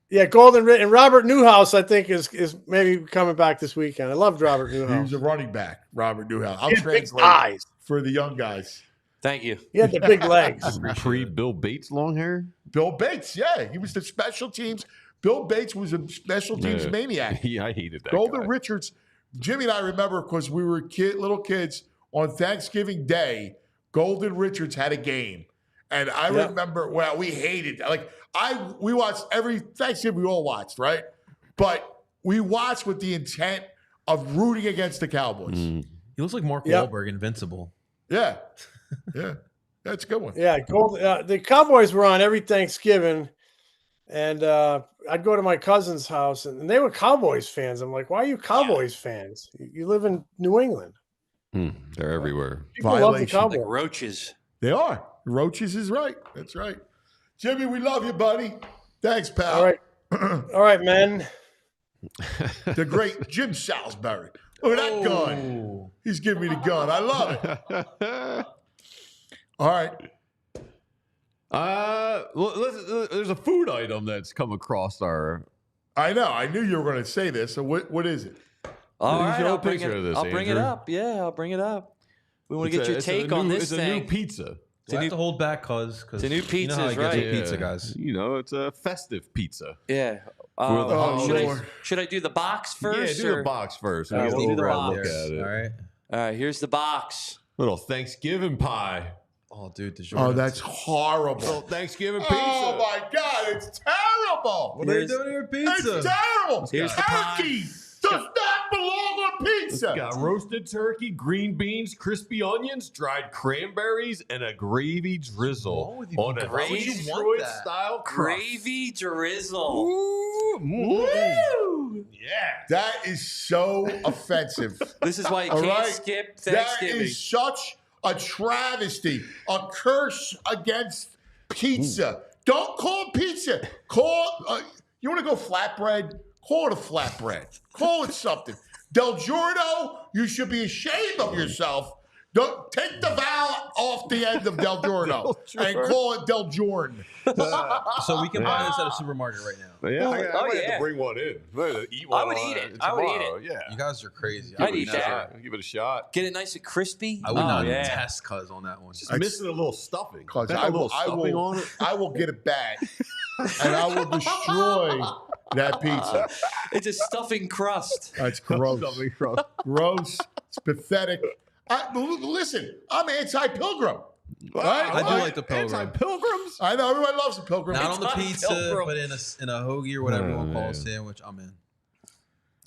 Yeah, and Robert Newhouse, I think, is maybe coming back this weekend. I loved Robert Newhouse. He was a running back, Robert Newhouse. I'll translate eyes for the young guys. Thank you. He had the big legs. Pre-Bill Bates long hair? Bill Bates, yeah. He was the special teams. Bill Bates was a special teams maniac. Yeah, I hated that Golden guy. Richards. Jimmy and I remember because we were little kids on Thanksgiving Day, Golden Richards had a game. And I remember, we hated that. Like, we watched every Thanksgiving, we all watched, right? But we watched with the intent of rooting against the Cowboys. He looks like Mark Wahlberg, Invincible. Yeah. Yeah. That's a good one. Yeah. The Cowboys were on every Thanksgiving, and I'd go to my cousin's house, and they were Cowboys fans. I'm like, why are you Cowboys fans? You live in New England. They're everywhere. People love the Cowboys. Like roaches. They are. Roaches is right. That's right. Jimmy, we love you, buddy. Thanks, pal. All right. All right, man. The great Jim Salisbury. Look at that gun. He's giving me the gun. I love it. All right. There's a food item that's come across our. I know. I knew you were going to say this. So what is it? All right, I'll bring it up. Yeah, I'll bring it up. We want to get your take on this thing. It's a new pizza. I have to hold back, cuz it's a new pizza, you know how it gets right? with pizza, guys. You know, it's a festive pizza. Yeah. Should I do the box first? Yeah, do the box first. All right, we'll do the box. Look at it. All right. Here's the box. Little Thanksgiving pie. Oh, dude. That's horrible. Little Thanksgiving pizza. Oh, my God. It's terrible. What are they doing to your pizza? It's terrible. Here's the turkey does not belong on pizza. It's got roasted turkey, green beans, crispy onions, dried cranberries, and a gravy drizzle on a Detroit-style crust. Gravy drizzle. Woo! Yeah. That is so offensive. This is why you can't skip Thanksgiving. That is such a travesty, a curse against pizza. Don't call it pizza. You want to go flatbread? Call it a flatbread. Call it something. Del Giorno, you should be ashamed of yourself. Don't take the vowel. off the end of Del Giorno and call it Del Giorn. So we can buy this at a supermarket right now. Yeah, I might have to bring one in. Eat one I would eat it. I would eat it. Yeah. You guys are crazy. I'd eat that. Give it a shot. Get it nice and crispy. I would not test cuz on that one. Just missing a little stuffing. Because I will get it back and I will destroy that pizza. It's a stuffing crust. That's gross. Gross. It's pathetic. Listen, I'm anti-pilgrim. Right? I do like the pilgrim. Anti-pilgrims? I know everybody loves the pilgrim. Not on the pizza, but in a hoagie or whatever you want to call a sandwich. I'm in.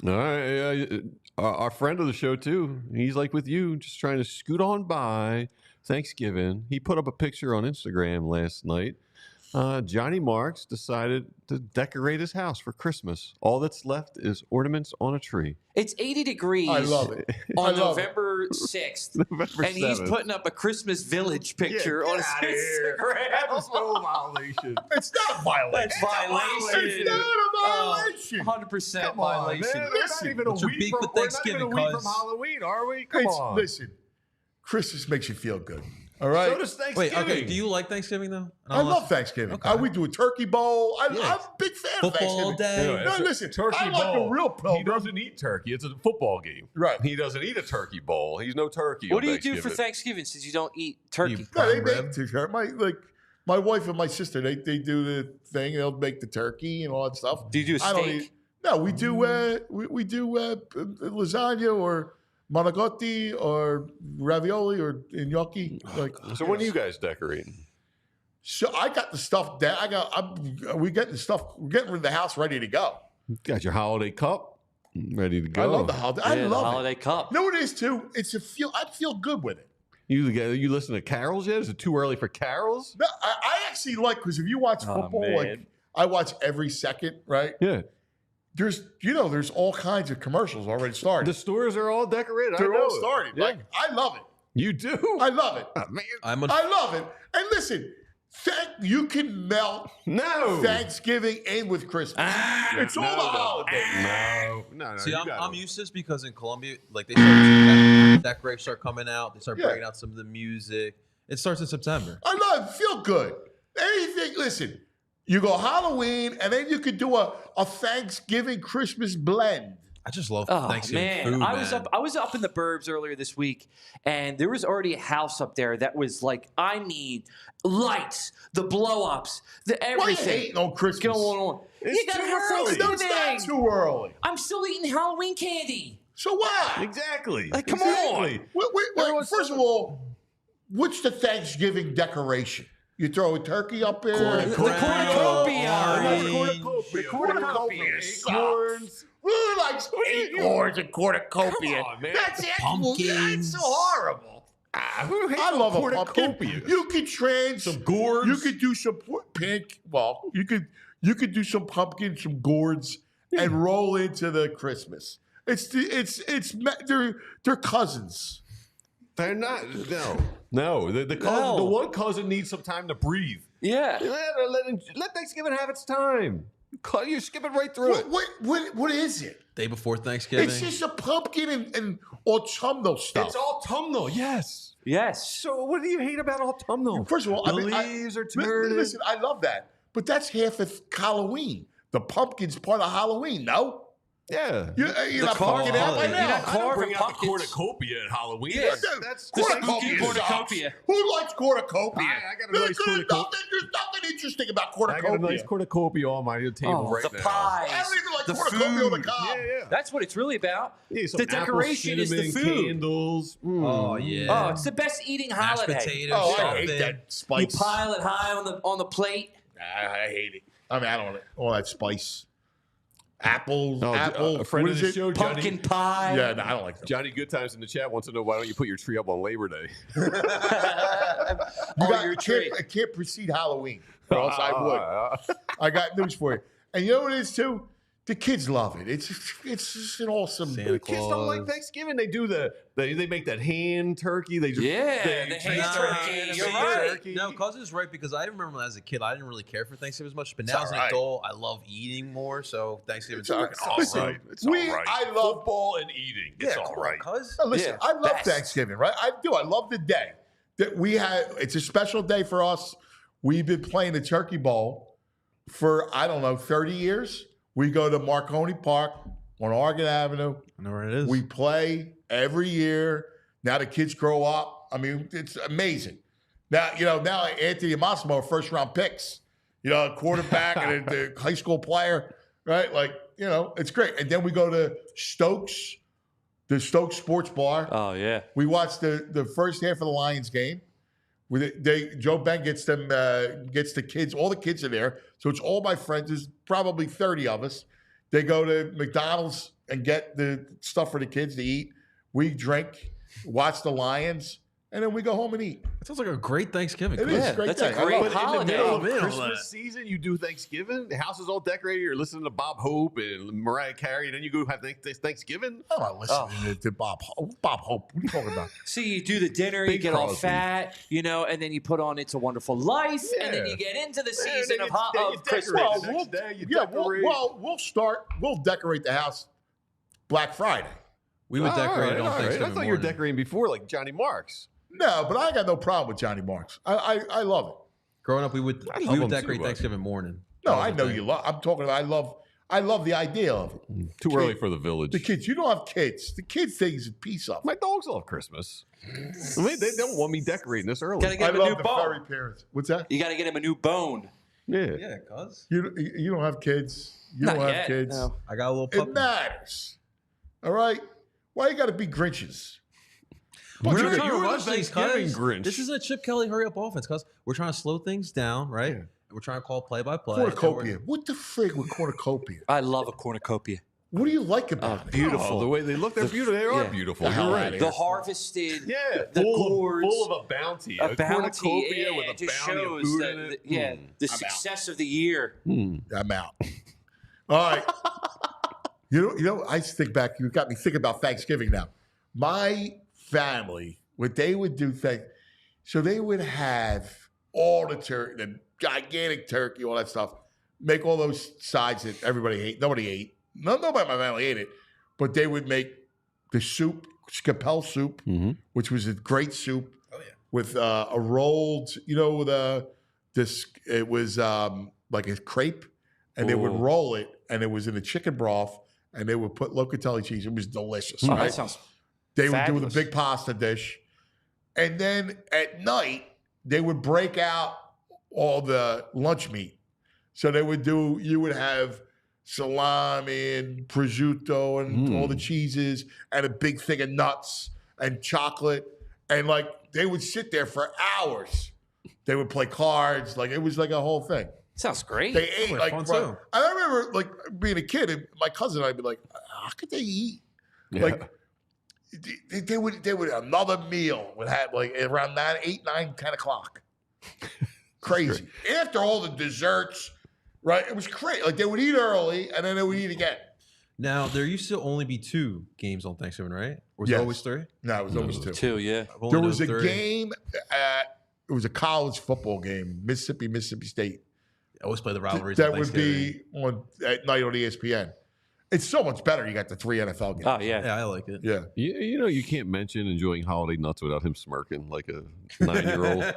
All right. Our friend of the show, too. He's like with you, just trying to scoot on by Thanksgiving. He put up a picture on Instagram last night. Johnny Marks decided to decorate his house for Christmas. All that's left is ornaments on a tree. It's 80 degrees I love it. on November 6th. November and he's 7th. putting up a Christmas village picture on his Instagram. That's no violation. It's not a violation. That's violation. It's not a violation. 100% violation. Man, we're not even a week from Thanksgiving, Halloween, are we? Come on. Listen, Christmas makes you feel good. All right. So does Thanksgiving. Wait, okay. Do you like Thanksgiving though? I love Thanksgiving. Okay. We do a turkey bowl. I'm a big fan Football of Thanksgiving. day. No, listen, turkey I like bowl. a real pilgrim. He doesn't eat turkey. It's a football game. Right. He doesn't eat a turkey bowl. He's no turkey. What on do you do for Thanksgiving. Thanksgiving since you don't eat turkey? No, they make turkey. My wife and my sister, they do the thing. They'll make the turkey and all that stuff. Do you do a I don't steak? eat. No, we do lasagna or manicotti or ravioli or gnocchi. So when are you guys decorating? So I got the stuff that we're getting rid of the house ready to go. Got your holiday cup ready to go. I love the holiday. I love the holiday cup. You know what it is too? I feel good with it. You listen to carols yet? Is it too early for carols? No, I actually like, because if you watch football, like I watch every second, right? Yeah. There's all kinds of commercials already started. The stores are all decorated. They're I know all it. started. Yeah. Like, I love it. You do? I love it. Man. I love it. And listen, you can melt Thanksgiving in with Christmas. It's all the holidays. No. See, I'm used to this because in Colombia, like they start decorations start coming out. They start breaking out some of the music. It starts in September. I love it. Feel good. Anything. Listen, you go Halloween, and then you could do a Thanksgiving Christmas blend. I just love Thanksgiving food, I was up in the burbs earlier this week, and there was already a house up there that was like, I need lights, the blow-ups, the everything. Why are you hating on Christmas? Going on. You gotta have Thanksgiving. No, it's not too early. I'm still eating Halloween candy. So what? Exactly. Like, come on. Wait, first of all, what's the Thanksgiving decoration? You throw a turkey up there? The cornucopia. The cornucopia. Acorns. Who likes acorns and cornucopia? Come on, man. That's it. Pumpkins. That's so horrible. I love a pumpkin. You could trans some gourds. You could do some pink. Well, you could do some pumpkin, some gourds, and roll into the Christmas. They're cousins. They're not. No. The one cousin needs some time to breathe. Yeah. Let Thanksgiving have its time. You're skipping right through it. What is it? Day before Thanksgiving. It's just a pumpkin and autumnal stuff. It's autumnal, yes. Yes. So what do you hate about autumnal? First of all, the leaves are turning. Listen, I love that. But that's half of Halloween. The pumpkin's part of Halloween, no? Yeah. You're not pumpkin out right now. I don't bring out the cornucopia at Halloween. Yeah. That's cornucopia. Who likes cornucopia? I got a nice cornucopia. There's nothing interesting about I cornucopia. got a nice cornucopia on my table right the now. pies, I don't even like the cornucopia on the food. cob. Yeah. That's what it's really about. Yeah, some The decoration is the cinnamon, food. Candles. Oh yeah. Oh, it's the best eating Mashed holiday. potatoes. Oh, I stuffing. hate that spice. You pile it high on the plate. I hate it. I mean, I don't want all that spice. Apples, A friend of the show, Pumpkin pie. Yeah, no, I don't like them. Johnny Goodtimes in the chat wants to know why don't you put your tree up on Labor Day? Your tree. I can't precede Halloween, or else I would. I got news for you. And you know what it is too? The kids love it. It's just an awesome. Santa Kids don't like Thanksgiving. They do they make that hand turkey. They just the hand turkey. You're right. No, Cousin's right, because I remember when I was a kid, I didn't really care for Thanksgiving as much. But now as an right. adult, I love eating more. So Thanksgiving's It's fucking listen, awesome. It's all right. I love football and eating. It's all right. Cuz. Listen, Yeah, I love best. Thanksgiving, right? I do. I love the day. It's a special day for us. We've been playing the Turkey Bowl for, 30 years. We go to Marconi Park on Oregon Avenue. I know where it is. We play every year. Now the kids grow up. I mean, it's amazing. Now Anthony and Massimo are first-round picks. A quarterback and the high school player, right? It's great. And then we go to Stokes, the Stokes Sports Bar. Oh, yeah. We watched the first half of the Lions game. Joe Ben gets the kids. All the kids are there, so it's all my friends. There's probably 30 of us. They go to McDonald's and get the stuff for the kids to eat. We drink, watch the Lions, and then we go home and eat. That sounds like a great Thanksgiving. It is a great That's day. a great But in the holiday. middle of Christmas season, you do Thanksgiving. The house is all decorated. You're listening to Bob Hope and Mariah Carey. Then you go have Thanksgiving. I'm not listening to Bob Hope. Bob Hope. What are you talking about? See, you do the dinner, you Big get all Crosby. fat, and then you put on "It's a Wonderful Life," and then you get into the season of Christmas. We'll decorate the house Black Friday. We would decorate it on Thanksgiving I thought you were morning. decorating before, like Johnny Marks. No, but I got no problem with Johnny Marks. I love it. Growing up, we would him decorate too, Thanksgiving morning. No, That was I the know thing. you love. I'm talking about. I love the idea of it. Too early for the village. The kids. You don't have kids. The kids things a piece of. My dogs love Christmas. I mean, they don't want me decorating this early. Gotta get I him a love new the bone. furry parents. What's that? You got to get him a new bone. Yeah. Yeah, cuz. You don't have kids. You Not don't have yet, kids. no. I got a little puppy. It matters. All right. Why you got to be Grinches? We're You're not trying to the rush these, Thanksgiving cuz. Grinch. This isn't a Chip Kelly hurry up offense, cuz. We're trying to slow things down, right? Yeah. We're trying to call play-by-play. Cornucopia. What the frig with cornucopia? I love a cornucopia. What do you like about it? Beautiful. Oh, the way they look, they're beautiful. They are yeah. beautiful. The hell You're outta right. here. The harvested, Yeah, the full gourds. of a bounty. A bounty, cornucopia yeah, with it a just bounty of shows food the, in it. the success of the year. I'm out. All right. I think back. You got me thinking about Thanksgiving now. My family, what they would do, so they would have all the turkey, the gigantic turkey, all that stuff. Make all those sides that everybody ate. Nobody ate. Nobody in my family ate it. But they would make the soup, scapel soup, which was a great soup. Oh, yeah. With a rolled, it was like a crepe, and they would roll it, and it was in a chicken broth, and they would put locatelli cheese. It was delicious. Oh, Right? that sounds They would do fabulous. the big pasta dish. And then at night, they would break out all the lunch meat. So you would have salami and prosciutto and all the cheeses and a big thing of nuts and chocolate. And they would sit there for hours. They would play cards. It was like a whole thing. Sounds great. They ate Sounds fun, too. I remember being a kid, and my cousin and I'd be like, how could they eat? Yeah. They would another meal would have around 8, 9, 10 o'clock. Crazy. After all the desserts, right? It was crazy. They would eat early and then they would eat again. Now, there used to only be 2 games on Thanksgiving, right? Or was Yes. it always 3? No, it was always 2. Too, yeah. I've only There known was a 3. game it was a college football game, Mississippi State. I always play the rivalries. That on would be at night on ESPN. It's so much better. You got the 3 NFL games. Oh, yeah. Yeah, I like it. Yeah. You can't mention enjoying holiday nuts without him smirking like a 9-year-old.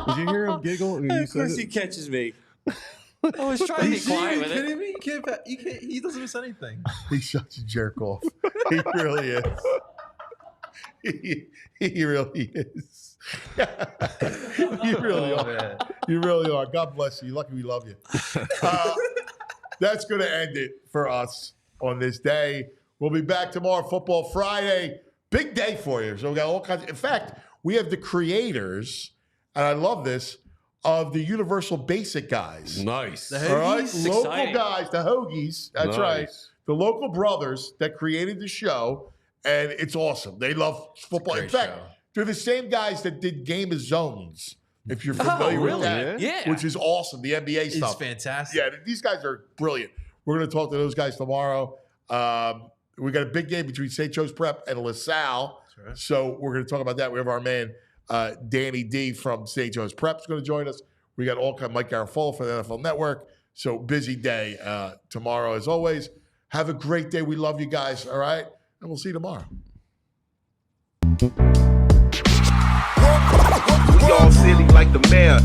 Did you hear him giggle? when you Of course said he it? catches me. I was trying to be quiet with it. kidding me? You can't. He doesn't miss anything. He's such a jerk off. He really is. He really is. You really are. Man. You really are. God bless you. You're lucky we love you. That's going to end it for us on this day. We'll be back tomorrow, Football Friday. Big day for you. So we got all kinds. In fact, we have the creators, and I love this, of the Universal Basic guys. Nice. The All right, Hoagies? local Exciting. guys, the Hoagies. That's Nice. right. The local brothers that created the show, and it's awesome. They love football. In great fact, show. they're the same guys that did Game of Zones. If you're familiar with really? that, Yeah. which is awesome. The NBA It's stuff. fantastic. Yeah, these guys are brilliant. We're going to talk to those guys tomorrow. We got a big game between St. Joe's Prep and LaSalle. That's right. So we're going to talk about that. We have our man, Danny D from St. Joe's Prep is going to join us. We got Mike Garafolo for the NFL Network. So busy day tomorrow as always. Have a great day. We love you guys. All right. And we'll see you tomorrow. We all silly like the mayor.